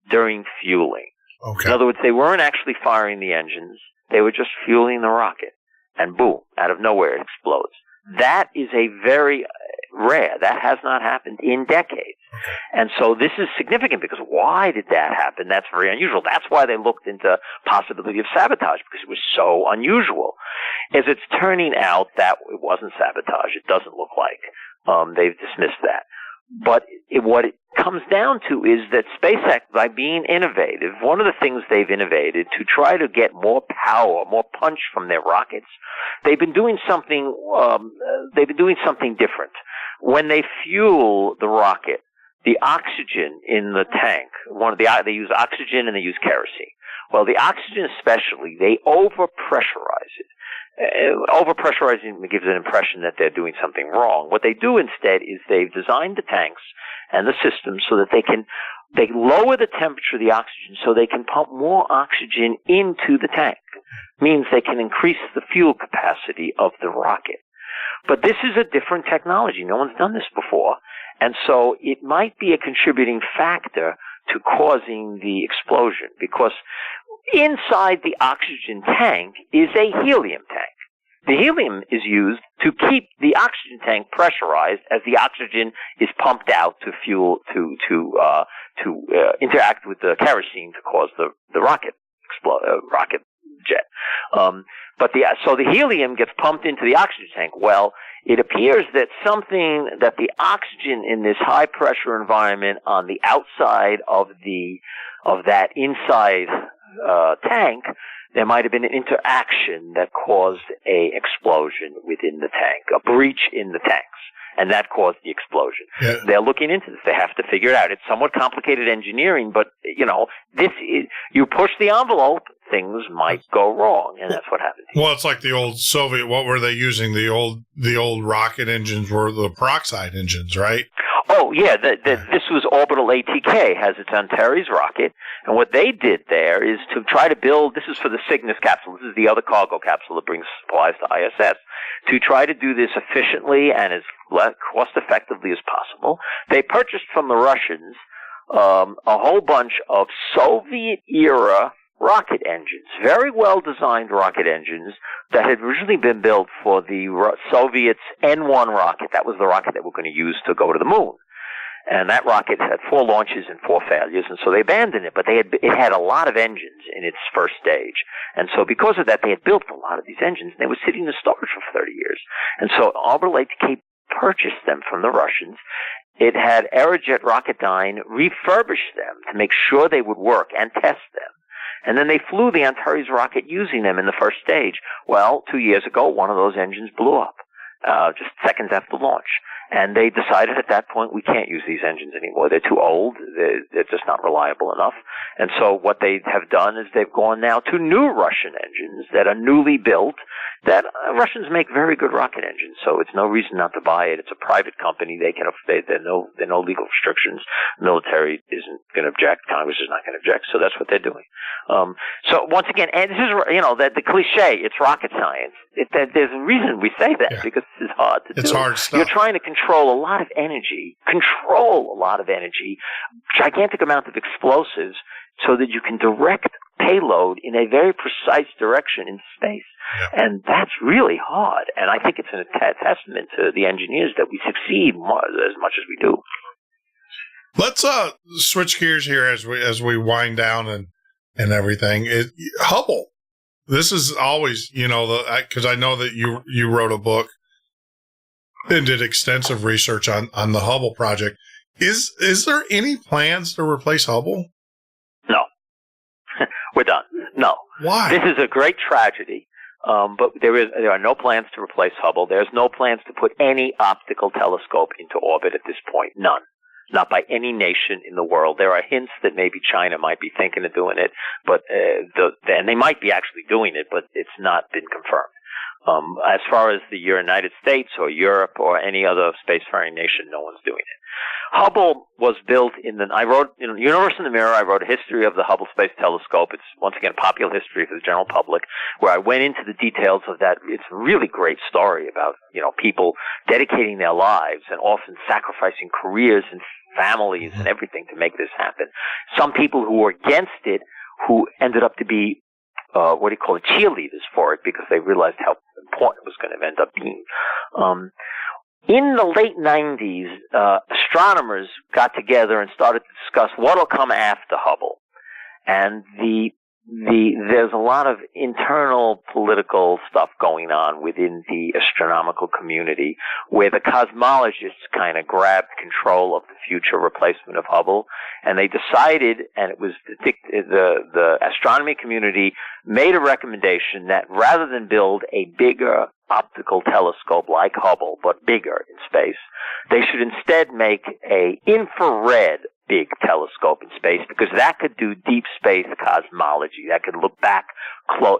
during fueling. Okay. In other words, they weren't actually firing the engines. They were just fueling the rocket. And boom, out of nowhere it explodes. That is a very rare. That has not happened in decades. And so this is significant because why did that happen? That's very unusual. That's why they looked into possibility of sabotage, because it was so unusual. As it's turning out, that it wasn't sabotage. It doesn't look like. They've dismissed that. But what it comes down to is that SpaceX, by being innovative, one of the things they've innovated to try to get more power, more punch from their rockets, they've been doing something different. When they fuel the rocket, the oxygen in the tank, they use oxygen and they use kerosene. Well, the oxygen especially, they overpressurize it. Overpressurizing gives an impression that they're doing something wrong. What they do instead is they've designed the tanks and the systems so that they lower the temperature of the oxygen so they can pump more oxygen into the tank. Means they can increase the fuel capacity of the rocket. But this is a different technology. No one's done this before. And so it might be a contributing factor to causing the explosion, because inside the oxygen tank is a helium tank. The helium is used to keep the oxygen tank pressurized as the oxygen is pumped out to fuel to interact with the kerosene to cause the rocket rocket jet. So the helium gets pumped into the oxygen tank. Well, it appears that the oxygen in this high pressure environment on the outside of that inside tank, there might have been an interaction that caused a explosion within the tank, a breach in the tanks, and that caused the explosion. Yeah. They're looking into this. They have to figure it out. It's somewhat complicated engineering, but you push the envelope, things might go wrong, and that's what happened. Well, it's like the old Soviet. What were they using? The old rocket engines were the peroxide engines, right? Oh, yeah. This was Orbital ATK, has its Antares rocket. And what they did there is to try to build, this is for the Cygnus capsule, this is the other cargo capsule that brings supplies to ISS, to try to do this efficiently and as cost-effectively as possible. They purchased from the Russians a whole bunch of Soviet-era rocket engines, very well-designed rocket engines that had originally been built for the Soviets' N-1 rocket. That was the rocket that we're going to use to go to the moon. And that rocket had 4 launches and 4 failures, and so they abandoned it. But it had a lot of engines in its first stage. And so because of that, they had built a lot of these engines, and they were sitting in storage for 30 years. And so Alder Lake Cape purchased them from the Russians. It had Aerojet Rocketdyne refurbish them to make sure they would work and test them. And then they flew the Antares rocket using them in the first stage. Well, 2 years ago, one of those engines blew up, just seconds after launch. And they decided at that point, we can't use these engines anymore. They're too old. They're just not reliable enough. And so what they have done is they've gone now to new Russian engines that are newly built. That Russians make very good rocket engines, so it's no reason not to buy it. It's a private company. There are no legal restrictions. Military isn't going to object. Congress is not going to object. So that's what they're doing. So once again, and this is, the cliche, it's rocket science. There's a reason we say that, because this is hard to do. It's hard stuff. You're trying to control a lot of energy, gigantic amount of explosives, so that you can direct payload in a very precise direction in space. Yeah. And that's really hard. And I think it's a testament to the engineers that we succeed as much as we do. Let's switch gears here as we wind down and everything. Hubble. This is always, because I know that you wrote a book and did extensive research on the Hubble project. Is there any plans to replace Hubble? No. We're done. No. Why? This is a great tragedy. But there are no plans to replace Hubble. There's no plans to put any optical telescope into orbit at this point. None. Not by any nation in the world. There are hints that maybe China might be thinking of doing it, but and they might be actually doing it, but it's not been confirmed. As far as the United States or Europe or any other spacefaring nation, no one's doing it. Hubble was built I wrote, Universe in the Mirror, I wrote a history of the Hubble Space Telescope. It's, once again, popular history for the general public, where I went into the details of that. It's a really great story about, people dedicating their lives and often sacrificing careers and families and everything to make this happen. Some people who were against it, who ended up to be cheerleaders for it, because they realized how important it was going to end up being. In the late 90s, astronomers got together and started to discuss what will come after Hubble. And there's a lot of internal political stuff going on within the astronomical community, where the cosmologists kind of grabbed control of the future replacement of Hubble, and they decided, and it was the astronomy community made a recommendation that rather than build a bigger optical telescope like Hubble, but bigger in space, they should instead make a infrared big telescope in space, because that could do deep space cosmology. That could look back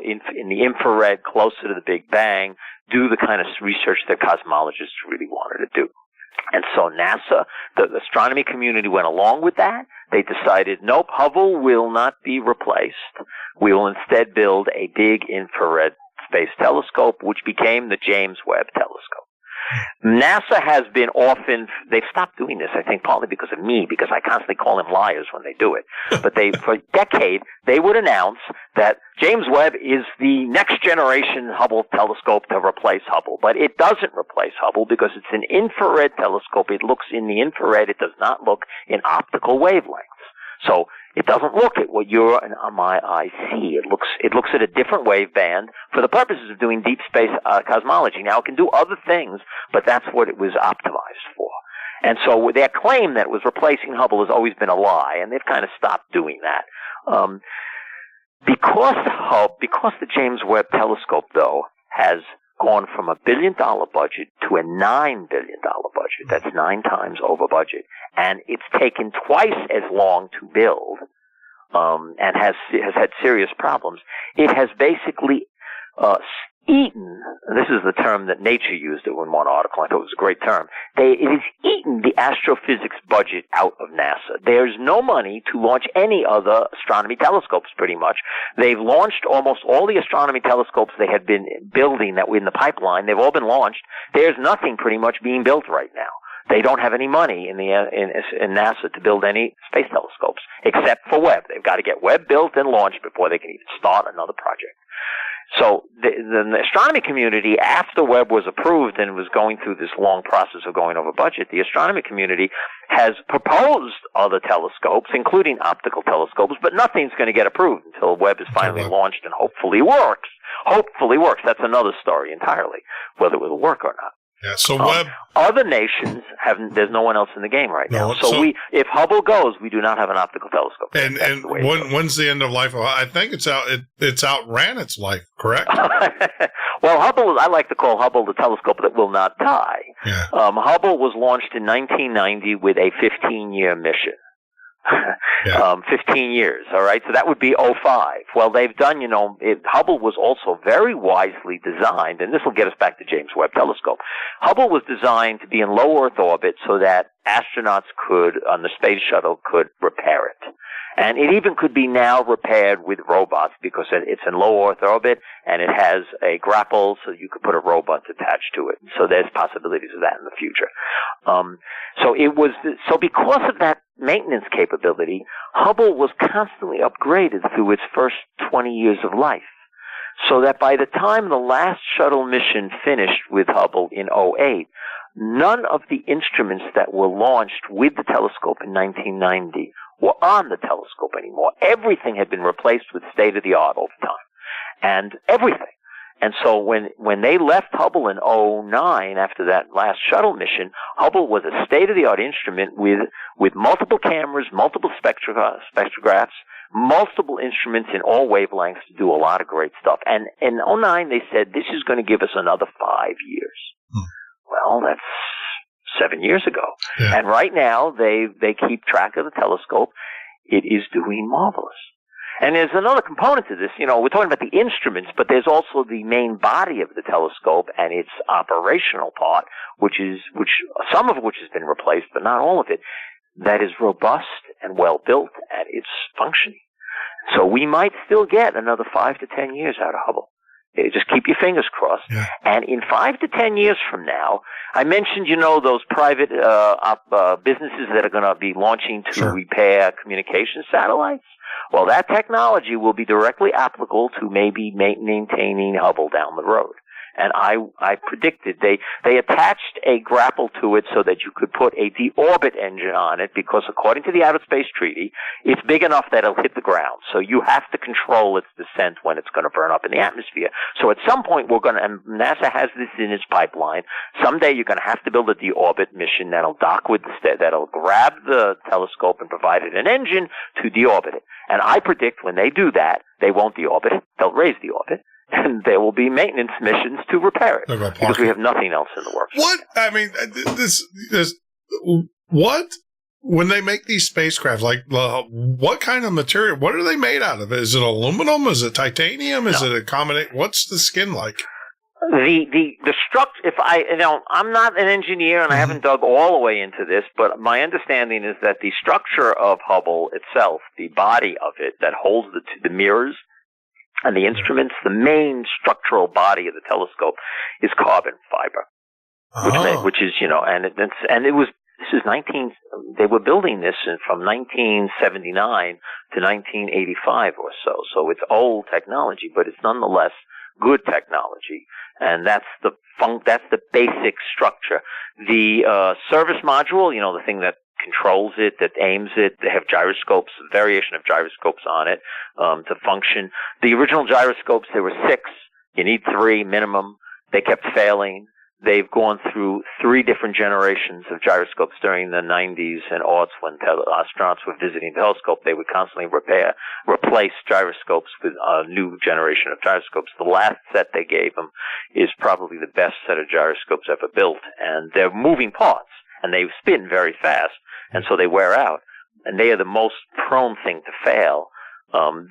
in the infrared, closer to the Big Bang, do the kind of research that cosmologists really wanted to do. And so NASA, the astronomy community, went along with that. They decided, nope, Hubble will not be replaced. We will instead build a big infrared space telescope, which became the James Webb Telescope. NASA has been they've stopped doing this, I think, partly because of me, because I constantly call them liars when they do it. But for a decade, they would announce that James Webb is the next generation Hubble telescope to replace Hubble. But it doesn't replace Hubble, because it's an infrared telescope. It looks in the infrared. It does not look in optical wavelengths. So it doesn't look at what your and my eye see. It looks at a different wave band for the purposes of doing deep space cosmology. Now, it can do other things, but that's what it was optimized for. And so their claim that it was replacing Hubble has always been a lie, and they've kind of stopped doing that. Because the James Webb Telescope, though, has gone from $1 billion budget to a $9 billion budget. That's 9 times over budget. And it's taken twice as long to build, and has had serious problems. It has basically eaten, and this is the term that Nature used in one article, I thought it was a great term, it has eaten the astrophysics budget out of NASA. There's no money to launch any other astronomy telescopes, pretty much. They've launched almost all the astronomy telescopes they had been building that were in the pipeline. They've all been launched. There's nothing pretty much being built right now. They don't have any money in NASA to build any space telescopes, except for Webb. They've got to get Webb built and launched before they can even start another project. So the astronomy community, after Webb was approved and was going through this long process of going over budget, the astronomy community has proposed other telescopes, including optical telescopes, but nothing's going to get approved until Webb is finally launched and hopefully works. Hopefully works. That's another story entirely, whether it will work or not. Yeah, so Webb... Other nations there's no one else in the game right now. So if Hubble goes, we do not have an optical telescope. And when's the end of life? I think it's outran its life, correct? Well, Hubble, I like to call Hubble the telescope that will not die. Yeah. Hubble was launched in 1990 with a 15-year mission. 15 years, all right? So that would be '05. Well, they've done, Hubble was also very wisely designed, and this will get us back to James Webb Telescope. Hubble was designed to be in low Earth orbit so that astronauts on the space shuttle could repair it. And it even could be now repaired with robots because it's in low Earth orbit and it has a grapple so you could put a robot attached to it. So there's possibilities of that in the future. So because of that maintenance capability, Hubble was constantly upgraded through its first 20 years of life. So that by the time the last shuttle mission finished with Hubble in '08, none of the instruments that were launched with the telescope in 1990 were on the telescope anymore. Everything had been replaced with state-of-the-art over time. And everything. And so when they left Hubble in '09 after that last shuttle mission, Hubble was a state-of-the-art instrument with multiple cameras, multiple spectrographs, multiple instruments in all wavelengths to do a lot of great stuff. And in '09 they said, this is going to give us another 5 years. Well, that's 7 years ago. Yeah. And right now they keep track of the telescope. It is doing marvelous. And there's another component to this. We're talking about the instruments, but there's also the main body of the telescope and its operational part, which some of which has been replaced, but not all of it, that is robust and well built and it's functioning. So we might still get another 5 to 10 years out of Hubble. Just keep your fingers crossed. Yeah. And in 5 to 10 years from now, I mentioned, those private businesses that are going to be launching to repair communication satellites. Well, that technology will be directly applicable to maybe maintaining Hubble down the road. And I predicted they attached a grapple to it so that you could put a deorbit engine on it because according to the Outer Space Treaty, it's big enough that it'll hit the ground. So you have to control its descent when it's going to burn up in the atmosphere. So at some point and NASA has this in its pipeline, someday you're going to have to build a deorbit mission that'll dock with that'll grab the telescope and provide it an engine to deorbit it. And I predict when they do that, they won't deorbit it, they'll raise the orbit. And there will be maintenance missions to repair it because we have nothing else in the works. What? I mean, what? When they make these spacecraft, what kind of material? What are they made out of? Is it aluminum? Is it titanium? Is it a combination? What's the skin like? The structure. I'm not an engineer and I haven't dug all the way into this, but my understanding is that the structure of Hubble itself, the body of it that holds the mirrors and the instruments, the main structural body of the telescope is carbon fiber, which is, they were building this from 1979 to 1985 or so. So it's old technology, but it's nonetheless good technology. And that's the basic structure. The service module, the thing that controls it, that aims it. They have gyroscopes, a variation of gyroscopes on it to function. The original gyroscopes, there were 6. You need 3 minimum. They kept failing. They've gone through 3 different generations of gyroscopes during the 90s and aughts when astronauts were visiting the telescope. They would constantly replace gyroscopes with a new generation of gyroscopes. The last set they gave them is probably the best set of gyroscopes ever built. And they're moving parts, and they spin very fast. And so they wear out, and they are the most prone thing to fail.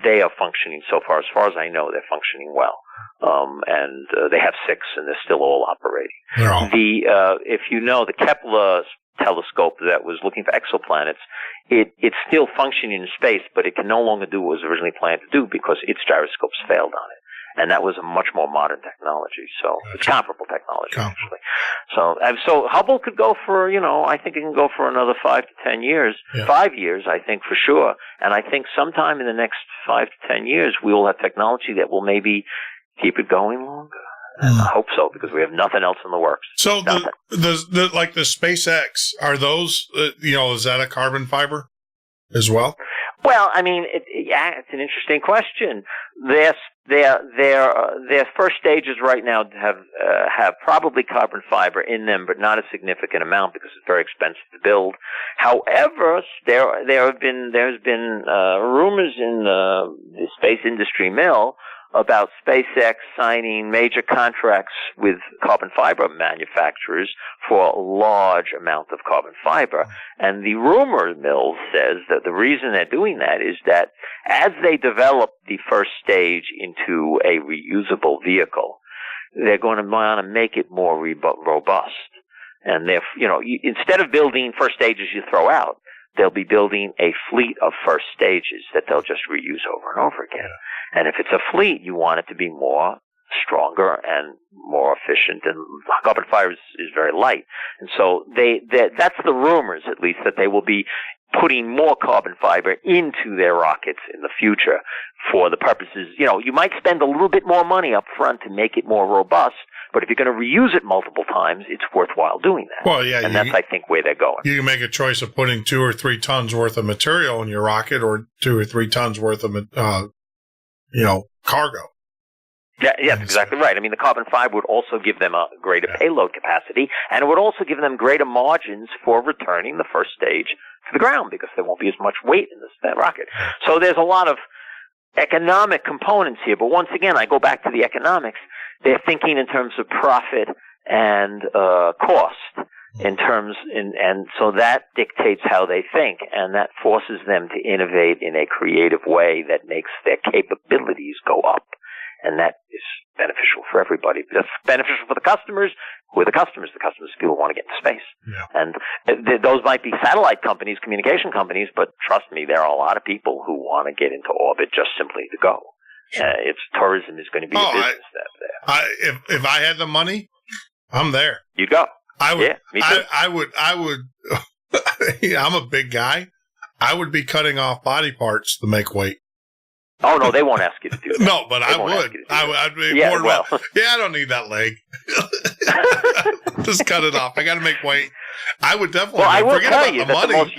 They are functioning so far. As far as I know, they're functioning well. And they have 6, and they're still all operating. Yeah. If you know, the Kepler telescope that was looking for exoplanets, it's still functioning in space, but it can no longer do what it was originally planned to do because its gyroscopes failed on it. And that was a much more modern technology. So it's comparable technology, actually. So Hubble could go for, I think it can go for another 5 to 10 years. Yeah. 5 years, I think, for sure. And I think sometime in the next 5 to 10 years, we will have technology that will maybe keep it going longer. And I hope so, because we have nothing else in the works. So the like the SpaceX, are those, is that a carbon fiber as well? Well, I mean, it's an interesting question. Their first stages right now have probably carbon fiber in them, but not a significant amount because it's very expensive to build. However, there's been rumors in the space industry mill about SpaceX signing major contracts with carbon fiber manufacturers for a large amount of carbon fiber. And the rumor mill says that the reason they're doing that is that as they develop the first stage into a reusable vehicle, they're going to want to make it more robust. And instead of building first stages you throw out, they'll be building a fleet of first stages that they'll just reuse over and over again. And if it's a fleet, you want it to be more stronger and more efficient. And carbon fiber is very light. And so that's the rumors, at least, that they will be putting more carbon fiber into their rockets in the future for the purposes. You might spend a little bit more money up front to make it more robust, but if you're going to reuse it multiple times, it's worthwhile doing that. Well, yeah. And that's, I think, where they're going. You can make a choice of putting 2 or 3 tons worth of material in your rocket, or 2 or 3 tons worth of, cargo. Yeah, that's exactly right. I mean, the carbon fiber would also give them a greater payload capacity, and it would also give them greater margins for returning the first stage to the ground, because there won't be as much weight in that rocket. So there's a lot of economic components here, but once again, I go back to the economics. They're thinking in terms of profit and cost, and so that dictates how they think, and that forces them to innovate in a creative way that makes their capabilities go up, and that is beneficial for everybody. That's beneficial for the customers. Who are the customers? The customers are people who want to get into space. Yeah. And those might be satellite companies, communication companies, but trust me, there are a lot of people who want to get into orbit just simply to go. Sure. Tourism is going to be a business there. If I had the money, I'm there. You'd go. I would. Yeah, me too. I would. I'm a big guy. I would be cutting off body parts to make weight. Oh no, they won't ask you to do that. No, but I would. I'd be more about. Yeah, I don't need that leg. Just cut it off. I got to make weight. I would definitely. Well, I will tell you that the most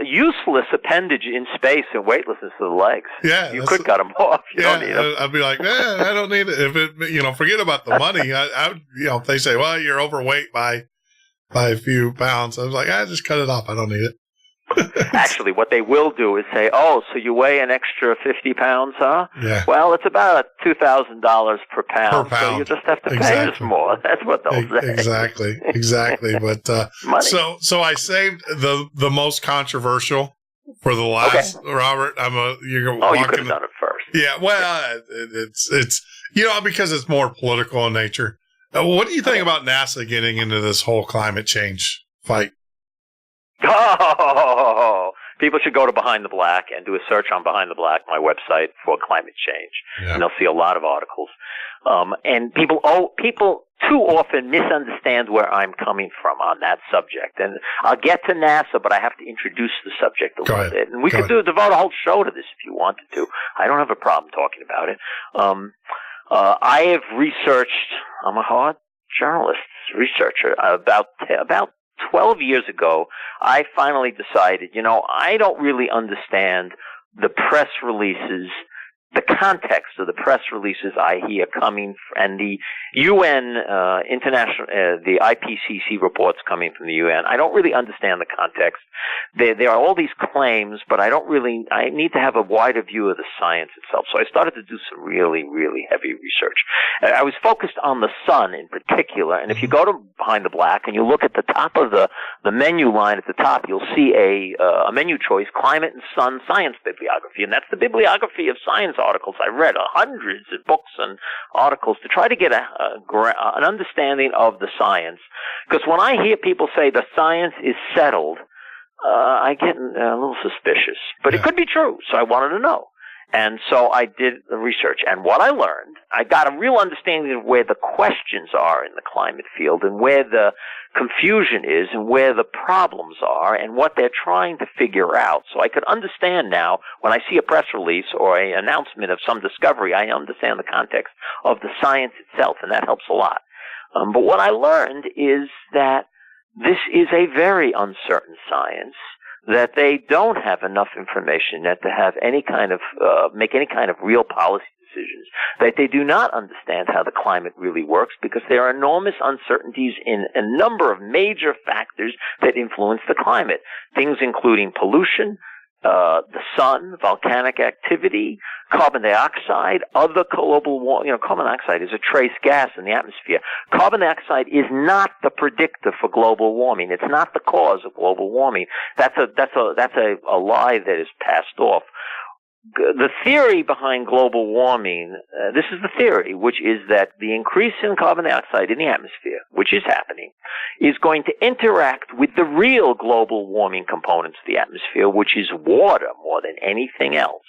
useless appendage in space and weightlessness are the legs. Yeah, you could cut them off. You don't need them. I'd be like, I don't need it. If it, forget about the money. If they say, well, you're overweight by a few pounds, I was like, just cut it off. I don't need it. Actually, what they will do is say, oh, so you weigh an extra 50 pounds, huh? Yeah. Well, it's about $2,000 per pound. So you just have to pay us more. That's what they'll say. Exactly. But so I saved the most controversial for the last, Robert. You could have done it first. Yeah, well, it's because it's more political in nature. What do you think about NASA getting into this whole climate change fight? Oh, people should go to Behind the Black and do a search on Behind the Black, my website, for climate change, and they'll see a lot of articles. And people too often misunderstand where I'm coming from on that subject. And I'll get to NASA, but I have to introduce the subject a little bit. And we could devote a whole show to this if you wanted to. I don't have a problem talking about it. I have researched. I'm a hard journalist, researcher. About 12 years ago, I finally decided, I don't really understand the press releases, the context of the press releases I hear coming, and the UN the IPCC reports coming from the UN. I don't really understand the context. There are all these claims, but I need to have a wider view of the science itself. So I started to do some really, really heavy research. I was focused on the sun in particular, and if you go to Behind the Black and you look at the top of the menu line at the top, you'll see a menu choice, Climate and Sun Science Bibliography, and that's the bibliography of science articles. I read hundreds of books and articles to try to get an understanding of the science. Because when I hear people say the science is settled, I get a little suspicious. But it could be true, so I wanted to know. And so I did the research. And what I learned, I got a real understanding of where the questions are in the climate field and where the confusion is and where the problems are and what they're trying to figure out. So I could understand now when I see a press release or an announcement of some discovery, I understand the context of the science itself, and that helps a lot. But what I learned is that this is a very uncertain science, that they don't have enough information yet to have any kind of make any kind of real policy decisions, that they do not understand how the climate really works because there are enormous uncertainties in a number of major factors that influence the climate, things including pollution, the sun, volcanic activity, carbon dioxide, other global warming. Carbon dioxide is a trace gas in the atmosphere. Carbon dioxide is not the predictor for global warming. It's not the cause of global warming. That's a lie that is passed off. The theory behind global warming, this is the theory, which is that the increase in carbon dioxide in the atmosphere, which is happening, is going to interact with the real global warming components of the atmosphere, which is water more than anything else.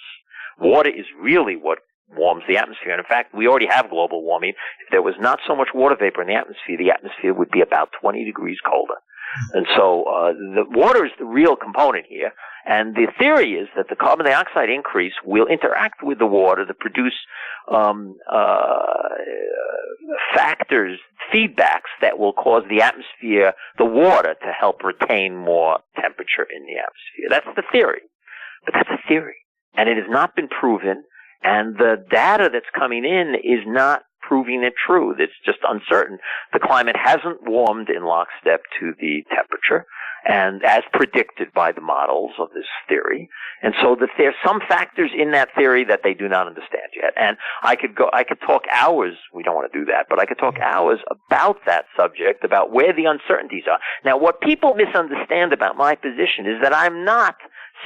Water is really what warms the atmosphere. And in fact, we already have global warming. If there was not so much water vapor in the atmosphere would be about 20 degrees colder. And so the water is the real component here. And the theory is that the carbon dioxide increase will interact with the water to produce factors, feedbacks that will cause the atmosphere, the water, to help retain more temperature in the atmosphere. That's the theory. But that's a theory. And it has not been proven. And the data that's coming in is not proving it true. It's just uncertain. The climate hasn't warmed in lockstep to the temperature, and as predicted by the models of this theory. And so that there's some factors in that theory that they do not understand yet. And I could talk hours, we don't want to do that, but I could talk hours about that subject, about where the uncertainties are. Now, what people misunderstand about my position is that I'm not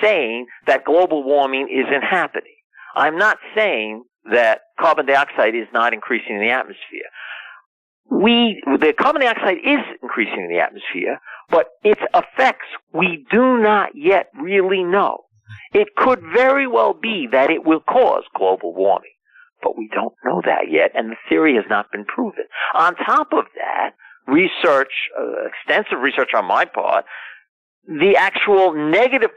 saying that global warming isn't happening. I'm not saying that carbon dioxide is not increasing in the atmosphere. The carbon dioxide is increasing in the atmosphere, but its effects we do not yet really know. It could very well be that it will cause global warming, but we don't know that yet, and the theory has not been proven. On top of that, research, extensive research on my part, the actual negative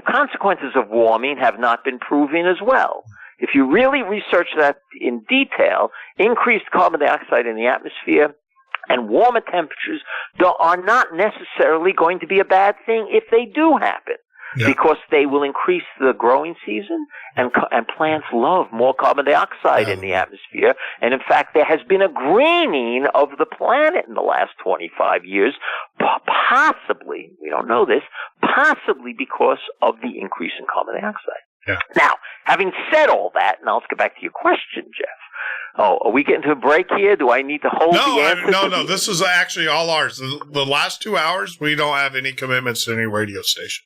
consequences of warming have not been proven as well. If you really research that in detail, increased carbon dioxide in the atmosphere and warmer temperatures are not necessarily going to be a bad thing if they do happen. Yeah. Because they will increase the growing season, and plants love more carbon dioxide in the atmosphere. And in fact, there has been a greening of the planet in the last 25 years, possibly, we don't know this, possibly because of the increase in carbon dioxide. Yeah. Now, having said all that, now let's get back to your question, Jeff. Oh, are we getting to a break here? Do I need to hold the answer? No. This is actually all ours. The last 2 hours, we don't have any commitments to any radio station.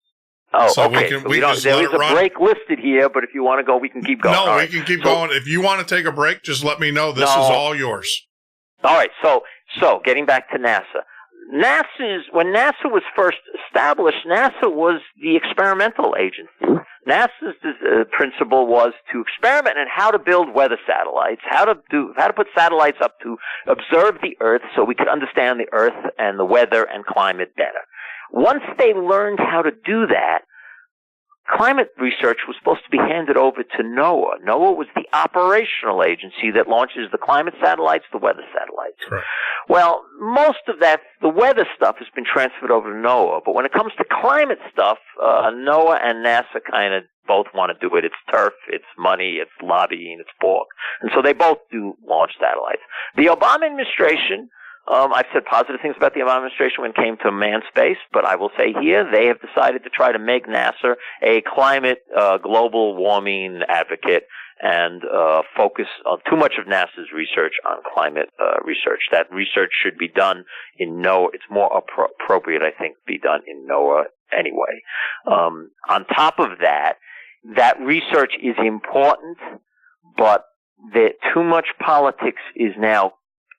Oh, so okay. There is a break listed here, but if you want to go, we can keep going. No, we can keep going. If you want to take a break, just let me know. This is all yours. All right. So getting back to NASA. When NASA was first established, NASA was the experimental agency. NASA's principle was to experiment in how to build weather satellites, how to put satellites up to observe the Earth so we could understand the Earth and the weather and climate better. Once they learned how to do that, climate research was supposed to be handed over to NOAA. NOAA was the operational agency that launches the climate satellites, the weather satellites. Right. Well, most of that, the weather stuff, has been transferred over to NOAA. But when it comes to climate stuff, NOAA and NASA kind of both want to do it. It's turf, it's money, it's lobbying, it's pork. And so they both do launch satellites. The Obama administration, I've said positive things about the Obama administration when it came to manned space, but I will say here they have decided to try to make NASA a climate global warming advocate and focus on too much of NASA's research on climate research. That research should be done in NOAA. It's more appropriate, I think, to be done in NOAA anyway. On top of that, that research is important, but too much politics is now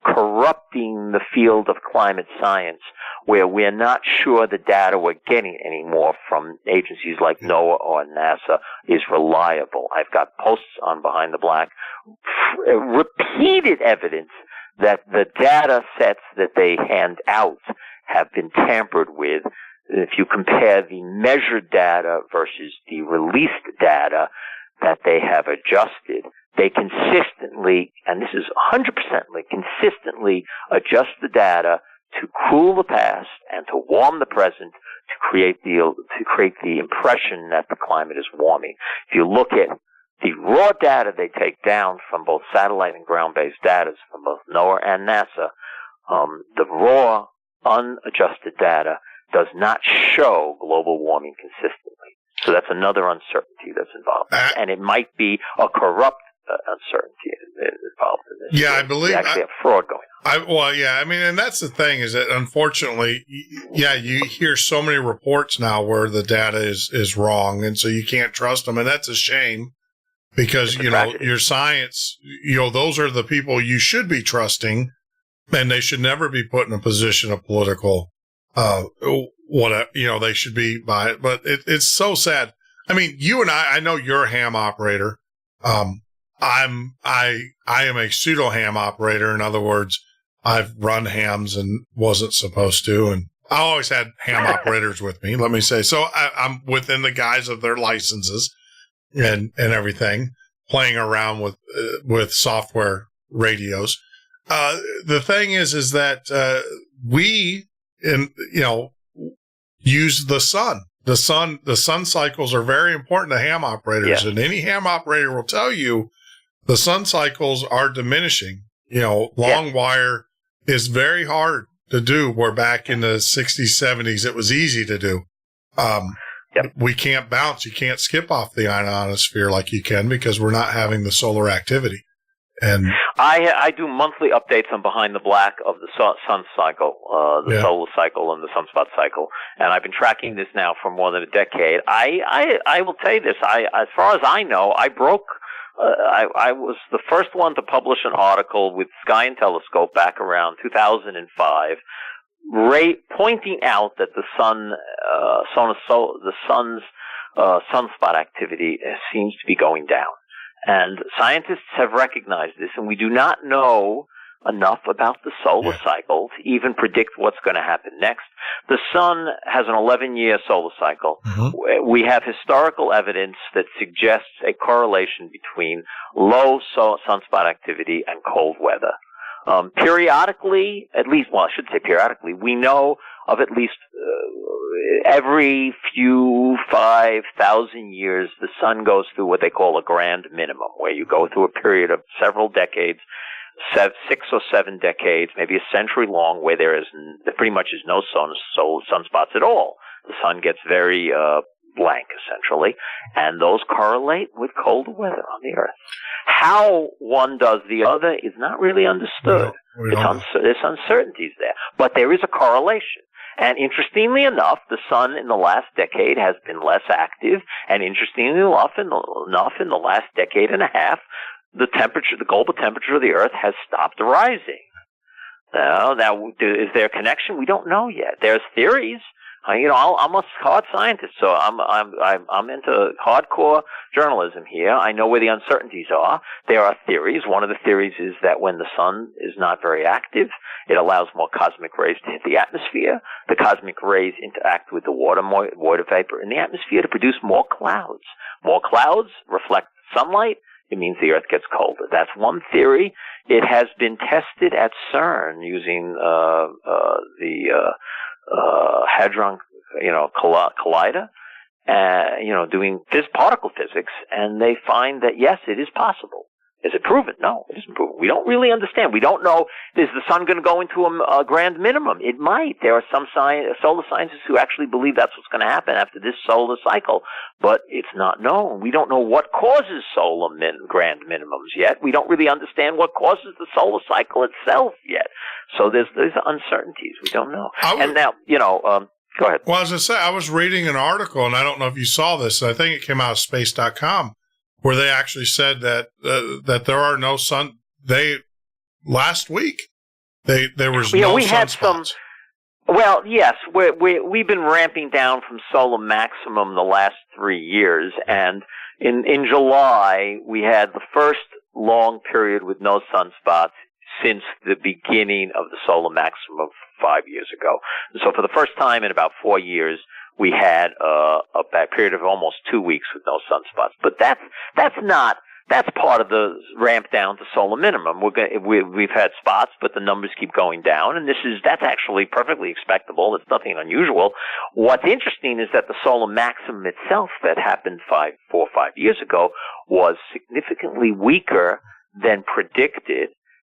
corrupting the field of climate science, where we're not sure the data we're getting anymore from agencies like NOAA or NASA is reliable. I've got posts on Behind the Black, repeated evidence that the data sets that they hand out have been tampered with. If you compare the measured data versus the released data that they have adjusted, they consistently, and this is 100% consistently adjust the data to cool the past and to warm the present, to create the impression that the climate is warming. If you look at the raw data they take down from both satellite and ground-based data from both NOAA and NASA, the raw, unadjusted data does not show global warming consistently. So that's another uncertainty that's involved. And it might be a corrupt uncertainty involved in this. Yeah, I believe. We actually have fraud going on. And that's the thing is that unfortunately, you hear so many reports now where the data is wrong, and so you can't trust them, and that's a shame because, your science, those are the people you should be trusting, and they should never be put in a position of political, they should be by it, but it's so sad. I mean, you and I know you're a ham operator. I am a pseudo ham operator. In other words, I've run hams and wasn't supposed to. And I always had ham operators with me, let me say. So I'm within the guise of their licenses and everything, playing around with software radios. The thing is that, we, use the sun. The sun cycles are very important to ham operators, and any ham operator will tell you the sun cycles are diminishing. Long wire is very hard to do, where back in the 60s, 70s, it was easy to do. We can't bounce. You can't skip off the ionosphere like you can because we're not having the solar activity. And I do monthly updates on Behind the Black of the sun cycle, the solar cycle and the sunspot cycle, and I've been tracking this now for more than a decade. I will tell you this. As far as I know, I was the first one to publish an article with Sky and Telescope back around 2005, pointing out that the sun's sunspot activity seems to be going down. And scientists have recognized this, and we do not know enough about the solar cycle to even predict what's going to happen next. The sun has an 11-year solar cycle. Mm-hmm. We have historical evidence that suggests a correlation between low sunspot activity and cold weather. Periodically, I should say periodically, we know of at least every few 5,000 years, the sun goes through what they call a grand minimum, where you go through a period of several decades, 6 or 7 decades, maybe a century long, where there pretty much is no sunspots at all. The sun gets very blank, essentially, and those correlate with colder weather on the Earth. How one does the other is not really understood. There's uncertainties there, but there is a correlation. And interestingly enough, the sun in the last decade has been less active, and interestingly enough, in the last decade and a half, the global temperature of the Earth has stopped rising. Now, is there a connection? We don't know yet. There's theories. I'm a hard scientist, so I'm into hardcore journalism here. I know where the uncertainties are. There are theories. One of the theories is that when the sun is not very active, it allows more cosmic rays to hit the atmosphere. The cosmic rays interact with the water vapor in the atmosphere to produce more clouds. More clouds reflect sunlight. It means the Earth gets colder. That's one theory. It has been tested at CERN using the Hadron, collider, doing particle physics, and they find that yes, it is possible. Is it proven? No, it isn't proven. We don't really understand. We don't know, is the sun going to go into a grand minimum? It might. There are some solar scientists who actually believe that's what's going to happen after this solar cycle, but it's not known. We don't know what causes solar grand minimums yet. We don't really understand what causes the solar cycle itself yet. So there's uncertainties. We don't know. And now, go ahead. Well, as I say, I was reading an article, and I don't know if you saw this. I think it came out of space.com. Where they actually said that there are no last week there was no sunspots. Well, yes, we've been ramping down from solar maximum the last 3 years, and in July we had the first long period with no sunspots since the beginning of the solar maximum 5 years ago. So for the first time in about 4 years, we had a period of almost 2 weeks with no sunspots. But that's part of the ramp down to solar minimum. We've had spots, but the numbers keep going down, and that's actually perfectly expectable. It's nothing unusual. What's interesting is that the solar maximum itself that happened 4 or 5 years ago was significantly weaker than predicted,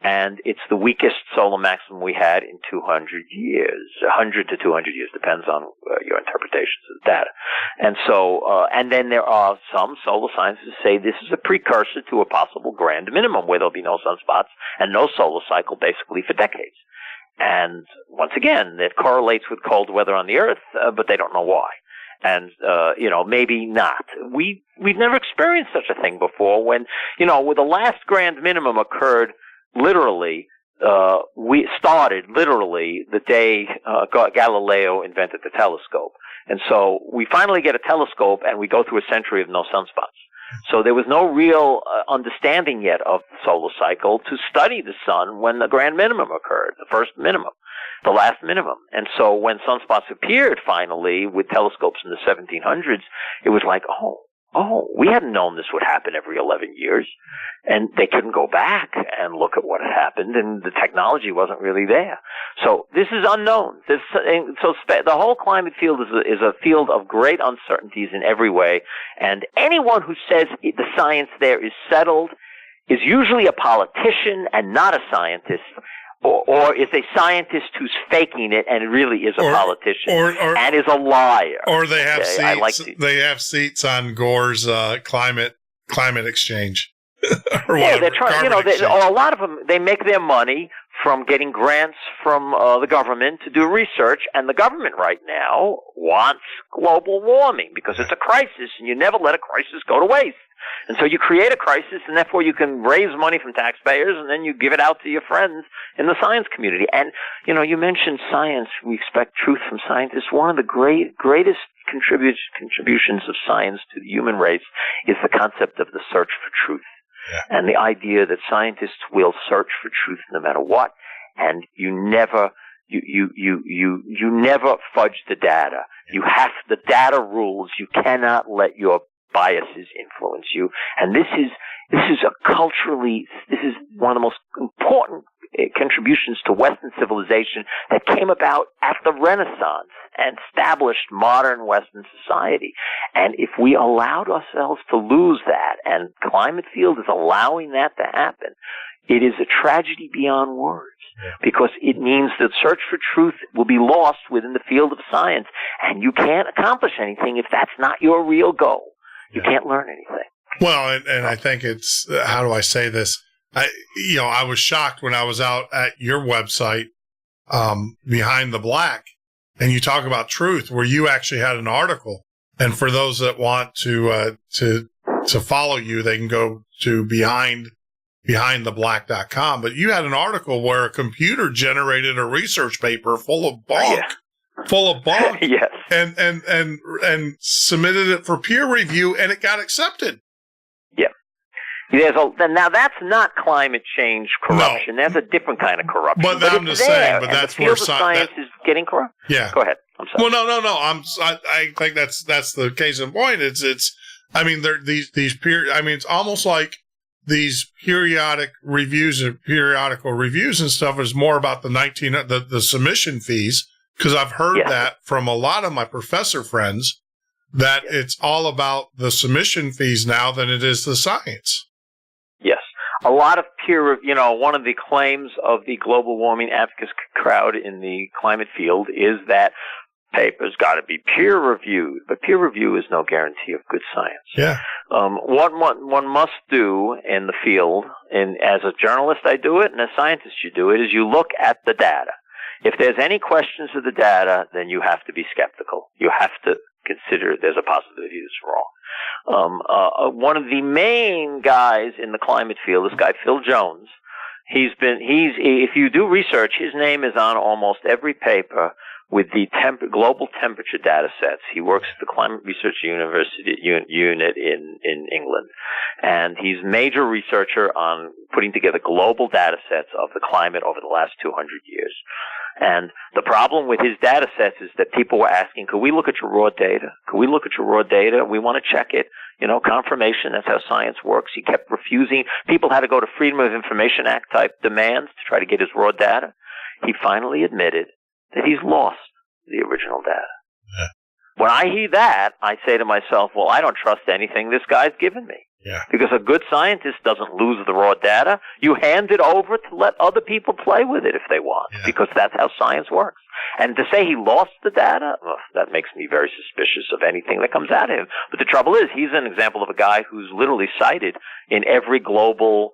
and it's the weakest solar maximum we had in 200 years. 100 to 200 years, depends on your interpretations of the data. And so, and then there are some solar scientists who say this is a precursor to a possible grand minimum where there'll be no sunspots and no solar cycle basically for decades. And once again, it correlates with cold weather on the Earth, but they don't know why. And, maybe not. We've never experienced such a thing before when, with the last grand minimum occurred literally, we started literally the day Galileo invented the telescope. And so we finally get a telescope and we go through a century of no sunspots. So there was no real understanding yet of the solar cycle to study the sun when the grand minimum occurred, the first minimum, the last minimum. And so when sunspots appeared finally with telescopes in the 1700s, it was like, oh, we hadn't known this would happen every 11 years. And they couldn't go back and look at what had happened, and the technology wasn't really there. So this is unknown. The whole climate field is a field of great uncertainties in every way, and anyone who says the science there is settled is usually a politician and not a scientist, or is a scientist who's faking it and really is a politician and is a liar. Or they have seats. They have seats on Gore's climate exchange. They're trying. A lot of them, they make their money from getting grants from the government to do research, and the government right now wants global warming because it's a crisis, and you never let a crisis go to waste. And so you create a crisis, and therefore you can raise money from taxpayers, and then you give it out to your friends in the science community. And, you mentioned science. We expect truth from scientists. One of the greatest contributions of science to the human race is the concept of the search for truth. Yeah. And the idea that scientists will search for truth no matter what, and you never fudge the data. The data rules. You cannot let your biases influence you. And this is one of the most important contributions to Western civilization that came about at the Renaissance and established modern Western society. And if we allowed ourselves to lose that, and climate field is allowing that to happen, it is a tragedy beyond words. Yeah. Because it means that search for truth will be lost within the field of science, and you can't accomplish anything if that's not your real goal. You can't learn anything. Well, and I think it's, how do I say this? I was shocked when I was out at your website, Behind the Black, and you talk about truth, where you actually had an article. And for those that want to follow you, they can go to behindtheblack.com. But you had an article where a computer generated a research paper full of bunk. Yes. And submitted it for peer review, and it got accepted. Yeah. Now that's not climate change corruption. No. That's a different kind of corruption. But I'm just saying. But that's where science is getting corrupt. Yeah. Go ahead. I'm sorry. Well, no. I think that's the case in point. It's. I mean, it's almost like these periodical reviews and stuff is more about the submission fees. Because I've heard that from a lot of my professor friends that it's all about the submission fees now than it is the science. Yes. A lot of one of the claims of the global warming advocacy crowd in the climate field is that papers got to be peer reviewed, but peer review is no guarantee of good science. Yeah. What one must do in the field, and as a journalist I do it, and as scientists you do it, is you look at the data. If there's any questions of the data, then you have to be skeptical. You have to consider there's a possibility it's wrong. One of the main guys in the climate field, this guy Phil Jones, if you do research, his name is on almost every paper with the global temperature data sets. He works at the Climate Research University unit in England, and he's a major researcher on putting together global data sets of the climate over the last 200 years. And the problem with his data sets is that people were asking, could we look at your raw data? Could we look at your raw data? We want to check it. Confirmation, that's how science works. He kept refusing. People had to go to Freedom of Information Act type demands to try to get his raw data. He finally admitted that he's lost the original data. Yeah. When I hear that, I say to myself, well, I don't trust anything this guy's given me. Yeah. Because a good scientist doesn't lose the raw data. You hand it over to let other people play with it if they want, because that's how science works. And to say he lost the data, that makes me very suspicious of anything that comes out of him. But the trouble is, he's an example of a guy who's literally cited in every global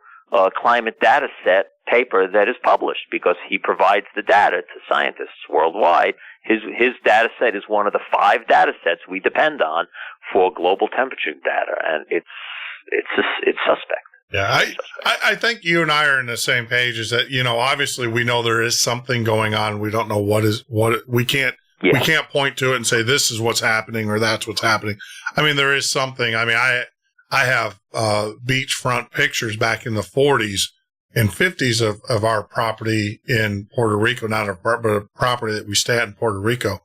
climate data set paper that is published, because he provides the data to scientists worldwide. His data set is one of the 5 data sets we depend on for global temperature data, and it's suspect. Yeah, I think you and I are on the same page. Is that obviously we know there is something going on. We don't know what we can't point to it and say this is what's happening or that's what's happening. I mean, there is something. I mean, I have beachfront pictures back in the 40s and 50s of our property in Puerto Rico, not a property that we stay at in Puerto Rico,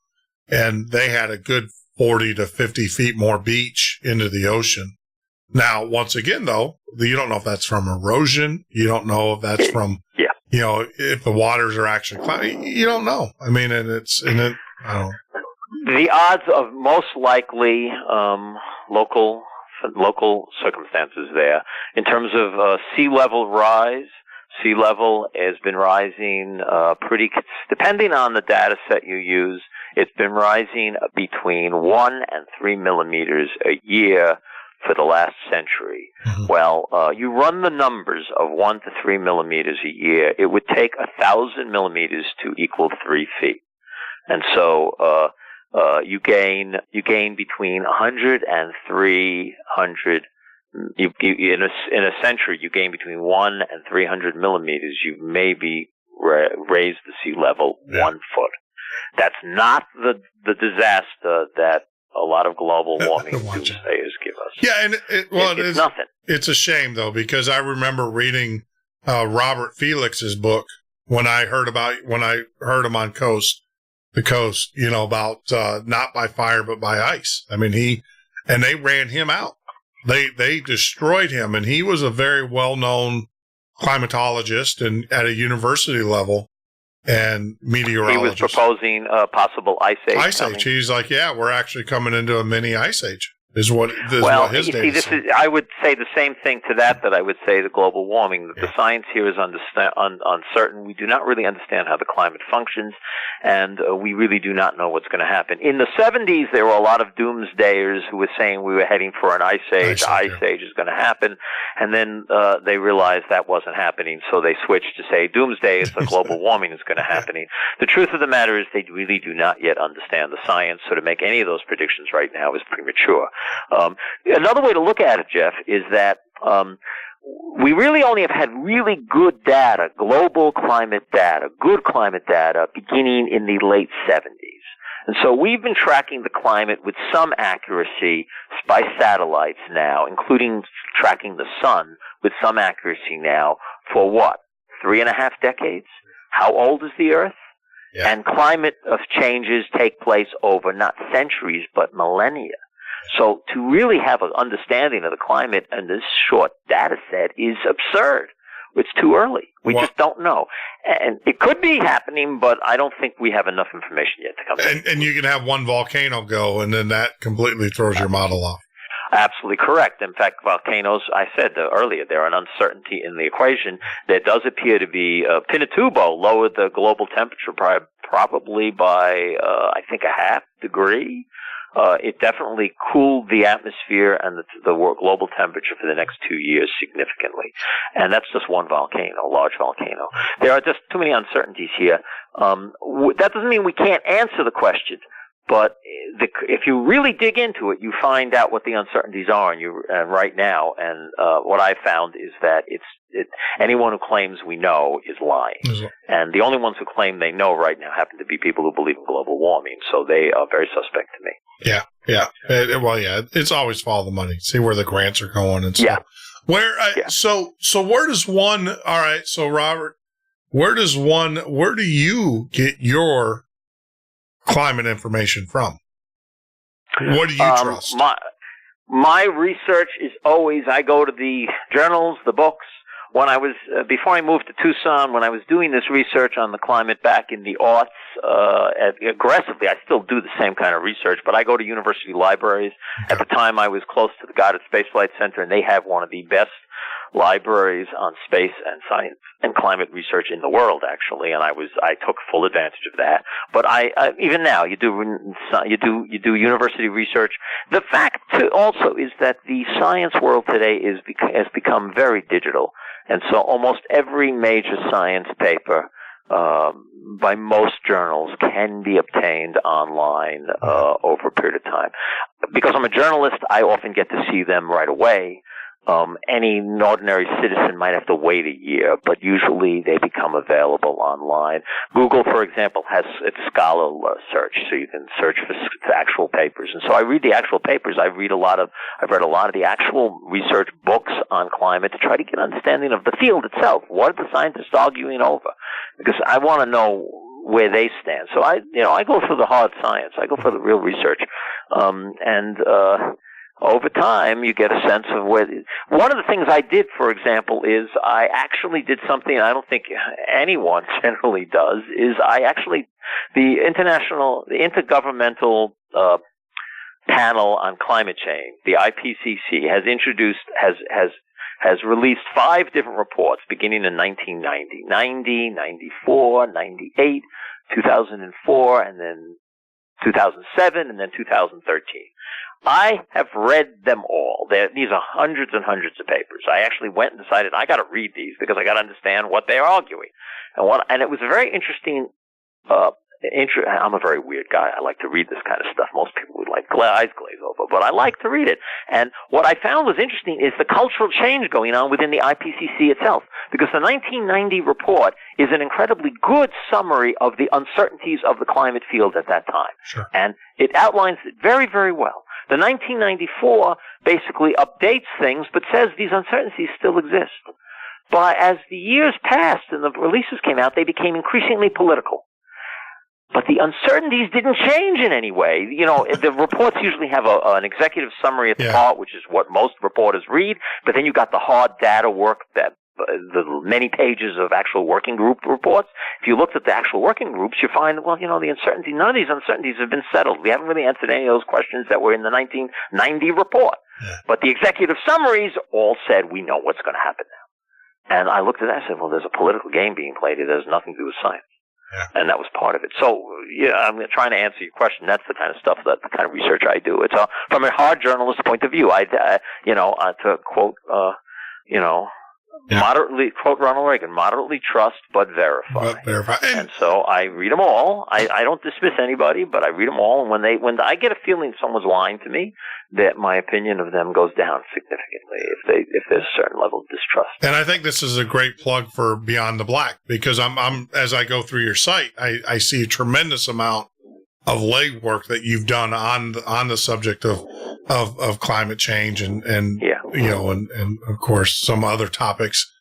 and they had a good 40 to 50 feet more beach into the ocean. Now, once again, though, you don't know if that's from erosion. You don't know if that's from, if the waters are actually cloudy. You don't know. I mean, I don't know. The odds of most likely local circumstances there. In terms of sea level rise, sea level has been rising depending on the data set you use, it's been rising between 1 and 3 millimeters a year for the last century. Mm-hmm. Well, you run the numbers of 1 to 3 millimeters a year, it would take 1,000 millimeters to equal 3 feet. And so you gain between 100 and 300. In a century, you gain between 1 and 300 millimeters. You maybe raise the sea level 1 foot. That's not the disaster that a lot of global warming doomsayers give us. Yeah, and it's nothing. It's a shame though, because I remember reading Robert Felix's book when I heard him on the coast, about not by fire but by ice. I mean, they ran him out. They destroyed him, and he was a very well-known climatologist and at a university level and meteorologist. He was proposing a possible ice age. Ice age. He's like, we're actually coming into a mini ice age. Is what his data says. I would say the same thing to that I would say to global warming. That the science here is uncertain. We do not really understand how the climate functions, and we really do not know what's going to happen. In the 70s, there were a lot of doomsdayers who were saying we were heading for an ice age. Ice age is going to happen, and then they realized that wasn't happening, so they switched to say doomsday is global warming is going to happen. The truth of the matter is they really do not yet understand the science, so to make any of those predictions right now is premature. Another way to look at it, Jeff, is that we really only have had really good data, global climate data, good climate data, beginning in the late 70s. And so we've been tracking the climate with some accuracy by satellites now, including tracking the sun with some accuracy now for what? 3.5 decades? How old is the Earth? Yeah. And climate changes take place over not centuries, but millennia. So to really have an understanding of the climate in this short data set is absurd. It's too early. We just don't know. And it could be happening, but I don't think we have enough information yet to come in. And you can have one volcano go, and then that completely throws your model off. Absolutely correct. In fact, volcanoes, I said earlier, they're an uncertainty in the equation. There does appear to be Pinatubo lowered the global temperature probably by, I think, 0.5 degree. It definitely cooled the atmosphere and the global temperature for the next 2 years significantly. And that's just one volcano, a large volcano. There are just too many uncertainties here. That doesn't mean we can't answer the question, But if you really dig into it, you find out what the uncertainties are, and right now. And what I found is that anyone who claims we know is lying. Mm-hmm. And the only ones who claim they know right now happen to be people who believe in global warming. So they are very suspect to me. Yeah, yeah. It's always follow the money. See where the grants are going and stuff. Yeah. So where does one? All right. So Robert, where do you get your climate information from? What do you trust? My research is always, I go to the journals, the books. When I was, before I moved to Tucson, when I was doing this research on the climate back in the aughts, aggressively, I still do the same kind of research, but I go to university libraries. Okay. At the time, I was close to the Goddard Space Flight Center, and they have one of the best libraries on space and science and climate research in the world, actually, and I took full advantage of that. But even now, you do university research. The fact also is that the science world today has become very digital, and so almost every major science paper by most journals can be obtained online over a period of time. Because I'm a journalist, I often get to see them right away. Any ordinary citizen might have to wait a year, but usually they become available online. Google, for example, has its Scholar search, so you can search for actual papers. And so I read the actual papers. I've read a lot of the actual research books on climate to try to get an understanding of the field itself. What are the scientists arguing over? Because I want to know where they stand. So I go for the hard science. I go for the real research, over time, you get a sense of where. One of the things I did, for example, is I actually did something I don't think anyone generally does. The Intergovernmental Panel on Climate Change, the IPCC, has released 5 different reports beginning in 1990, 90, 94, 98, 2004, and then 2007, and then 2013. I have read them all. These are hundreds and hundreds of papers. I actually went and decided I got to read these because I got to understand what they're arguing. And it was a very interesting. I'm a very weird guy. I like to read this kind of stuff. Most people would like eyes glaze over, but I like to read it. And what I found was interesting is the cultural change going on within the IPCC itself, because the 1990 report is an incredibly good summary of the uncertainties of the climate field at that time. Sure. And it outlines it very, very well. The 1994 basically updates things, but says these uncertainties still exist. But as the years passed and the releases came out, they became increasingly political. But the uncertainties didn't change in any way. The reports usually have an executive summary at the top, which is what most reporters read, but then you got the hard data work, the many pages of actual working group reports. If you looked at the actual working groups, you find, the uncertainty, none of these uncertainties have been settled. We haven't really answered any of those questions that were in the 1990 report. Yeah. But the executive summaries all said, we know what's going to happen now. And I looked at that and said, well, there's a political game being played here. There's nothing to do with science. Yeah. And that was part of it. So, I'm trying to answer your question. That's the kind of stuff, the kind of research I do. It's from a hard journalist point of view. To quote, moderately, quote Ronald Reagan, moderately trust but verify. And so I read them all. I don't dismiss anybody, but I read them all. And when I get a feeling someone's lying to me, that my opinion of them goes down significantly if there's a certain level of distrust. And I think this is a great plug for Beyond the Black, because I'm as I go through your site, I see a tremendous amount of legwork that you've done on the subject of climate change and of course some other topics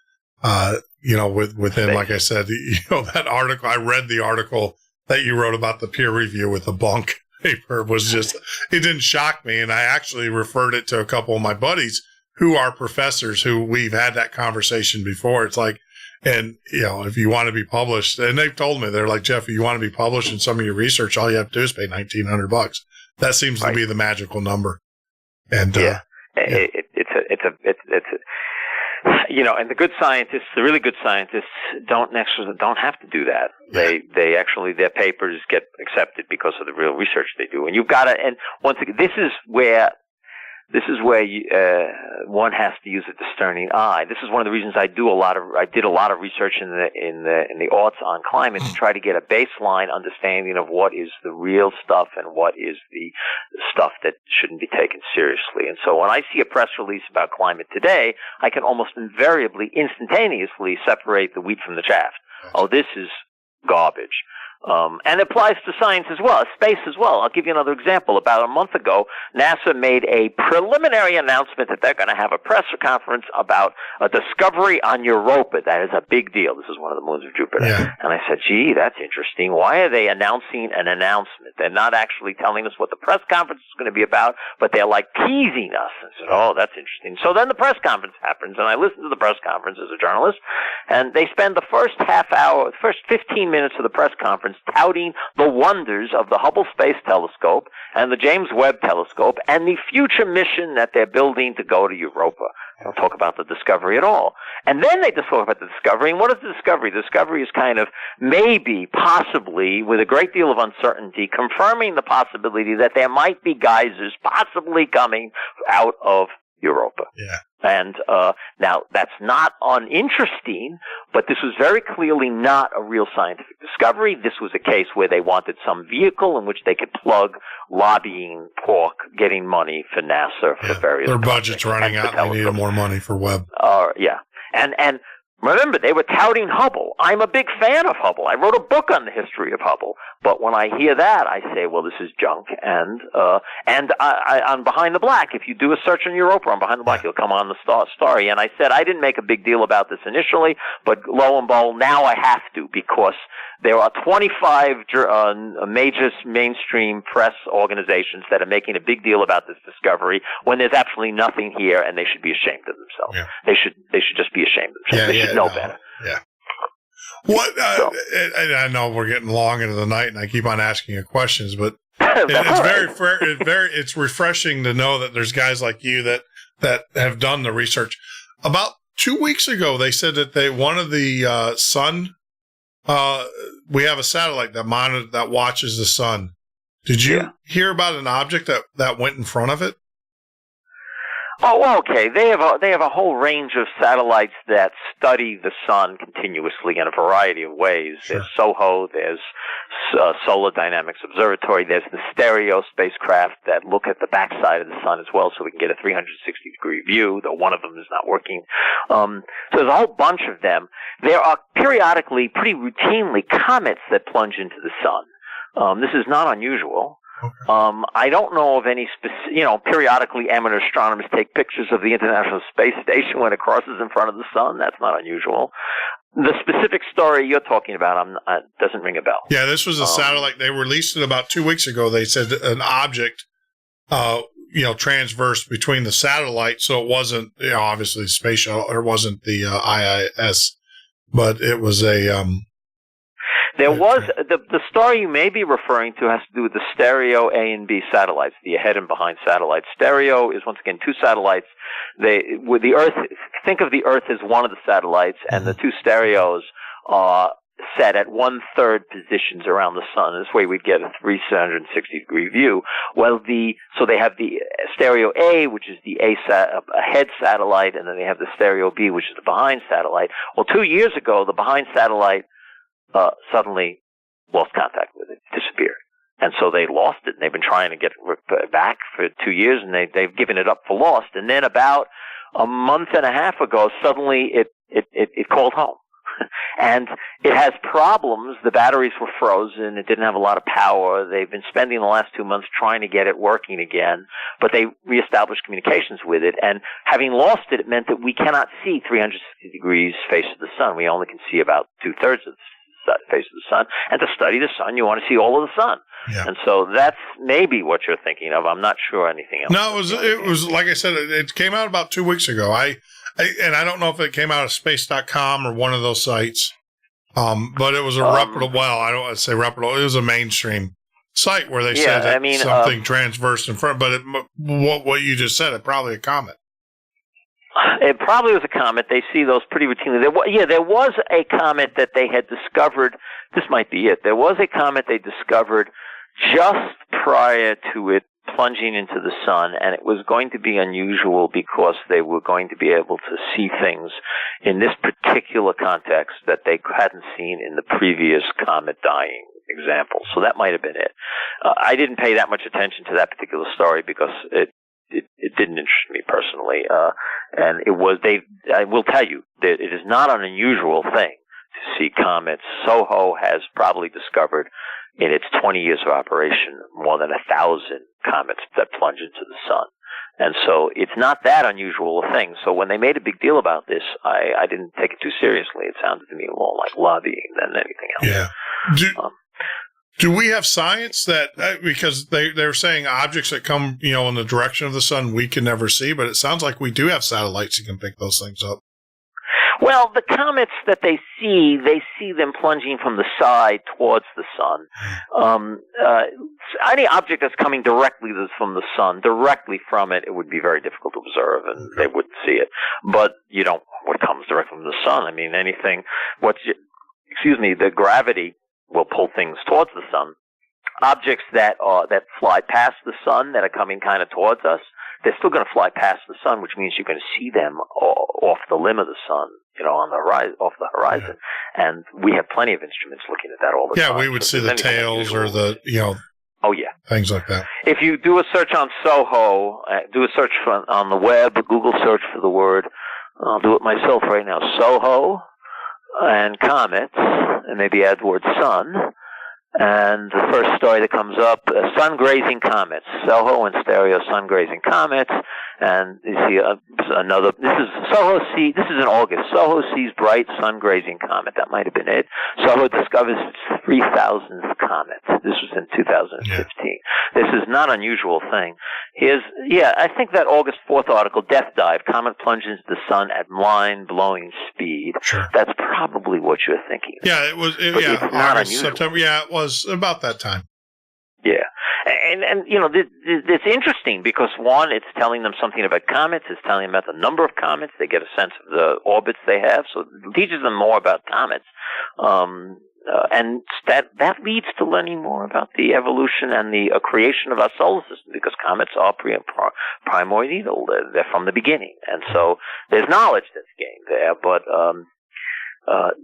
within, like I said, that article. I read the article that you wrote about the peer review with the bunk paper. Was just, it didn't shock me, and I actually referred it to a couple of my buddies who are professors who we've had that conversation before. It's like, and if you want to be published, and they've told me, they're like, Jeff, if you want to be published in some of your research, all you have to do is pay $1,900. That seems to be the magical number. And and the good scientists, the really good scientists, don't have to do that. Yeah. They actually, their papers get accepted because of the real research they do. And you've got to, and once again, this is where this is where one has to use a discerning eye. This is one of the reasons I did a lot of research in the aughts on climate to try to get a baseline understanding of what is the real stuff and what is the stuff that shouldn't be taken seriously. And so when I see a press release about climate today, I can almost invariably, instantaneously separate the wheat from the chaff. Oh, this is garbage. And it applies to science as well, space as well. I'll give you another example. About a month ago, NASA made a preliminary announcement that they're going to have a press conference about a discovery on Europa. That is a big deal. This is one of the moons of Jupiter. Yeah. And I said, gee, that's interesting. Why are they announcing an announcement? They're not actually telling us what the press conference is going to be about, but they're like teasing us. I said, oh, that's interesting. So then the press conference happens, and I listen to the press conference as a journalist, and they spend the first half hour, the first 15 minutes of the press conference touting the wonders of the Hubble Space Telescope and the James Webb Telescope and the future mission that they're building to go to Europa. They don't talk about the discovery at all. And then they just talk about the discovery. And what is the discovery? The discovery is kind of maybe, possibly, with a great deal of uncertainty, confirming the possibility that there might be geysers possibly coming out of Europa. Yeah. And now, that's not uninteresting, but this was very clearly not a real scientific discovery. This was a case where they wanted some vehicle in which they could plug lobbying pork, getting money for NASA for various. Their budget's running out and they needed more money for Webb. Yeah. And remember, they were touting Hubble. I'm a big fan of Hubble. I wrote a book on the history of Hubble. But when I hear that, I say, well, this is junk. And on Behind the Black, if you do a search on Europa on Behind the Black, you'll come on the story. And I said I didn't make a big deal about this initially, but lo and behold, now I have to, because there are 25 major mainstream press organizations that are making a big deal about this discovery when there's absolutely nothing here, and they should be ashamed of themselves. Yeah. They should just be ashamed of themselves. They should know better. Yeah. What? And I know we're getting long into the night, and I keep on asking you questions, but it's refreshing to know that there's guys like you that have done the research. About 2 weeks ago, they said that one of the sun. We have a satellite that watches the sun. Did you hear about an object that went in front of it? Oh, well, okay. They have a whole range of satellites that study the sun continuously in a variety of ways. Sure. There's SOHO, there's Solar Dynamics Observatory, there's the stereo spacecraft that look at the backside of the sun as well, so we can get a 360-degree view, though one of them is not working. So there's a whole bunch of them. There are periodically, pretty routinely, comets that plunge into the sun. This is not unusual. Okay. I don't know of any periodically amateur astronomers take pictures of the International Space Station when it crosses in front of the sun. That's not unusual. The specific story you're talking about doesn't ring a bell. Yeah, this was a satellite. They released it about 2 weeks ago. They said an object, transversed between the satellite. So it wasn't, obviously the space shuttle, or it wasn't the IIS, but it was a, There was the story you may be referring to has to do with the stereo A and B satellites, the ahead and behind satellites. Stereo is once again two satellites. With the Earth, think of the Earth as one of the satellites, and the two stereos are set at 1/3 positions around the sun. This way we'd get a 360-degree view. Well, so they have the stereo A, which is the ahead satellite, and then they have the stereo B, which is the behind satellite. Well, 2 years ago, the behind satellite suddenly lost contact with it, disappeared. And so they lost it, and they've been trying to get it back for 2 years, and they've given it up for lost. And then about a month and a half ago, suddenly it called home. And it has problems. The batteries were frozen. It didn't have a lot of power. They've been spending the last 2 months trying to get it working again, but they reestablished communications with it. And having lost it, it meant that we cannot see 360 degrees face of the sun. We only can see about 2/3 of the face of the sun. And to study the sun, you want to see all of the sun. Yeah. And so that's maybe what you're thinking of. I'm not sure anything else. No, it was like I said, it came out about 2 weeks ago. And I don't know if it came out of space.com or one of those sites. But it was a reputable, I don't want to say reputable, it was a mainstream site where they said that something transverse in front, but what you just said, it probably a comet. It probably was a comet. They see those pretty routinely. There was a comet that they had discovered. This might be it. There was a comet they discovered just prior to it plunging into the sun, and it was going to be unusual because they were going to be able to see things in this particular context that they hadn't seen in the previous comet dying example. So that might have been it. I didn't pay that much attention to that particular story because it didn't interest me personally. And it was, I will tell you that it is not an unusual thing to see comets. SOHO has probably discovered in its 20 years of operation more than 1,000 comets that plunge into the sun. And so it's not that unusual a thing. So when they made a big deal about this, I didn't take it too seriously. It sounded to me more like lobbying than anything else. Yeah. Do we have science that, because they're saying objects that come, in the direction of the sun we can never see, but it sounds like we do have satellites that can pick those things up. Well, the comets that they see them plunging from the side towards the sun. Any object that's coming directly from the sun, directly from it, it would be very difficult to observe, and they wouldn't see it. But what comes directly from the sun? I mean, anything, the gravity will pull things towards the sun. Objects that fly past the sun, that are coming kind of towards us, they're still going to fly past the sun, which means you're going to see them off the limb of the sun, on the horizon, off the horizon. Yeah. And we have plenty of instruments looking at that all the time. Yeah, we would see the tails or the, oh yeah, things like that. If you do a search on SOHO, do a search on the web, Google search for the word. I'll do it myself right now. SOHO and comets, and maybe add the word sun. And the first story that comes up, sun-grazing comets. SOHO and stereo sun-grazing comets. And you see another, this is in August. SOHO sees bright sun-grazing comet. That might have been it. SOHO discovers its 3,000th comet. This was in 2015. Yeah. This is not an unusual thing. I think that August 4th article, Death Dive, comet plunges the sun at mind-blowing speed. Sure. That's probably what you're thinking. Yeah, it was, it's not unusual. September, yeah, it was about that time. Yeah. And it's interesting because, one, it's telling them something about comets. It's telling them about the number of comets. They get a sense of the orbits they have. So it teaches them more about comets. And that leads to learning more about the evolution and the creation of our solar system, because comets are primordial. They're from the beginning. And so there's knowledge that's gained there, but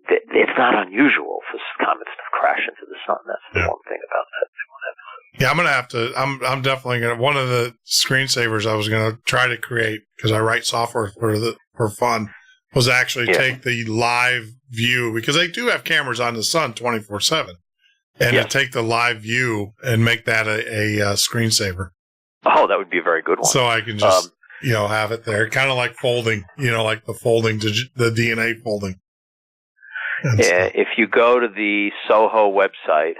it's not unusual for comets to crash into the sun. That's the one thing about that. Yeah, I'm going to have to, I'm definitely going to, one of the screensavers I was going to try to create, because I write software for fun, was actually take the live view, because they do have cameras on the sun 24/7, and to take the live view and make that a screensaver. Oh, that would be a very good one. So I can just, have it there, kind of like folding, like the folding, the DNA folding. If you go to the SOHO website,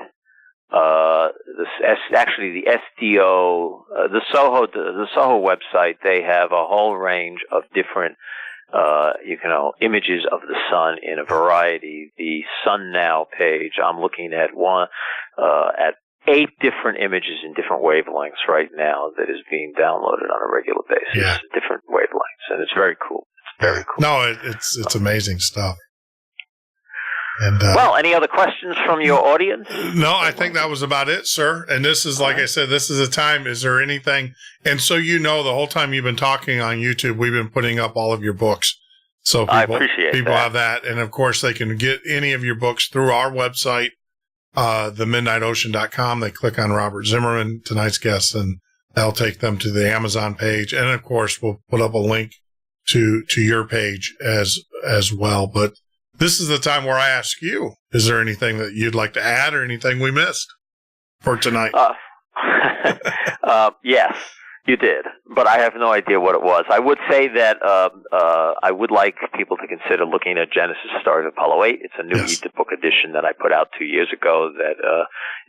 the SDO, the SOHO website, they have a whole range of different, images of the sun in a variety. The Sun Now page, I'm looking at at 8 different images in different wavelengths right now that is being downloaded on a regular basis, different wavelengths, and it's very cool. It's very cool. No, it's amazing stuff. And, any other questions from your audience? No, I think that was about it, sir. And this is, like I said, this is a time. Is there anything? And so the whole time you've been talking on YouTube, we've been putting up all of your books. So I appreciate people that. have that. And, of course, they can get any of your books through our website, themidnightocean.com. They click on Robert Zimmerman, tonight's guest, and that'll take them to the Amazon page. And, of course, we'll put up a link to your page as well. But this is the time where I ask you, is there anything that you'd like to add or anything we missed for tonight? Yes, you did, but I have no idea what it was. I would say that I would like people to consider looking at Genesis Story of Apollo 8. It's a new e-book edition that I put out 2 years ago that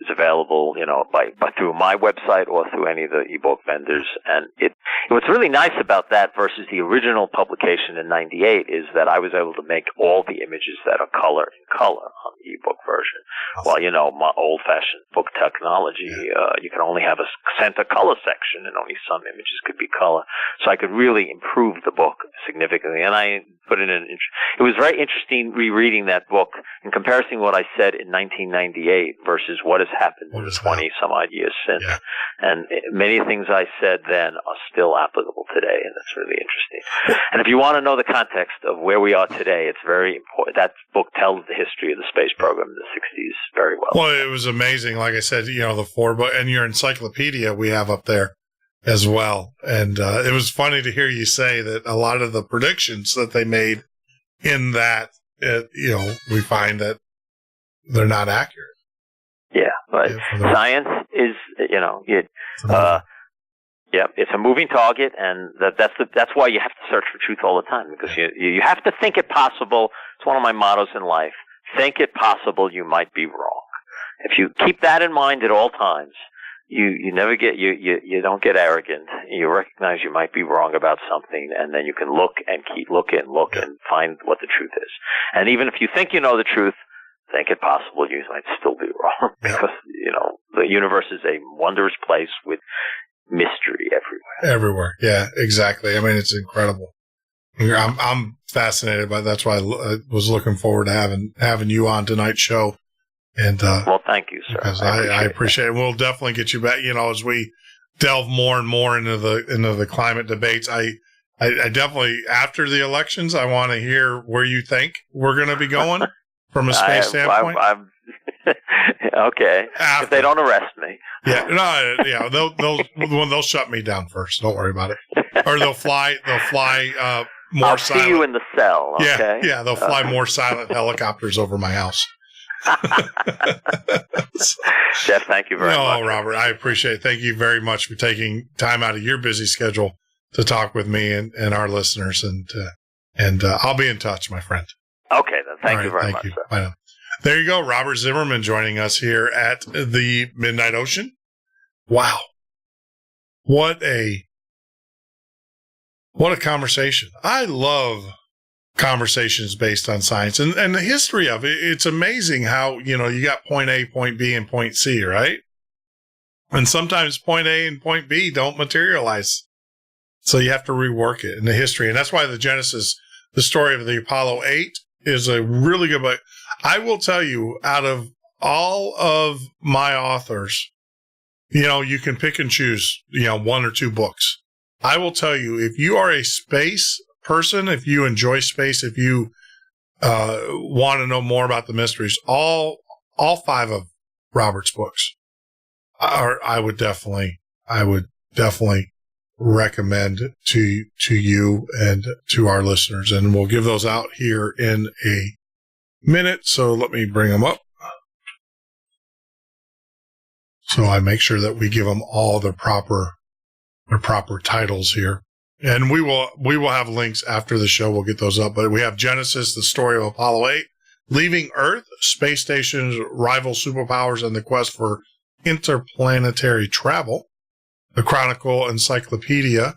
is available, by through my website or through any of the e-book vendors, and it's What's really nice about that versus the original publication in '98 is that I was able to make all the images that are color in color on the ebook version. Well, my old-fashioned book technology, you can only have a center color section, and only some images could be color. So I could really improve the book significantly. And I put in it was very interesting rereading that book in comparison to what I said in 1998 versus what has happened in the 20-some-odd years since. Yeah. And many things I said then are still applicable today, and that's really interesting. And if you want to know the context of where we are today, it's very important. That book tells the history of the space program in the 60s very well. Well, it was amazing. Like I said, the 4 book and your encyclopedia we have up there as well. And it was funny to hear you say that a lot of the predictions that they made in that, we find that they're not accurate. Yeah, but science is, it's a moving target, and that's why you have to search for truth all the time, because you have to think it possible. It's one of my mottos in life. Think it possible you might be wrong. If you keep that in mind at all times, you never get you don't get arrogant. You recognize you might be wrong about something, and then you can look and keep looking and find what the truth is. And even if you think you know the truth, think it possible you might still be wrong, because the universe is a wondrous place with mystery everywhere. Yeah, exactly. I mean, it's incredible. I'm fascinated by that. That's why I was looking forward to having you on tonight's show. And well, thank you, sir. Because I appreciate it. We'll definitely get you back. As we delve more and more into the climate debates. I definitely, after the elections, I want to hear where you think we're going to be going from a space standpoint. Okay. If they don't arrest me. Yeah. They'll shut me down first. Don't worry about it. Or they'll fly more I'll silent. see you in the cell. Okay. Yeah. They'll fly more silent helicopters over my house. Jeff, thank you very much. No, Robert, I appreciate it. Thank you very much for taking time out of your busy schedule to talk with me and our listeners. And I'll be in touch, my friend. Okay, then. Thank you very much. Sir. Bye now. There you go. Robert Zimmerman joining us here at the Midnight Ocean. Wow. What a conversation. I love conversations based on science and the history of it. It's amazing how, you got point A, point B, and point C, right? And sometimes point A and point B don't materialize. So you have to rework it in the history. And that's why the Genesis, the story of the Apollo 8 is a really good book. I will tell you, out of all of my authors, you can pick and choose, 1 or 2 books. I will tell you, if you are a space person, if you enjoy space, if you want to know more about the mysteries, all 5 of Robert's books I would definitely recommend to you and to our listeners. And we'll give those out here in a minute. So let me bring them up. So I make sure that we give them all the proper titles here. And we will have links after the show. We'll get those up. But we have Genesis, the story of Apollo 8, Leaving Earth, Space Stations, Rival Superpowers, and the Quest for Interplanetary Travel, the Chronicle Encyclopedia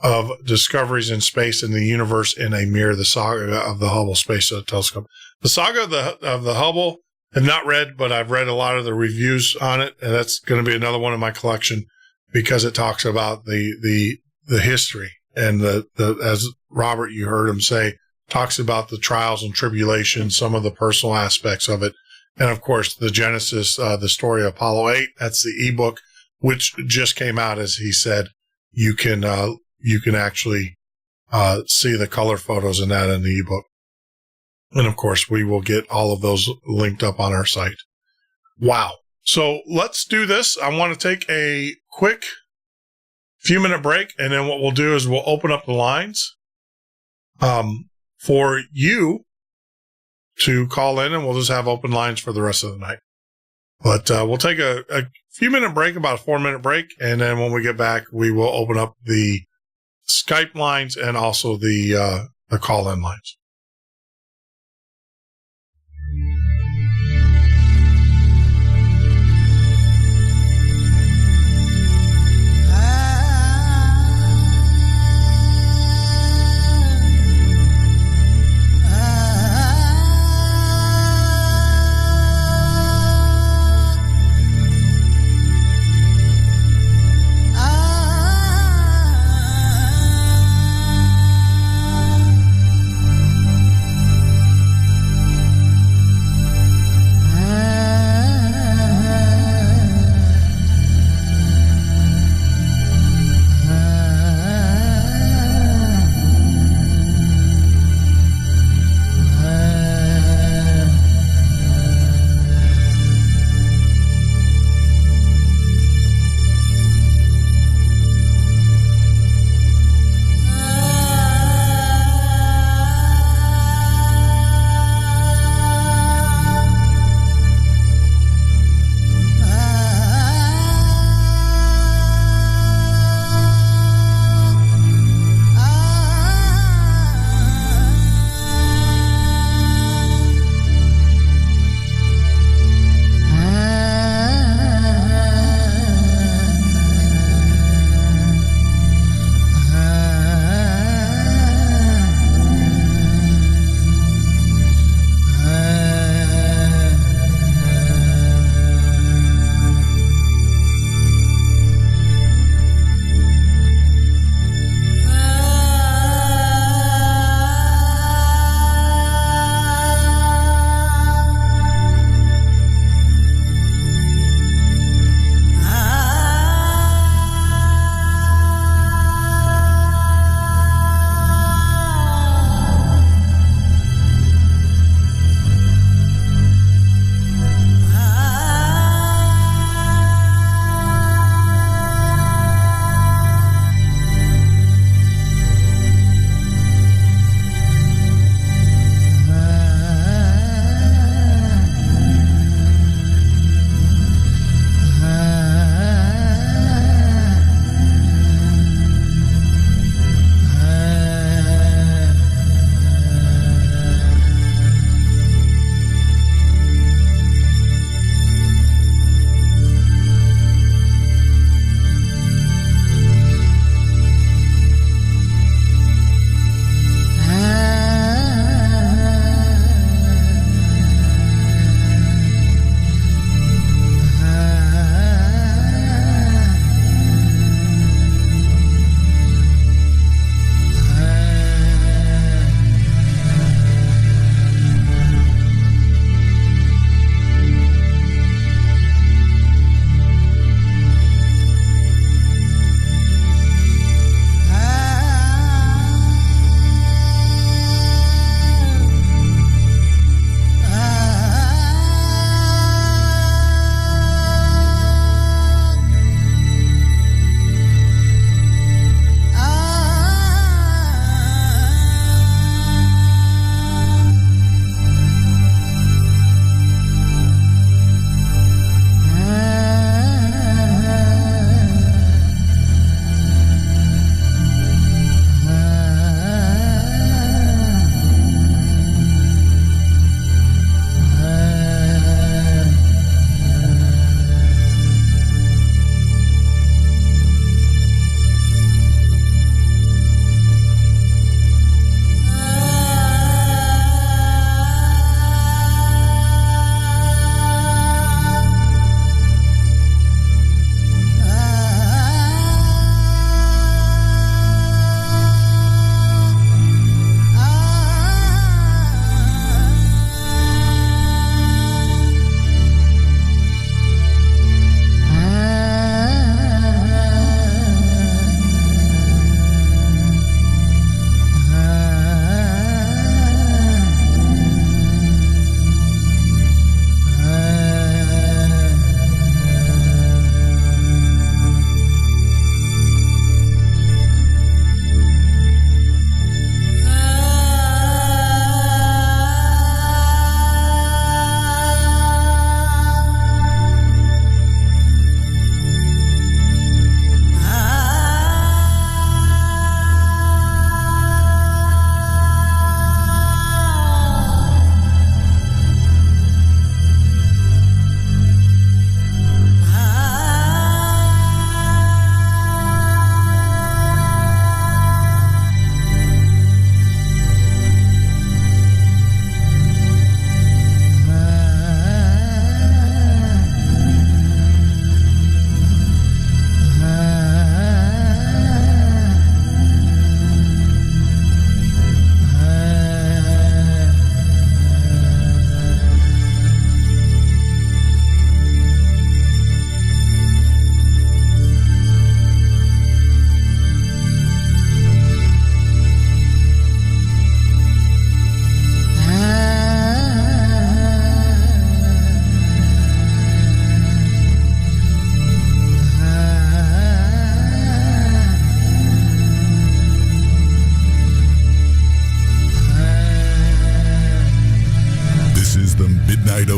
of Discoveries in Space and the Universe in a Mirror, the Saga of the Hubble Space Telescope. The Saga of the Hubble, I've not read, but I've read a lot of the reviews on it, and that's going to be another one in my collection, because it talks about the history and as Robert, you heard him say, talks about the trials and tribulations, some of the personal aspects of it. And of course, the Genesis, the story of Apollo 8, that's the ebook, which just came out, as he said. You can actually, see the color photos in that in the ebook. And of course, we will get all of those linked up on our site. Wow. So let's do this. I want to take a quick few-minute break, and then what we'll do is we'll open up the lines for you to call in, and we'll just have open lines for the rest of the night. But we'll take a few-minute break, about a 4-minute break, and then when we get back, we will open up the Skype lines and also the call-in lines.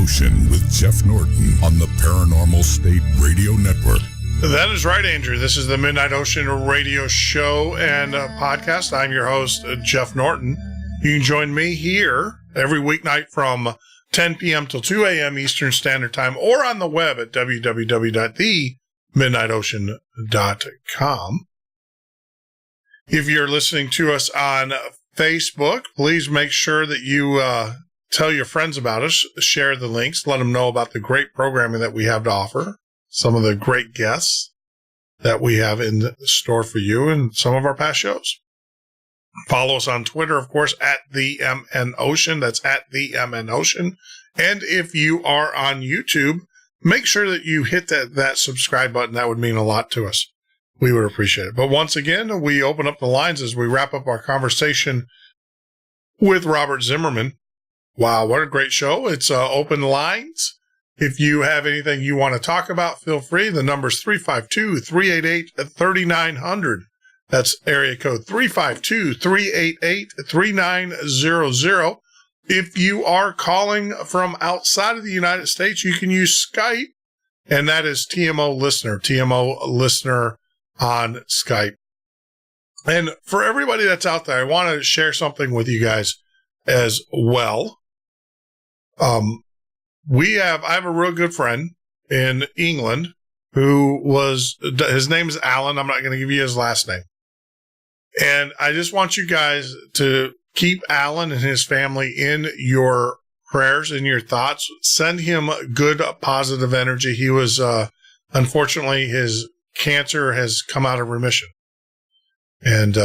Ocean with Jeff Norton on the Paranormal State Radio Network. That is right, Andrew. This is the Midnight Ocean radio show and podcast. I'm your host, Jeff Norton. You can join me here every weeknight from 10 p.m. till 2 a.m. Eastern Standard Time, or on the web at www.themidnightocean.com. If you're listening to us on Facebook, please make sure that you tell your friends about us, share the links, let them know about the great programming that we have to offer, some of the great guests that we have in store for you, and some of our past shows. Follow us on Twitter, of course, at the MN Ocean. That's at the MN Ocean. And if you are on YouTube, make sure that you hit that subscribe button. That would mean a lot to us. We would appreciate it. But once again, we open up the lines as we wrap up our conversation with Robert Zimmerman. Wow, what a great show. It's open lines. If you have anything you want to talk about, feel free. The number's 352-388-3900. That's area code 352-388-3900. If you are calling from outside of the United States, you can use Skype, and that is TMO Listener on Skype. And for everybody that's out there, I want to share something with you guys as well. I have a real good friend in England his name is Alan. I'm not going to give you his last name. And I just want you guys to keep Alan and his family in your prayers and your thoughts. Send him good, positive energy. He was, unfortunately, his cancer has come out of remission. And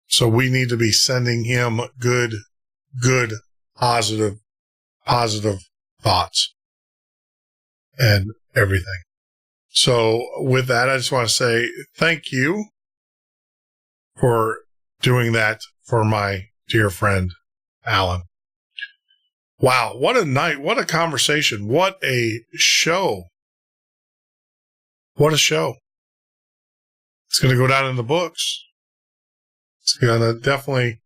so we need to be sending him good, positive thoughts and everything. So with that, I just want to say thank you for doing that for my dear friend, Alan. Wow, what a night, what a conversation, what a show. What a show. It's going to go down in the books. It's going to definitely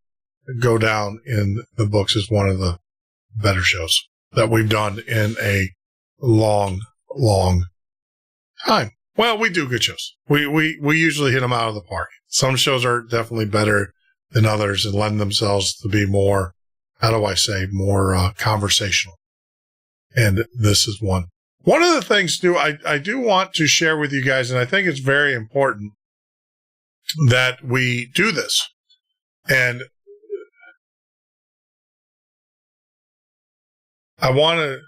go down in the books as one of the better shows that we've done in a long time. Well, we do good shows. We usually hit them out of the park. Some shows are definitely better than others and lend themselves to be more, more conversational. And this is one. One of the things, too, I do want to share with you guys, and I think it's very important that we do this. And I want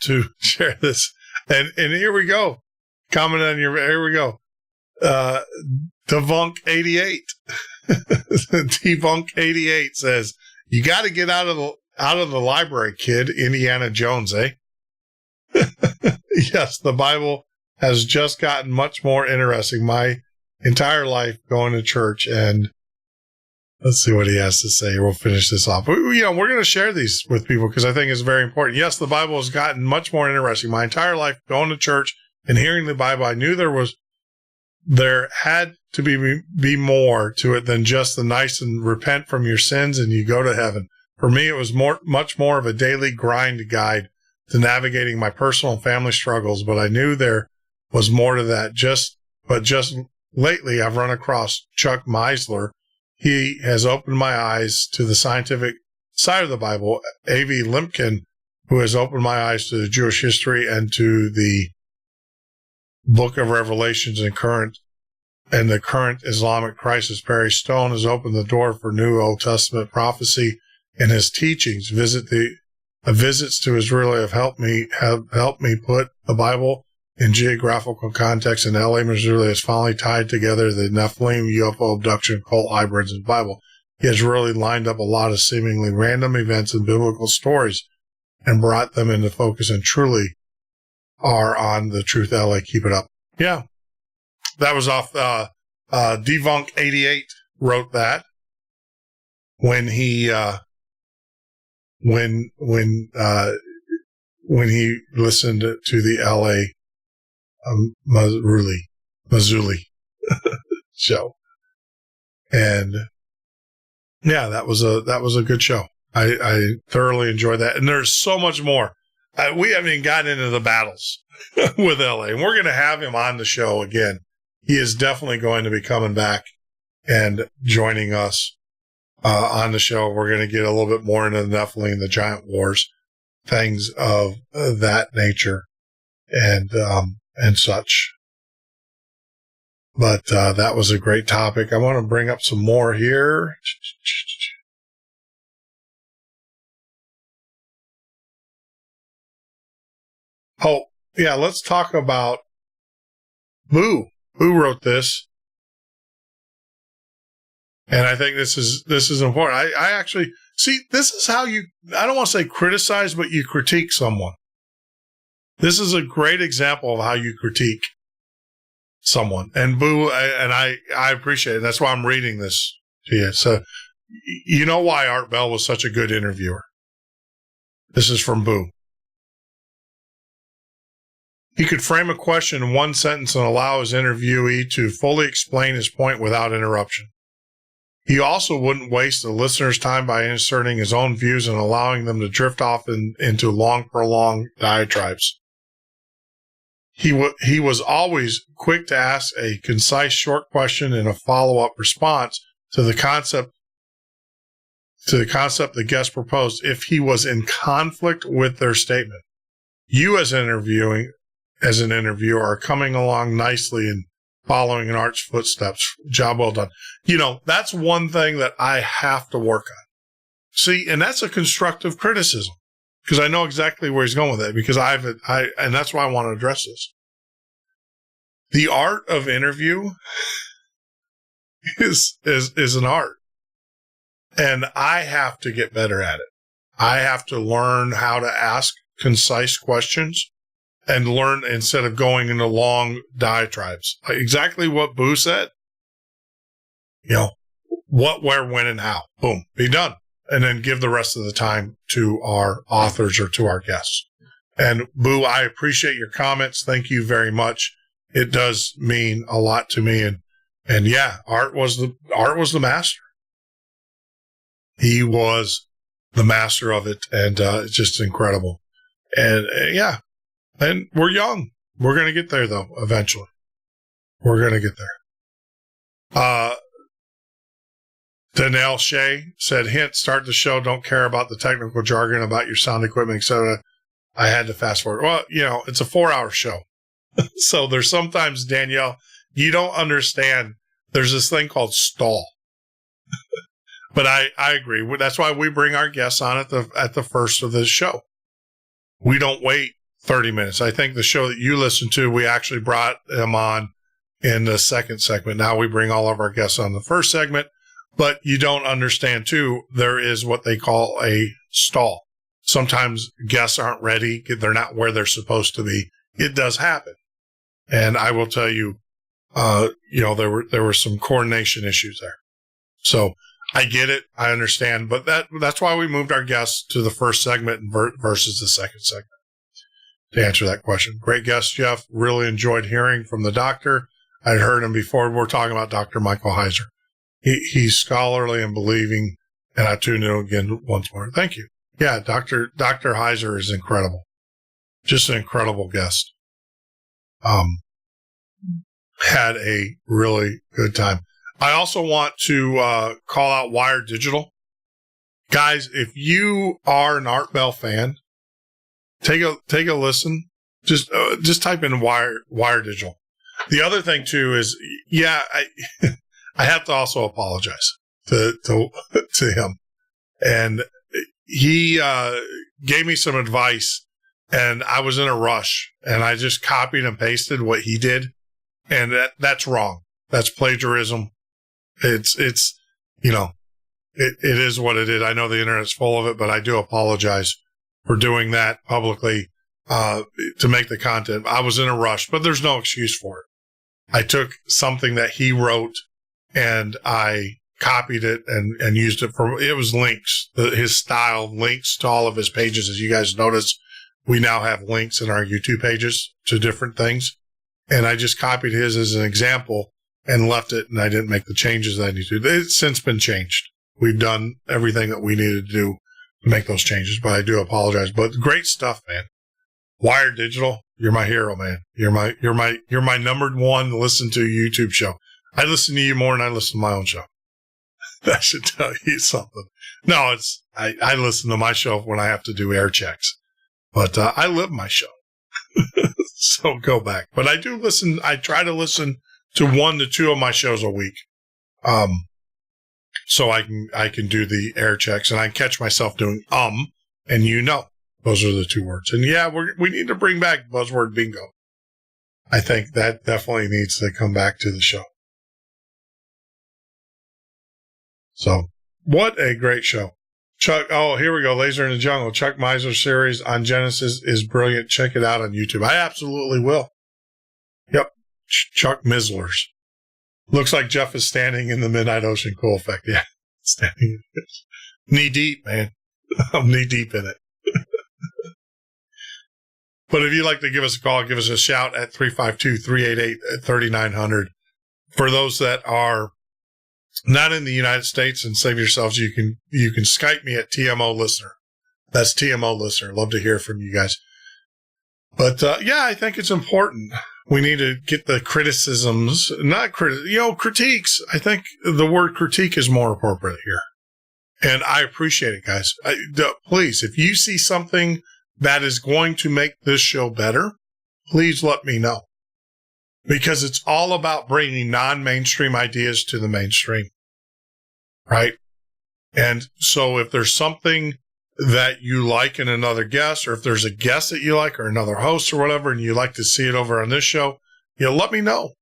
to share this. And here we go. Comment on here we go. Debunk88. Debunk88 says, you got to get out of the library, kid. Indiana Jones, eh? Yes, the Bible has just gotten much more interesting. My entire life going to church, and let's see what he has to say. We'll finish this off. We're going to share these with people because I think it's very important. Yes, the Bible has gotten much more interesting. My entire life going to church and hearing the Bible, I knew there had to be more to it than just the nice and repent from your sins and you go to heaven. For me, it was much more of a daily grind guide to navigating my personal and family struggles, but I knew there was more to that. Just lately, I've run across Chuck Meisler. He has opened my eyes to the scientific side of the Bible. A.V. Limpkin, who has opened my eyes to the Jewish history and to the Book of Revelations and the current Islamic crisis. Perry Stone has opened the door for new Old Testament prophecy, and his teachings. Visits to Israel have helped me put the Bible in geographical context. In L.A., Missouri has finally tied together the Nephilim, UFO abduction, cult hybrids, and Bible. He has really lined up a lot of seemingly random events and biblical stories and brought them into focus, and truly are on the truth. LA, keep it up. Yeah, that was off. Debunk88 wrote that when he when he listened to the LA Mazzulli show. And yeah, that was a good show. I thoroughly enjoyed that. And there's so much more. We haven't even gotten into the battles with LA, and we're going to have him on the show again. He is definitely going to be coming back and joining us on the show. We're going to get a little bit more into the Nephilim, the giant wars, things of that nature, and such. But that was a great topic. I want to bring up some more here. Oh, yeah, let's talk about Boo. Boo wrote this. And I think this is important. I actually see, this is how you, I don't want to say criticize, but you critique someone. This is a great example of how you critique someone. And Boo, I appreciate it. That's why I'm reading this to you. So, you know why Art Bell was such a good interviewer. This is from Boo. He could frame a question in one sentence and allow his interviewee to fully explain his point without interruption. He also wouldn't waste the listener's time by inserting his own views and allowing them to drift off into long, prolonged diatribes. He was always quick to ask a concise, short question and a follow-up response to the concept the guest proposed if he was in conflict with their statement. You, as an interviewer, are coming along nicely and following in Art's footsteps. Job well done. You know, that's one thing that I have to work on. See, and that's a constructive criticism, because I know exactly where he's going with it, because and that's why I want to address this. The art of interview is an art, and I have to get better at it. I have to learn how to ask concise questions and learn instead of going into long diatribes. Like exactly what Boo said. You know, what, where, when, and how. Boom, be done. And then give the rest of the time to our authors or to our guests. And Boo, I appreciate your comments. Thank you very much. It does mean a lot to me. And yeah, Art was the master. He was the master of it. And it's just incredible. And yeah. And we're young. We're going to get there, though, eventually. We're going to get there. Danelle Shea said, hint, start the show. Don't care about the technical jargon about your sound equipment, etc. I had to fast forward. Well, you know, it's a 4-hour show. So there's sometimes, Danielle, you don't understand. There's this thing called stall. But I agree. That's why we bring our guests on at the first of the show. We don't wait 30 minutes. I think the show that you listened to, we actually brought them on in the second segment. Now we bring all of our guests on the first segment, but you don't understand too, there is what they call a stall. Sometimes guests aren't ready. They're not where they're supposed to be. It does happen. And I will tell you, you know, there were some coordination issues there. So I get it. I understand, but that's why we moved our guests to the first segment versus the second segment. To answer that question. Great guest, Jeff. Really enjoyed hearing from the doctor. I'd heard him before. We're talking about Dr. Michael Heiser. He's scholarly and believing, and I tuned in again once more. Thank you. Yeah, Dr. Heiser is incredible. Just an incredible guest. Had a really good time. I also want to call out Wired Digital. Guys, if you are an Art Bell fan, take a listen. Just type in Wire Digital. The other thing too is, yeah, I have to also apologize to him. And he gave me some advice, and I was in a rush, and I just copied and pasted what he did, and that's wrong. That's plagiarism. It's you know, it is what it is. I know the internet's full of it, but I do apologize for doing that publicly to make the content. I was in a rush, but there's no excuse for it. I took something that he wrote and I copied it and used it it was links. His style links to all of his pages. As you guys notice, we now have links in our YouTube pages to different things. And I just copied his as an example and left it, and I didn't make the changes that I need to. It's since been changed. We've done everything that we needed to do to make those changes, but I do apologize. But great stuff, man. Wired Digital, you're my hero, man. You're my number one listen to YouTube show. I listen to you more than I listen to my own show. That should tell you something. No, I listen to my show when I have to do air checks, but I live my show. So go back. But I do listen. I try to listen to 1 to 2 of my shows a week. So I can do the air checks, and I catch myself doing, and those are the 2 words. And yeah, we need to bring back buzzword bingo. I think that definitely needs to come back to the show. So, what a great show. Chuck, here we go. Laser in the Jungle. Chuck Miser's series on Genesis is brilliant. Check it out on YouTube. I absolutely will. Yep. Chuck Mislers. Looks like Jeff is standing in the Midnight Ocean. Cool effect. Yeah. Standing knee deep, man. I'm knee deep in it. But if you'd like to give us a call, give us a shout at 352-388-3900. For those that are not in the United States and save yourselves, you can Skype me at TMO Listener. That's TMO Listener. Love to hear from you guys. But yeah, I think it's important. We need to get the criticisms, critiques. I think the word critique is more appropriate here. And I appreciate it, guys. Please, if you see something that is going to make this show better, please let me know. Because it's all about bringing non-mainstream ideas to the mainstream, right? And so if there's something that you like in another guest, or if there's a guest that you like or another host or whatever, and you'd like to see it over on this show, let me know.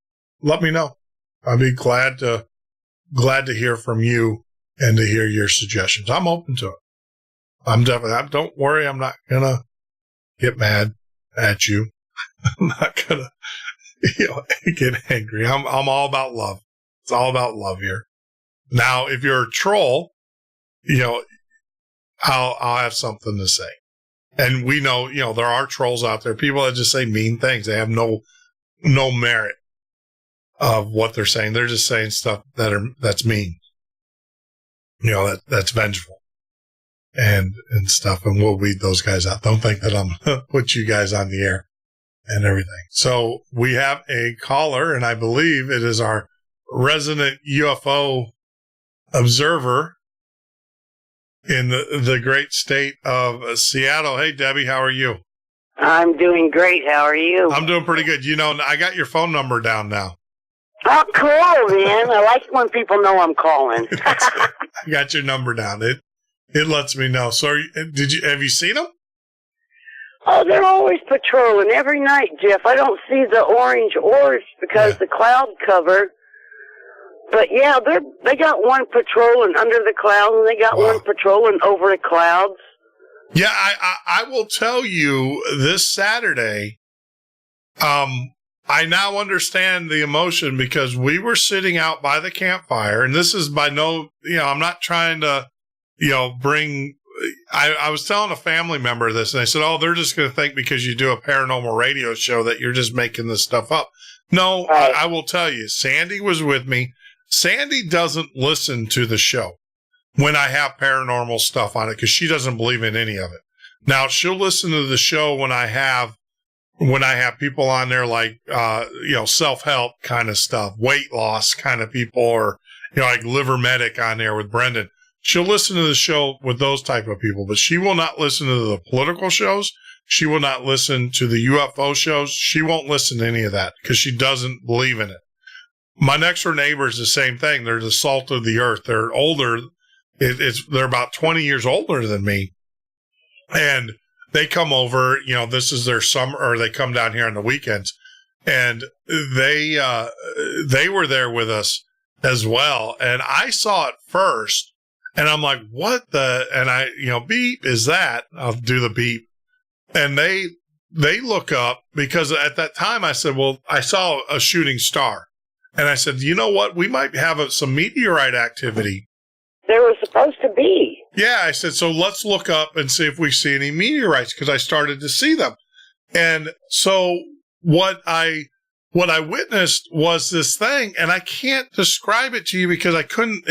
Let me know. I'd be glad to hear from you and to hear your suggestions. I'm open to it. Don't worry. I'm not going to get mad at you. I'm not going to, get angry. I'm all about love. It's all about love here. Now, if you're a troll, I'll have something to say. And we know, there are trolls out there, people that just say mean things. They have no merit of what they're saying. They're just saying stuff that's mean. That's vengeful and stuff. And we'll weed those guys out. Don't think that I'm put you guys on the air and everything. So we have a caller, and I believe it is our resident UFO observer in the great state of Seattle. Hey, Debbie, how are you? I'm doing great. How are you? I'm doing pretty good. I got your phone number down now. Oh, cool, man. I like when people know I'm calling. I got your number down. It lets me know. So have you seen them? Oh, they're always patrolling every night, Jeff. I don't see the orange oars because the cloud cover. But yeah, they got one patrolling under the clouds, and they got one patrolling over the clouds. Yeah, I will tell you this Saturday, I now understand the emotion, because we were sitting out by the campfire, and this is by no, I'm not trying to, bring, I was telling a family member this, and they said, they're just going to think because you do a paranormal radio show that you're just making this stuff up. No, right. I will tell you, Sandy was with me. Sandy doesn't listen to the show when I have paranormal stuff on it, because she doesn't believe in any of it. Now, she'll listen to the show when I have people on there like, self-help kind of stuff, weight loss kind of people, or, like Liver Medic on there with Brendan. She'll listen to the show with those type of people, but she will not listen to the political shows. She will not listen to the UFO shows. She won't listen to any of that because she doesn't believe in it. My next door neighbor is the same thing. They're the salt of the earth. They're older. They're about 20 years older than me. And they come over, this is their summer, or they come down here on the weekends, and they were there with us as well. And I saw it first, and I'm like, what and I, beep is that? I'll do the beep. And they look up, because at that time I said, well, I saw a shooting star. And I said, you know what? We might have some meteorite activity. There was supposed to be. Yeah, I said, so let's look up and see if we see any meteorites, because I started to see them. And so what I what I witnessed was this thing, and I can't describe it to you because I couldn't.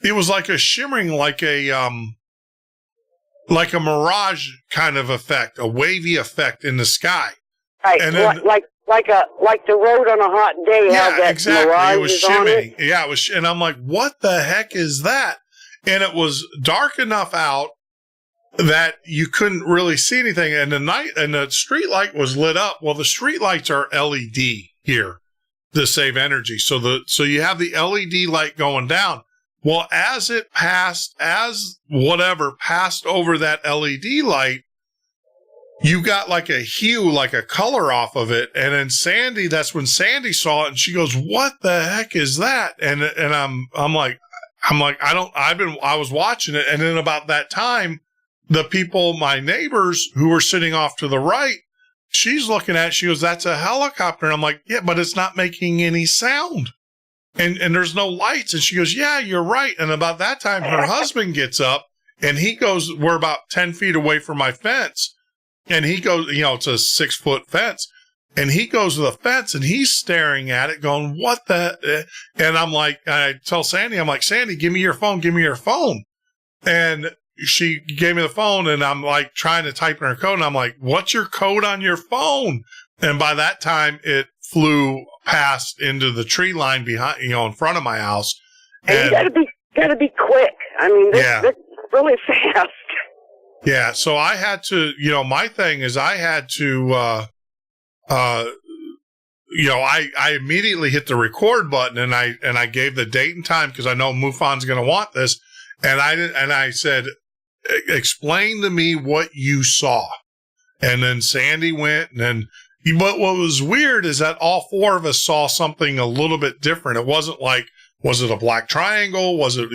It was like a shimmering, like a mirage kind of effect, a wavy effect in the sky. Right, and then, like the road on a hot day. Yeah, how that exactly. mirage It was is on shimmering. it. Yeah, it was, and I'm like, what the heck is that? And it was dark enough out that you couldn't really see anything. And the street light was lit up. Well, the street lights are LED here to save energy. So you have the LED light going down. Well, as whatever passed over that LED light, you got like a hue, like a color off of it. And then that's when Sandy saw it, and she goes, what the heck is that? And I'm like, I was watching it. And then about that time, the people, my neighbors who were sitting off to the right, she's looking at it, she goes, that's a helicopter. And I'm like, yeah, but it's not making any sound. And there's no lights. And she goes, yeah, you're right. And about that time, her husband gets up and he goes, we're about 10 feet away from my fence. And he goes, it's a 6-foot fence. And he goes to the fence and he's staring at it going, what the? And I'm like, I tell Sandy, I'm like, Sandy, give me your phone. And she gave me the phone and I'm like trying to type in her code. And I'm like, what's your code on your phone? And by that time it flew past into the tree line behind, in front of my house. And you gotta be quick. I mean, that's really fast. Yeah. So I had to, my thing is I had to, I immediately hit the record button and I gave the date and time because I know MUFON's going to want this. And I said, explain to me what you saw. And then Sandy went but what was weird is that all four of us saw something a little bit different. It wasn't like, was it a black triangle? Was it,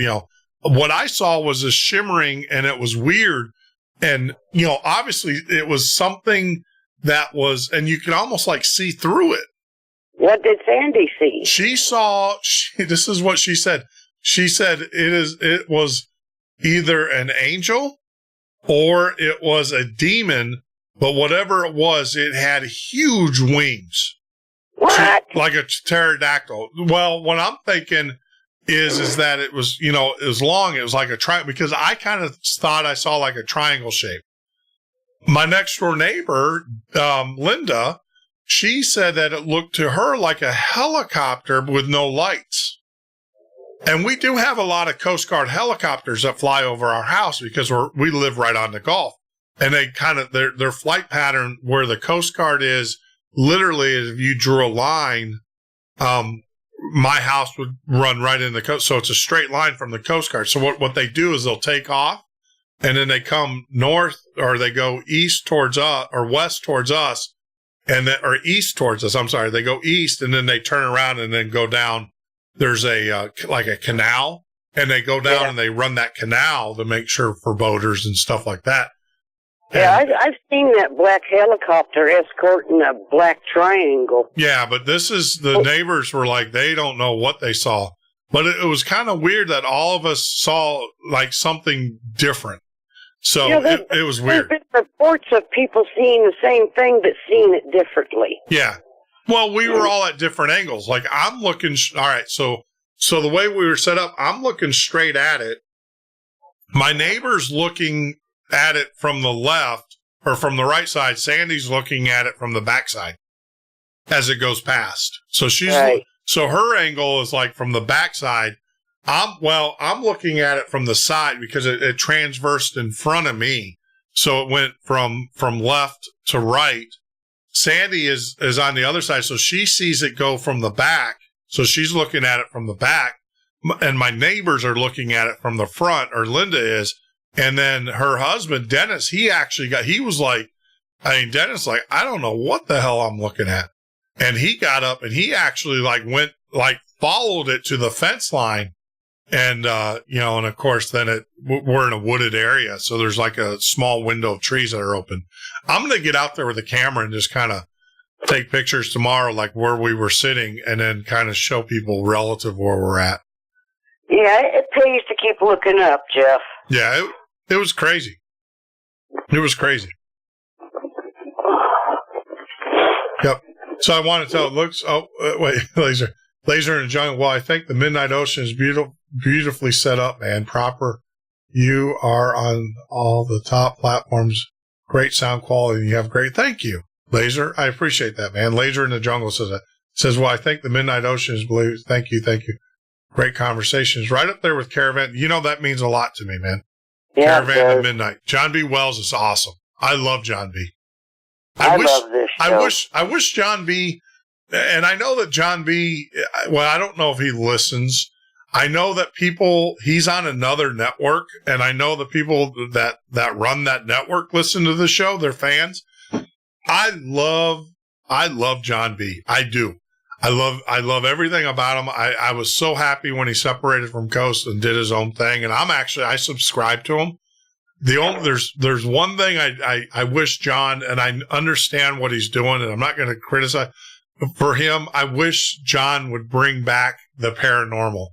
what I saw was a shimmering and it was weird. And, obviously it was something that was, and you can almost like see through it. What did Sandy see? This is what she said. She said it was either an angel or it was a demon, but whatever it was, it had huge wings. What? Like a pterodactyl. Well, what I'm thinking is that it was, it was long. It was like a triangle because I kind of thought I saw like a triangle shape. My next door neighbor, Linda, she said that it looked to her like a helicopter with no lights. And we do have a lot of Coast Guard helicopters that fly over our house because we live right on the Gulf. And they kind of, their flight pattern where the Coast Guard is, literally, if you drew a line, my house would run right in the coast. So it's a straight line from the Coast Guard. So what they do is they'll take off and then they come north or they go east towards us or west towards us or east towards us. I'm sorry. They go east and then they turn around and then go down. There's like a canal and they go down and they run that canal to make sure for boaters and stuff like that. Yeah, I've seen that black helicopter escorting a black triangle. Yeah, but the neighbors were like, they don't know what they saw. But it was kind of weird that all of us saw like something different. So it was weird. There's been reports of people seeing the same thing but seeing it differently. Yeah. Well, we were all at different angles. Like I'm looking, all right, so the way we were set up, I'm looking straight at it. My neighbor's looking at it from the left or from the right side. Sandy's looking at it from the back side as it goes past. So so her angle is like from the back side. I'm looking at it from the side because it transversed in front of me. So it went from left to right. Sandy is on the other side. So she sees it go from the back. So she's looking at it from the back and my neighbors are looking at it from the front, or Linda is. And then her husband, Dennis, Dennis like, I don't know what the hell I'm looking at. And he got up and he actually followed it to the fence line. And, and of course then we're in a wooded area. So there's like a small window of trees that are open. I'm going to get out there with the camera and just kind of take pictures tomorrow, like where we were sitting and then kind of show people relative where we're at. Yeah, it pays to keep looking up, Jeff. Yeah, it was crazy. It was crazy. Yep. So I want to tell. Wait, laser in the jungle. Well, I think the Midnight Ocean is beautifully set up, man. Proper. You are on all the top platforms. Great sound quality. And you have great. Thank you, Laser. I appreciate that, man. Laser in the jungle says that. Says, well, I think the Midnight Ocean is believed. Thank you. Great conversations. Right up there with Caravan. You know, that means a lot to me, man. Yeah, Caravan and Midnight. John B. Wells is awesome. I love John B. I love this show. I wish John B. And I know that John B. Well, I don't know if he listens. I know that he's on another network, and I know the people that run that network listen to the show. They're fans. I love John B. I do. I love everything about him. I was so happy when he separated from Coast and did his own thing. And I subscribe to him. There's one thing I wish John, and I understand what he's doing, and I'm not going to criticize for him. I wish John would bring back the paranormal.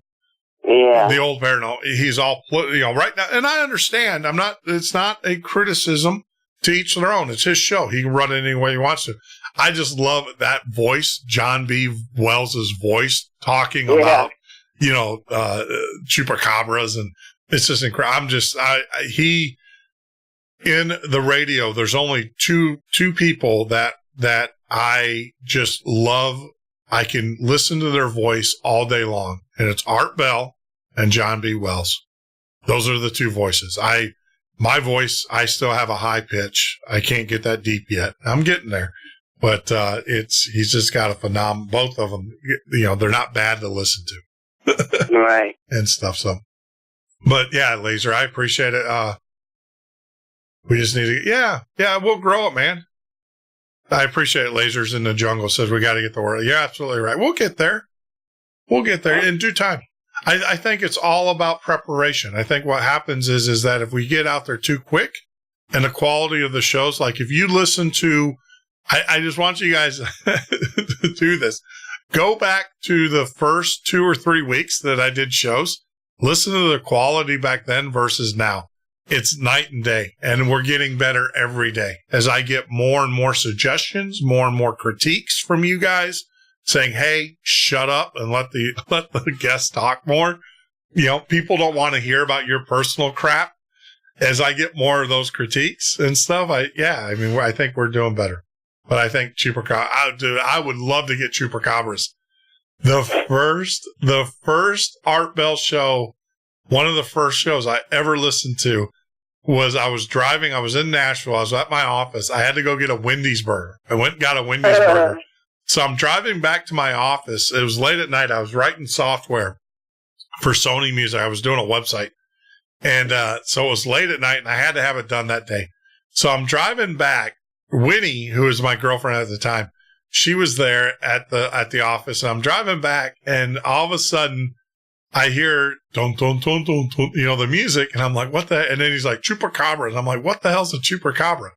Yeah. The old paranormal. He's all, right now. And I understand. It's not a criticism, to each their own. It's his show. He can run it any way he wants to. I just love that voice, John B. Wells's voice, talking about, chupacabras, and it's just incredible. He in the radio. There's only two people that I just love. I can listen to their voice all day long, and it's Art Bell and John B. Wells. Those are the two voices. My voice, I still have a high pitch. I can't get that deep yet. I'm getting there. But he's just got a phenomenal, both of them, they're not bad to listen to. Right. And stuff. So, but yeah, Laser, I appreciate it. We just need to, we'll grow it, man. I appreciate it. Lasers in the Jungle says we got to get the word. You're absolutely right. We'll get there. In due time. I think it's all about preparation. I think what happens is that if we get out there too quick, and the quality of the shows, like if you listen to, I just want you guys to do this. Go back to the first 2 or 3 weeks that I did shows. Listen to the quality back then versus now. It's night and day, and we're getting better every day as I get more and more suggestions, more and more critiques from you guys saying, hey, shut up and let the guests talk more. People don't want to hear about your personal crap. As I get more of those critiques and stuff, I think we're doing better. But I think Chupacabra, I would love to get Chupacabras. The first Art Bell show, one of the first shows I ever listened to was I was driving. I was in Nashville. I was at my office. I had to go get a Wendy's burger. I went and got a Wendy's burger. So I'm driving back to my office. It was late at night. I was writing software for Sony Music. I was doing a website. And so it was late at night, and I had to have it done that day. So I'm driving back. Winnie, who was my girlfriend at the time, she was there at the office. And I'm driving back, and all of a sudden, I hear dun, dun, dun, dun, dun, the music, and I'm like, what the? And then he's like, Chupacabra, and I'm like, what the hell's a Chupacabra?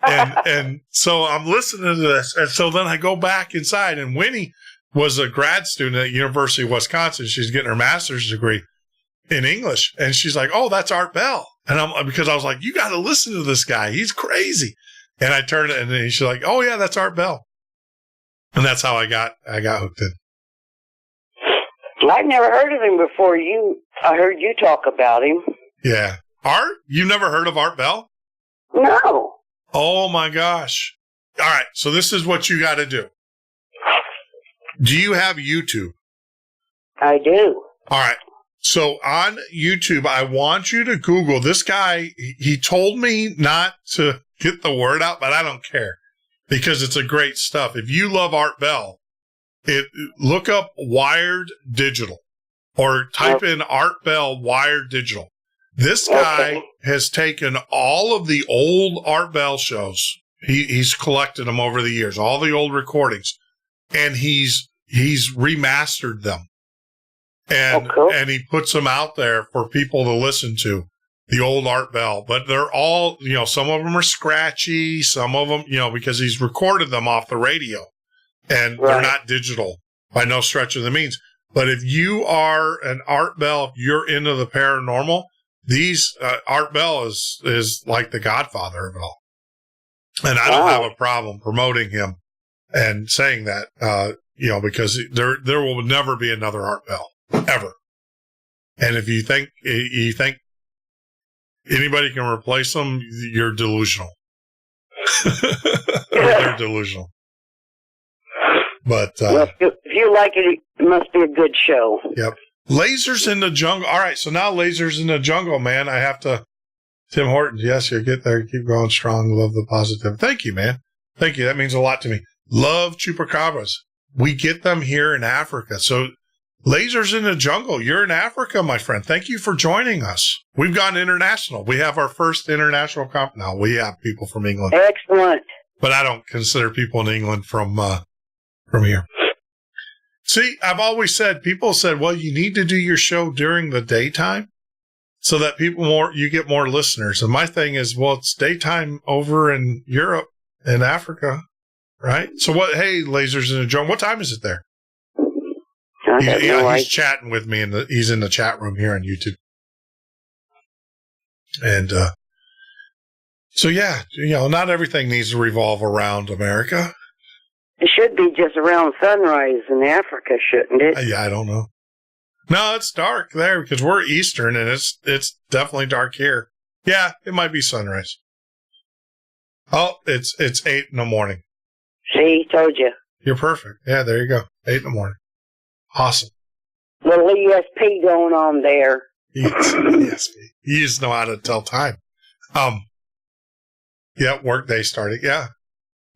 And so I'm listening to this, and so then I go back inside, and Winnie was a grad student at University of Wisconsin. She's getting her master's degree in English, and she's like, "Oh, that's Art Bell," and because I was like, "You got to listen to this guy. He's crazy." And I turned it, and then she's like, "Oh yeah, that's Art Bell," and that's how I got hooked in. I've never heard of him before. I heard you talk about him. Yeah, Art. You've never heard of Art Bell? No. Oh my gosh! All right, so this is what you got to do. Do you have YouTube? I do. All right. So on YouTube, I want you to Google this guy. He told me not to get the word out, but I don't care because it's a great stuff. If you love Art Bell, look up Wired Digital or type in Art Bell Wired Digital. This guy has taken all of the old Art Bell shows. He's collected them over the years, all the old recordings, and he's remastered them. And he puts them out there for people to listen to, the old Art Bell. But they're all, some of them are scratchy, some of them, because he's recorded them off the radio. And they're not digital by no stretch of the means. But if you are an Art Bell, if you're into the paranormal, Art Bell is like the godfather of it all. And I don't have a problem promoting him and saying that, because there will never be another Art Bell, ever. And if you think anybody can replace them, you're delusional. They're delusional. But well, if you like it, it must be a good show. Yep. Lasers in the Jungle. All right, so now Lasers in the Jungle, man. I have to. Tim Hortons, yes, you get there. Keep going strong. Love the positive. Thank you, man. Thank you. That means a lot to me. Love chupacabras. We get them here in Africa. So, Lasers in the Jungle, you're in Africa, my friend. Thank you for joining us. We've gone international. We have our first international now. We have people from England. Excellent. But I don't consider people in England from here. See, I've always said, people said, well, you need to do your show during the daytime so that you get more listeners. And my thing is, well, it's daytime over in Europe and Africa, right? So hey, Lasers in the Jungle, what time is it there? He's chatting with me, and he's in the chat room here on YouTube. And so, yeah, not everything needs to revolve around America. It should be just around sunrise in Africa, shouldn't it? Yeah, I don't know. No, it's dark there because we're Eastern, and it's definitely dark here. Yeah, it might be sunrise. Oh, it's 8 in the morning. See, told you. You're perfect. Yeah, there you go. 8 in the morning. Awesome. Little ESP going on there. ESP. You just know how to tell time. Yeah, workday started. Yeah.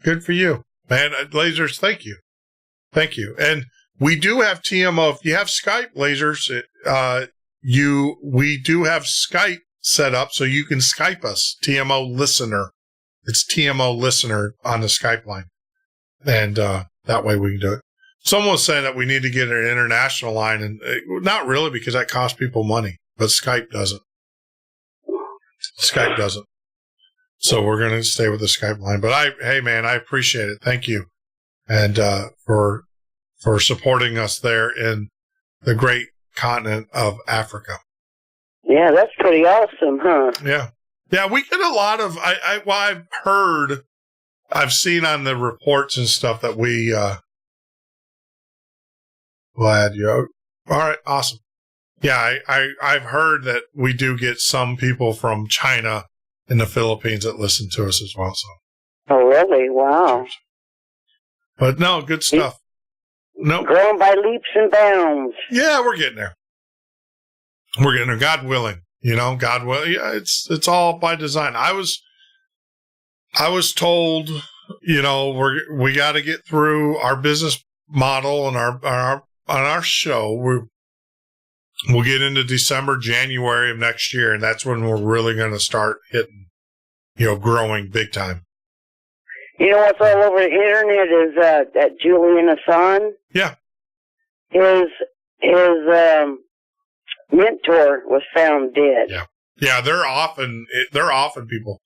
Good for you. Man, Lasers, thank you. Thank you. And we do have TMO. If you have Skype, Lasers, we do have Skype set up so you can Skype us, TMO Listener. It's TMO Listener on the Skype line. And that way we can do it. Someone was saying that we need to get an international line, and not really because that costs people money, but Skype doesn't. Skype doesn't. So we're going to stay with the Skype line. But hey, man, I appreciate it. Thank you. And for supporting us there in the great continent of Africa. Yeah, that's pretty awesome, huh? Yeah. Yeah, we get a lot of, I've seen on the reports and stuff that we, glad you. All right, awesome. Yeah, I've heard that we do get some people from China and the Philippines that listen to us as well. So. Oh, really? Wow. But no, good stuff. No, growing by leaps and bounds. Yeah, we're getting there. We're getting there. God willing, God willing. Yeah, it's all by design. I was told, we got to get through our business model and our show. We'll get into December, January of next year, and that's when we're really going to start hitting, growing big time. You know what's all over the internet is that Julian Assange. Yeah. His mentor was found dead. Yeah. Yeah, they're often people.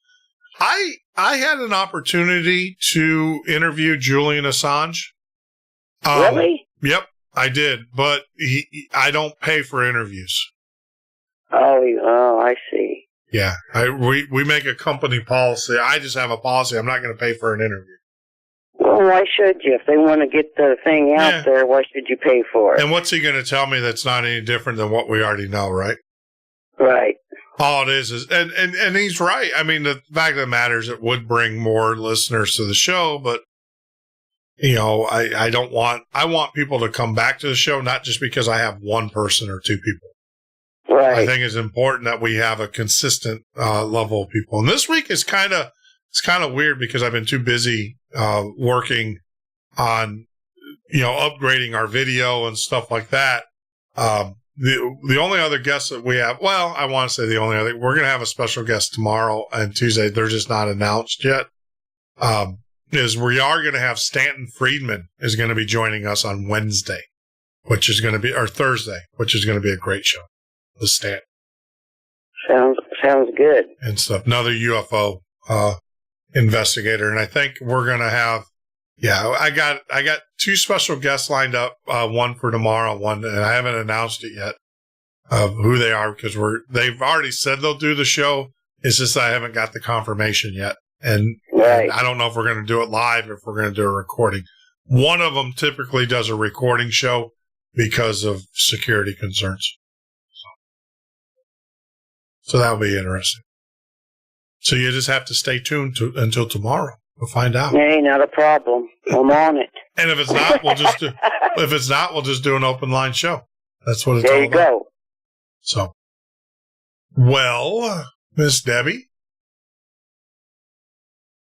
I had an opportunity to interview Julian Assange. Really? Yep. I did, but I don't pay for interviews. Oh, I see. Yeah, we make a company policy. I just have a policy. I'm not going to pay for an interview. Well, why should you? If they want to get the thing out there, why should you pay for it? And what's he going to tell me that's not any different than what we already know, right? Right. All it is, and he's right. I mean, the fact of the matter is it would bring more listeners to the show, but I want people to come back to the show, not just because I have one person or two people. Right. I think it's important that we have a consistent level of people. And this week is kind of weird because I've been too busy working on upgrading our video and stuff like that. The only other guests that we have, well, I want to say the only other, we're going to have a special guest tomorrow and Tuesday. They're just not announced yet. Is we are going to have Stanton Friedman is going to be joining us on Wednesday, which is going to be, or Thursday, which is going to be a great show with Stanton. Sounds good. And stuff. Another UFO investigator. And I think we're going to have, I got two special guests lined up, one for tomorrow, and I haven't announced it yet of who they are because they've already said they'll do the show. It's just I haven't got the confirmation yet. And, Right. and I don't know if we're going to do it live, if we're going to do a recording. One of them typically does a recording show because of security concerns. So that'll be interesting. So you just have to stay tuned until tomorrow to find out. Hey, not a problem. I'm on it. And if it's not, we'll just do an open line show. That's what it's There all you about. go. So, well, Miss Debbie,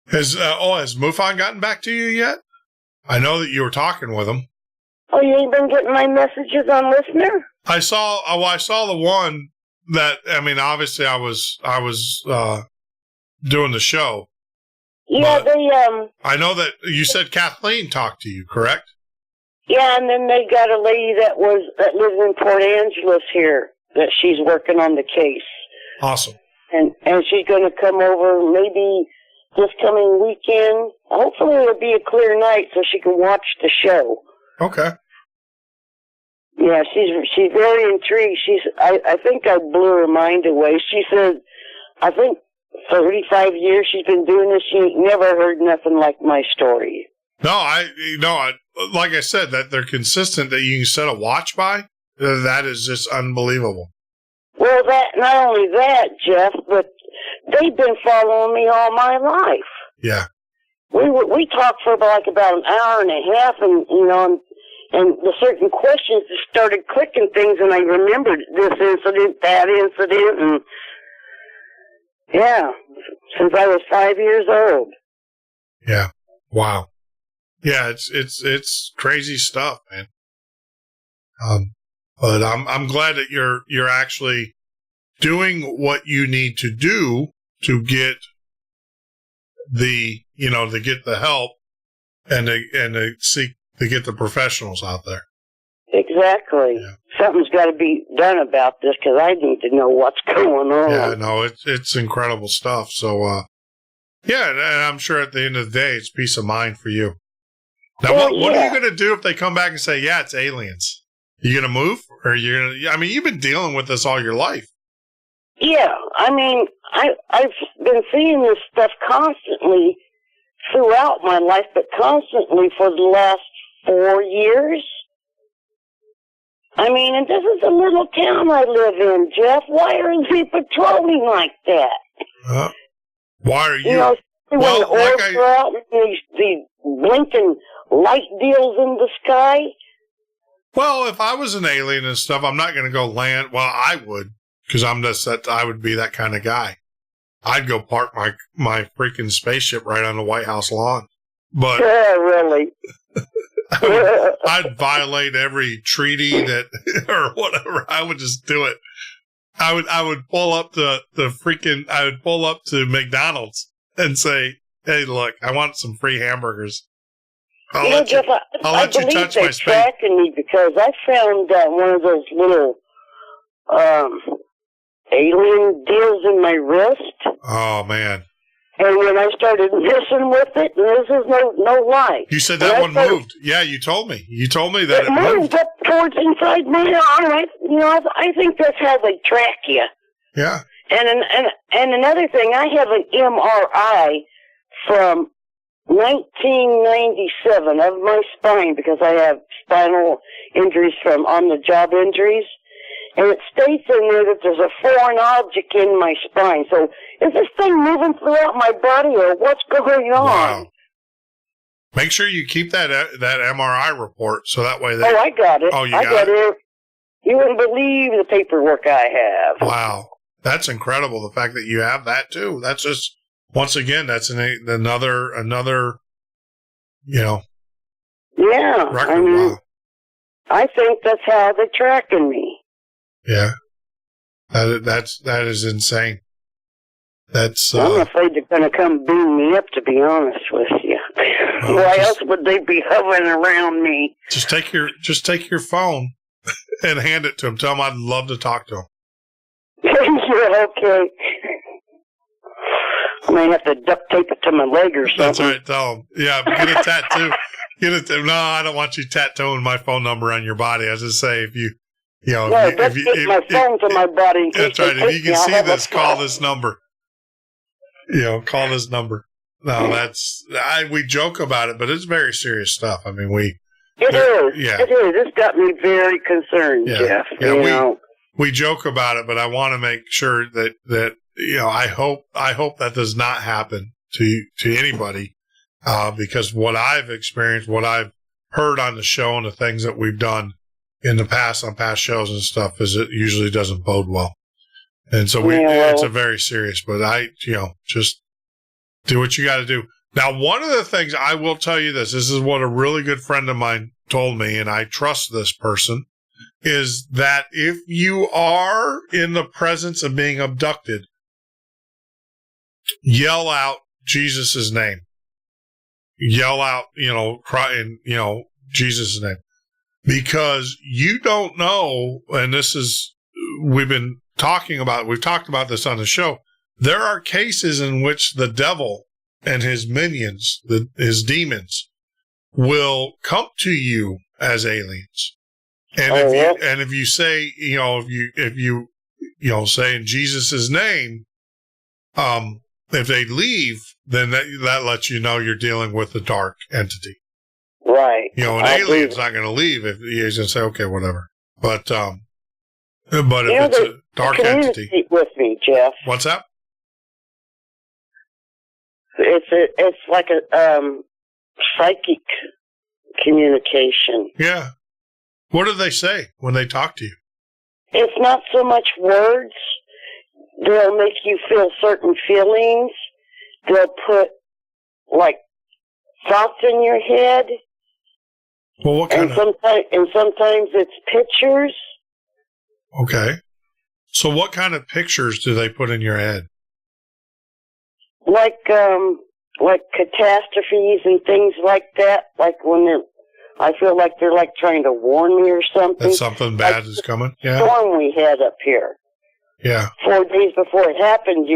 has MUFON gotten back to you yet? I know that you were talking with him. Oh, you ain't been getting my messages on Listener? I saw the one that, I mean, obviously I was doing the show. Yeah, they, I know that you said Kathleen talked to you, correct? yeah, and then they got a lady that lives in Port Angeles here, that she's working on the case. Awesome. And she's going to come over maybe this coming weekend. Hopefully it'll be a clear night so she can watch the show. Okay. Yeah, she's very intrigued. I think I blew her mind away. She said, I think 35 years she's been doing this. She ain't never heard nothing like my story. No, like I said, that they're consistent, that you can set a watch by. That is just unbelievable. Well, not only that, Jeff, but they've been following me all my life. Yeah. We talked for about an hour and a half, and and the certain questions just started clicking things, and I remembered this incident, that incident, and yeah, since I was 5 years old. Yeah. Wow. Yeah, it's crazy stuff, man. But I'm glad that you're actually doing what you need to do to get to get the help and to get the professionals out there. Exactly. Yeah. Something's got to be done about this because I need to know what's going on. Yeah, no, it's incredible stuff. So, yeah, and I'm sure at the end of the day, it's peace of mind for you. Now, what are you going to do if they come back and say, yeah, it's aliens? You going to move? Or you've been dealing with this all your life. Yeah, I mean, I've been seeing this stuff constantly throughout my life, but constantly for the last 4 years. I mean, and this is a little town I live in, Jeff. Why are they patrolling like that? Why are you? When the orbs are out and these blinking light deals in the sky. Well, if I was an alien and stuff, I'm not going to go land. Well, I would, because I would be that kind of guy. I'd go park my freaking spaceship right on the White House lawn. But really? I'd violate every treaty or whatever. I would just do it. I would pull up to McDonald's and say, "Hey, look, I want some free hamburgers." I'll let you touch my space. Tracking me because I found one of those little alien deals in my wrist. Oh man! And when I started messing with it, and this is no lie. You said that one moved. Yeah, you told me. You told me that it moved up towards inside my arm. I think that's how they track you. Yeah. And another thing, I have an MRI from 1997 of my spine because I have spinal injuries from on-the-job injuries. And it states in there that there's a foreign object in my spine. So is this thing moving throughout my body or what's going on? Wow. Make sure you keep that MRI report so that way Oh, I got it. Oh, you got got it? You wouldn't believe the paperwork I have. Wow. That's incredible, the fact that you have that too. That's just, once again, that's another, Yeah. record. I mean, Wow. I think that's how they're tracking me. Yeah. That is insane. That's, I'm afraid they're going to come beam me up, to be honest with you. Why else would they be hovering around me? Just take your phone and hand it to them. Tell them I'd love to talk to them. Yeah, okay. I may have to duct tape it to my leg or something. That's right. Tell them. Yeah, get a tattoo. No, I don't want you tattooing my phone number on your body. I was just say if you no, let's get my phone to my body. That's right. If you can see this, call this number. Call this number. we joke about it, but it's very serious stuff. I mean, It is. This got me very concerned, Jeff. We joke about it, but I want to make sure that I hope that does not happen to anybody, because what I've experienced, what I've heard on the show, and the things that we've done in the past on past shows and stuff, is it usually doesn't bode well. And so it's a very serious, but just do what you got to do. Now, one of the things I will tell you this is what a really good friend of mine told me, and I trust this person, is that if you are in the presence of being abducted, yell out Jesus' name. Yell out, cry in, Jesus' name. Because you don't know, and we've talked about this on the show, there are cases in which the devil and his minions, his demons, will come to you as aliens. And if you say, if you say in Jesus' name, if they leave, then that lets you know you're dealing with a dark entity. Right. An alien's not going to leave if he's going to say, okay, whatever. But if it's a dark entity. With me, Jeff. What's that? It's like a psychic communication. Yeah. What do they say when they talk to you? It's not so much words. They'll make you feel certain feelings. They'll put like thoughts in your head. Well, what kind and sometimes it's pictures. Okay. So what kind of pictures do they put in your head? Like catastrophes and things like that. Like when I feel like they're like trying to warn me or something. That something bad is coming? Yeah. The storm we had up here. Yeah. 4 days before it happened,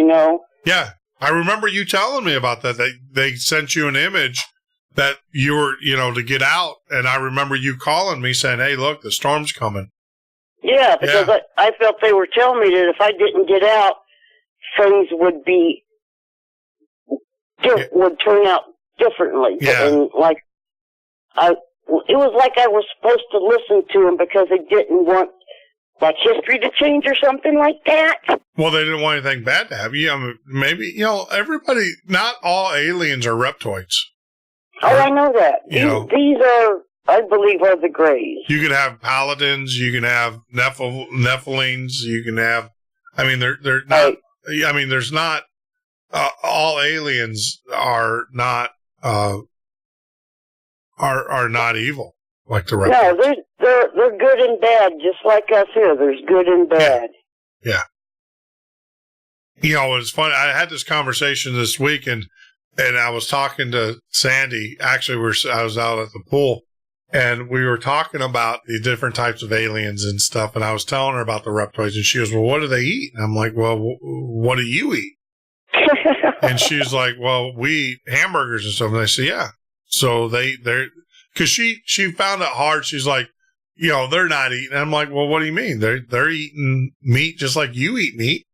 Yeah. I remember you telling me about that. They sent you an image that you were, to get out. And I remember you calling me saying, hey, look, the storm's coming. Yeah, because I felt they were telling me that if I didn't get out, things would would turn out differently. Yeah. And it was like I was supposed to listen to them because they didn't want history to change or something like that. Well, they didn't want anything bad to happen. Maybe, everybody, not all aliens are reptoids. Oh, I know that. These are, I believe, are the Greys. You can have paladins, you can have Nephilims, you can have, they're not, there's not, all aliens are not, are not evil like the reptiles. No, they're good and bad, just like us here. There's good and bad. Yeah. It's funny. I had this conversation this week, and I was talking to Sandy. Actually, I was out at the pool, and we were talking about the different types of aliens and stuff. And I was telling her about the reptoids, and she goes, "Well, what do they eat?" And I'm like, "Well, what do you eat?" And she's like, "Well, we eat hamburgers and stuff." And I said, "Yeah." So they're because she found it hard. She's like, they're not eating. And I'm like, "Well, what do you mean? They're eating meat just like you eat meat."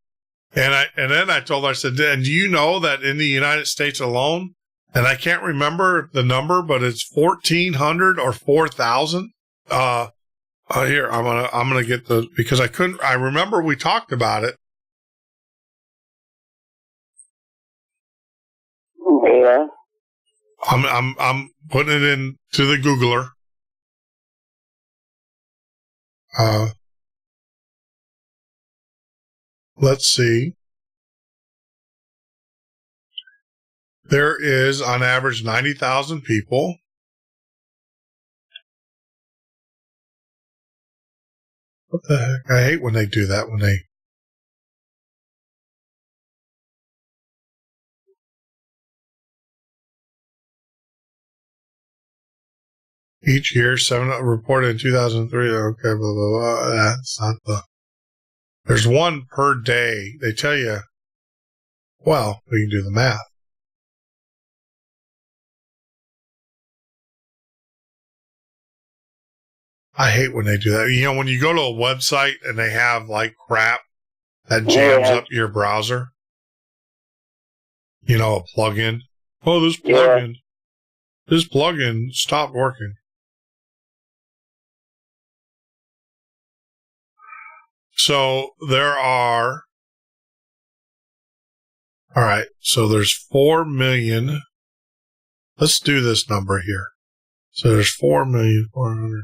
And then I told her, I said, "And do you know that in the United States alone, and I can't remember the number, but it's 1,400 or 4,000." Here, I'm gonna get because I remember we talked about it. Yeah. I'm putting it into the Googler. Let's see. There is, on average, 90,000 people. What the heck? I hate when they do that, each year, 7 reported in 2003. Okay, blah, blah, blah. That's not there's one per day. They tell you, well, we can do the math. I hate when they do that. When you go to a website and they have crap that jams up your browser, a plugin. Oh, this plugin stopped working. So there are, all right, so there's 4 million. Let's do this number here. So there's 4,400,000.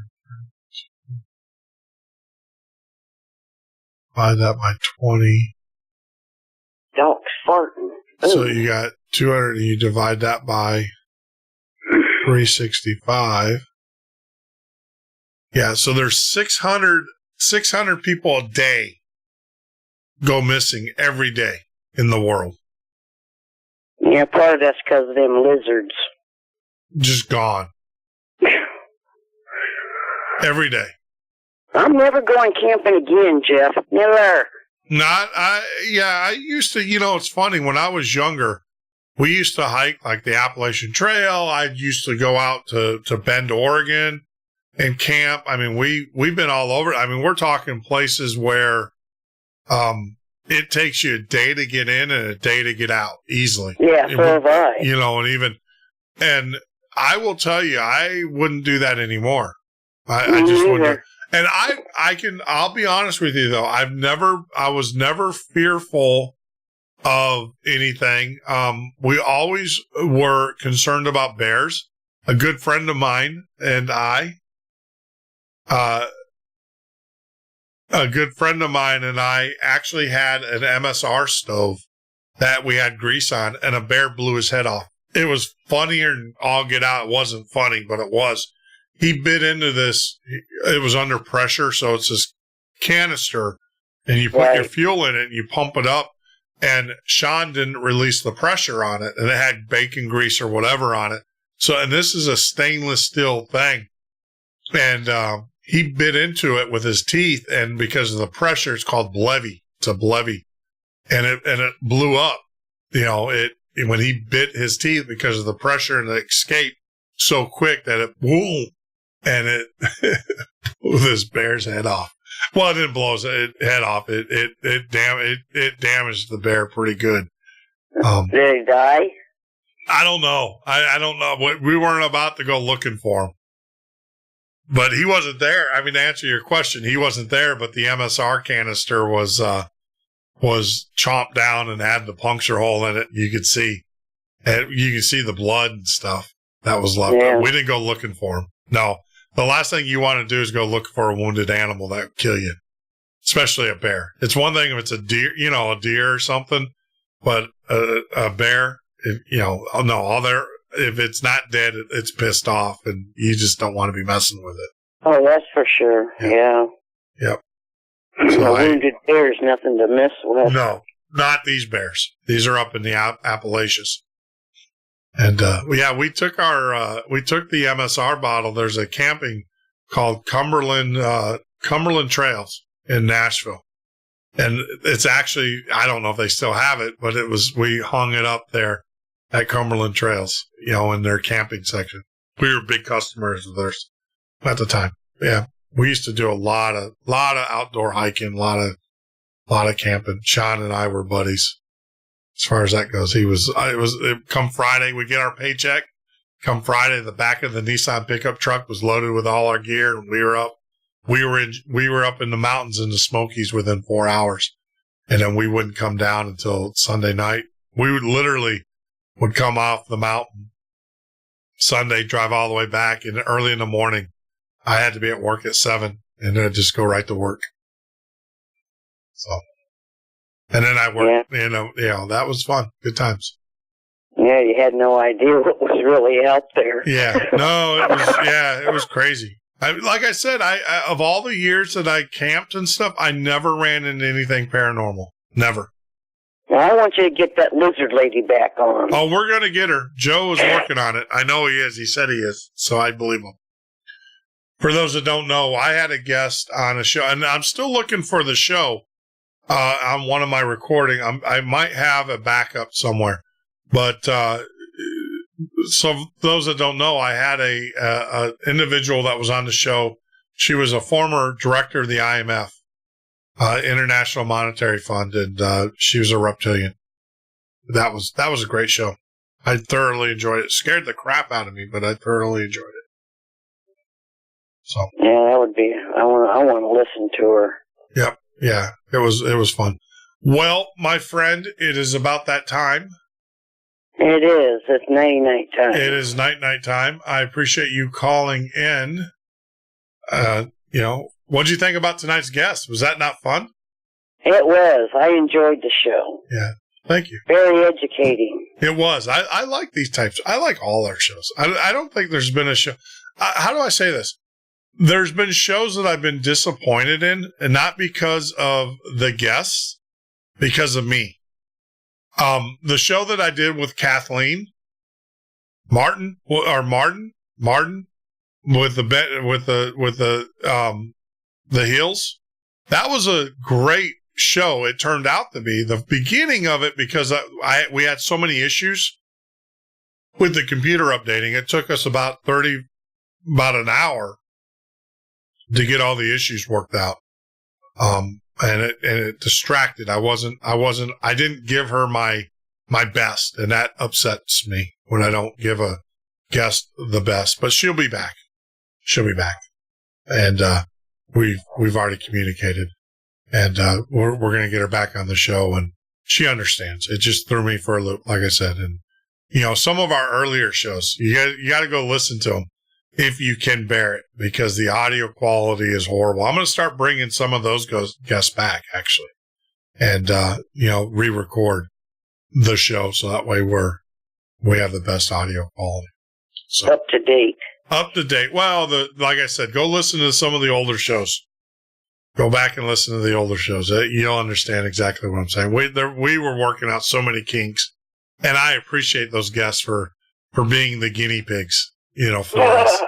Divide that by 20. Dog's farting. Ooh. So you got 200, and you divide that by 365. Yeah, so there's 600 people a day go missing every day in the world. Yeah, part of that's because of them lizards. Just gone. Every day. I'm never going camping again, Jeff. Never. I used to, it's funny, when I was younger, we used to hike like the Appalachian Trail. I used to go out to Bend, Oregon and camp. I mean, we've been all over. I mean, we're talking places where, it takes you a day to get in and a day to get out easily. Yeah, so have I. And I will tell you, I wouldn't do that anymore. I just wouldn't. And I'll be honest with you though. I was never fearful of anything. We always were concerned about bears. A good friend of mine and I actually had an MSR stove that we had grease on, and a bear blew his head off. It was funnier than all get out. It wasn't funny, but it was. He bit into this. It was under pressure, so it's this canister, and you put your fuel in it, and you pump it up, and Sean didn't release the pressure on it, and it had bacon grease or whatever on it. So, and this is a stainless steel thing, and he bit into it with his teeth, and because of the pressure, it's called blevy. It's a blevy, and it blew up. When he bit his teeth because of the pressure, and it escaped so quick that it boom, and it blew this bear's head off. Well, it didn't blow his head off. It damaged the bear pretty good. Did he die? I don't know. I don't know. We weren't about to go looking for him. But he wasn't there. I mean, to answer your question, he wasn't there, but the MSR canister was chomped down and had the puncture hole in it. You could see the blood and stuff that was left. Yeah. We didn't go looking for him. No. The last thing you want to do is go look for a wounded animal that would kill you, especially a bear. It's one thing if it's a deer or something, but a bear, if it's not dead, it's pissed off, and you just don't want to be messing with it. Oh, that's for sure. Yeah. Yep. So a wounded bear is nothing to mess with. No, not these bears. These are up in the Appalachians. And we took the MSR bottle. There's a camping called Cumberland Trails in Nashville, and it's actually, I don't know if they still have it, but we hung it up there at Cumberland Trails, in their camping section. We were big customers of theirs at the time. Yeah, we used to do a lot of outdoor hiking, a lot of camping. Sean and I were buddies. As far as that goes, come Friday, we get our paycheck. Come Friday, the back of the Nissan pickup truck was loaded with all our gear, and we were up in the mountains in the Smokies within 4 hours. And then we wouldn't come down until Sunday night. We would come off the mountain Sunday, drive all the way back, and early in the morning, I had to be at work at 7, and then I'd just go right to work. So. And then I worked, that was fun. Good times. Yeah, you had no idea what was really out there. Yeah, no, it was crazy. Like I said, of all the years that I camped and stuff, I never ran into anything paranormal. Never. Well, I want you to get that lizard lady back on. Oh, we're going to get her. Joe is working on it. I know he is. He said he is, so I believe him. For those that don't know, I had a guest on a show, and I'm still looking for the show. On one of my recording, I might have a backup somewhere, but so those that don't know, I had a individual that was on the show. She was a former director of the IMF, International Monetary Fund, and she was a reptilian. That was a great show. I thoroughly enjoyed it. Scared the crap out of me, but I thoroughly enjoyed it. So Yeah, that would be. I want to listen to her. Yep. Yeah. It was fun. Well, my friend, it is about that time. It is. It's night time. It is night time. I appreciate you calling in. What'd you think about tonight's guest? Was that not fun? It was. I enjoyed the show. Yeah. Thank you. Very educating. It was. I like these types. I like all our shows. I don't think there's been a show. How do I say this? There's been shows that I've been disappointed in, and not because of the guests, because of me. The show that I did with Kathleen Martin with the Hills, that was a great show. It turned out to be the beginning of it, because we had so many issues with the computer updating. It took us about an hour to get all the issues worked out. And it distracted. I didn't give her my best, and that upsets me when I don't give a guest the best, but she'll be back. And, we've already communicated, and, we're going to get her back on the show, and she understands. It just threw me for a loop, like I said. And, some of our earlier shows, you got to go listen to them if you can bear it, because the audio quality is horrible. I'm going to start bringing some of those guests back, actually, and, re-record the show, so that way we have the best audio quality. So, Up to date. Well, like I said, go listen to some of the older shows. Go back and listen to the older shows. You'll understand exactly what I'm saying. We were working out so many kinks, and I appreciate those guests for being the guinea pigs, for us.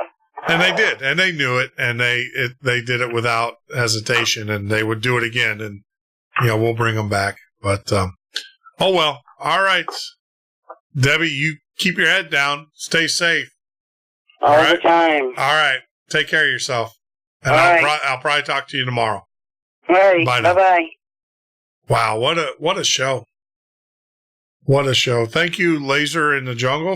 And they did, and they knew it, and they did it without hesitation, and they would do it again, and we'll bring them back. But oh well. All right, Debbie, you keep your head down. Stay safe. All the time. All right. Take care of yourself. And I'll probably talk to you tomorrow. All right. Bye now. Bye-bye. Wow, what a show. What a show. Thank you, Lasers in the Jungle,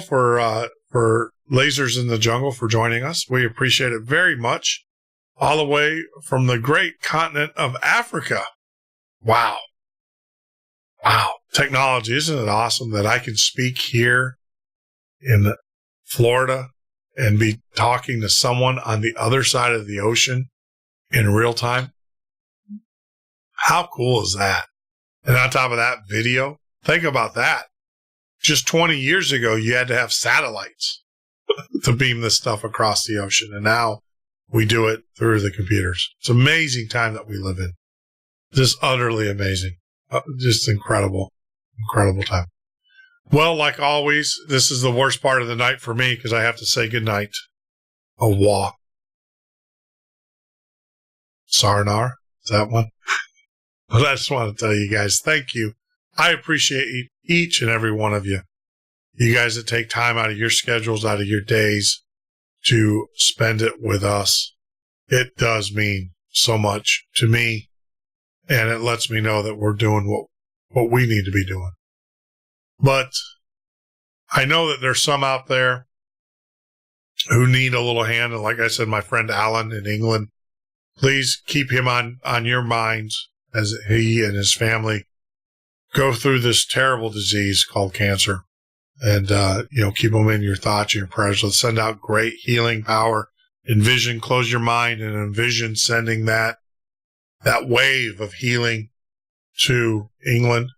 for joining us. We appreciate it very much. All the way from the great continent of Africa. Wow. Technology, isn't it awesome that I can speak here in Florida and be talking to someone on the other side of the ocean in real time? How cool is that? And on top of that, video. Think about that. Just 20 years ago, you had to have satellites to beam this stuff across the ocean. And now we do it through the computers. It's an amazing time that we live in. Just utterly amazing. Just incredible time. Well, like always, this is the worst part of the night for me, because I have to say goodnight. Awa. Sarnar? Is that one? But I just want to tell you guys, thank you. I appreciate each and every one of you. You guys that take time out of your schedules, out of your days, to spend it with us. It does mean so much to me, and it lets me know that we're doing what we need to be doing. But I know that there's some out there who need a little hand. And like I said, my friend Alan in England, please keep him on your minds as he and his family go through this terrible disease called cancer. And, keep them in your thoughts and your prayers. Let's send out great healing power. Envision, close your mind and envision sending that wave of healing to England.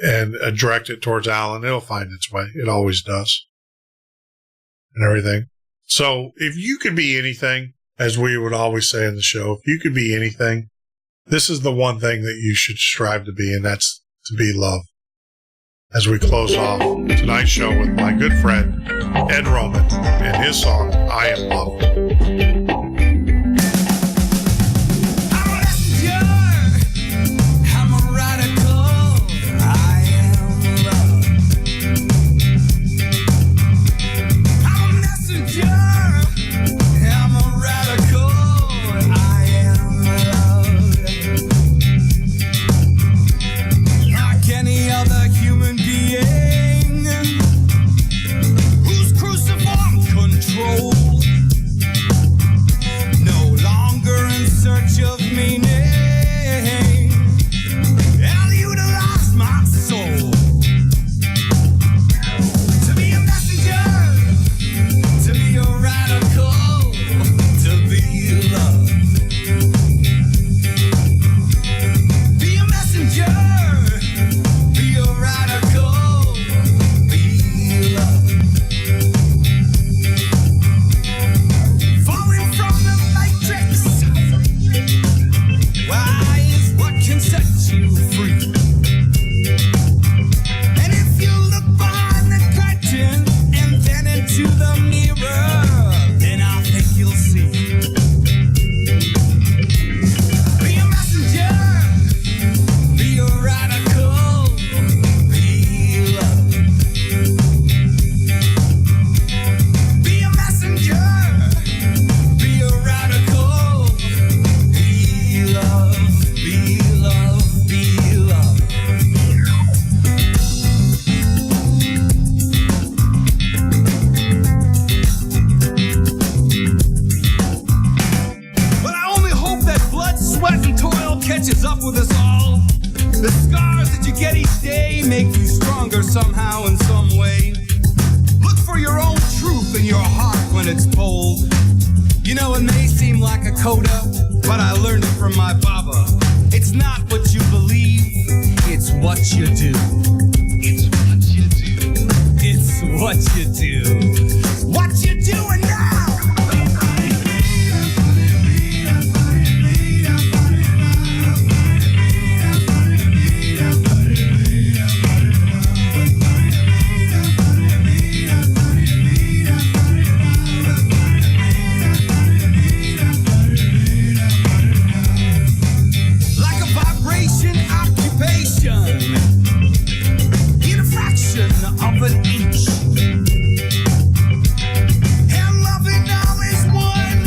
And direct it towards Alan. It'll find its way. It always does. And everything. So if you could be anything, as we would always say in the show, if you could be anything, this is the one thing that you should strive to be, and that's to be love. As we close off tonight's show with my good friend, Ed Roman, and his song, I Am Love. Any other human being when it's bold. You know, it may seem like a coda, but I learned it from my baba. It's not what you believe, it's what you do. It's what you do. It's what you do. What you doing now? In a fraction of an inch, and loving all is one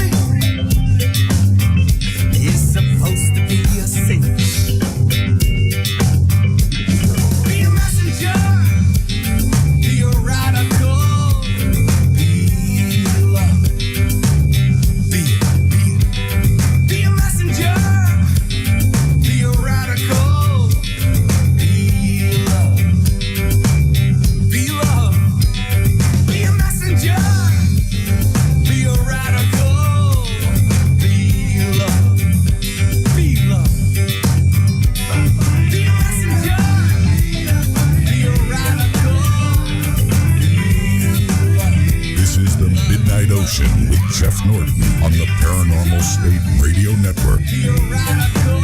is supposed to be a cinch. Be a messenger, be a radical, be love, be a messenger, be a radical. Ocean with Jeff Norton on the Paranormal State Radio Network. Be a radical.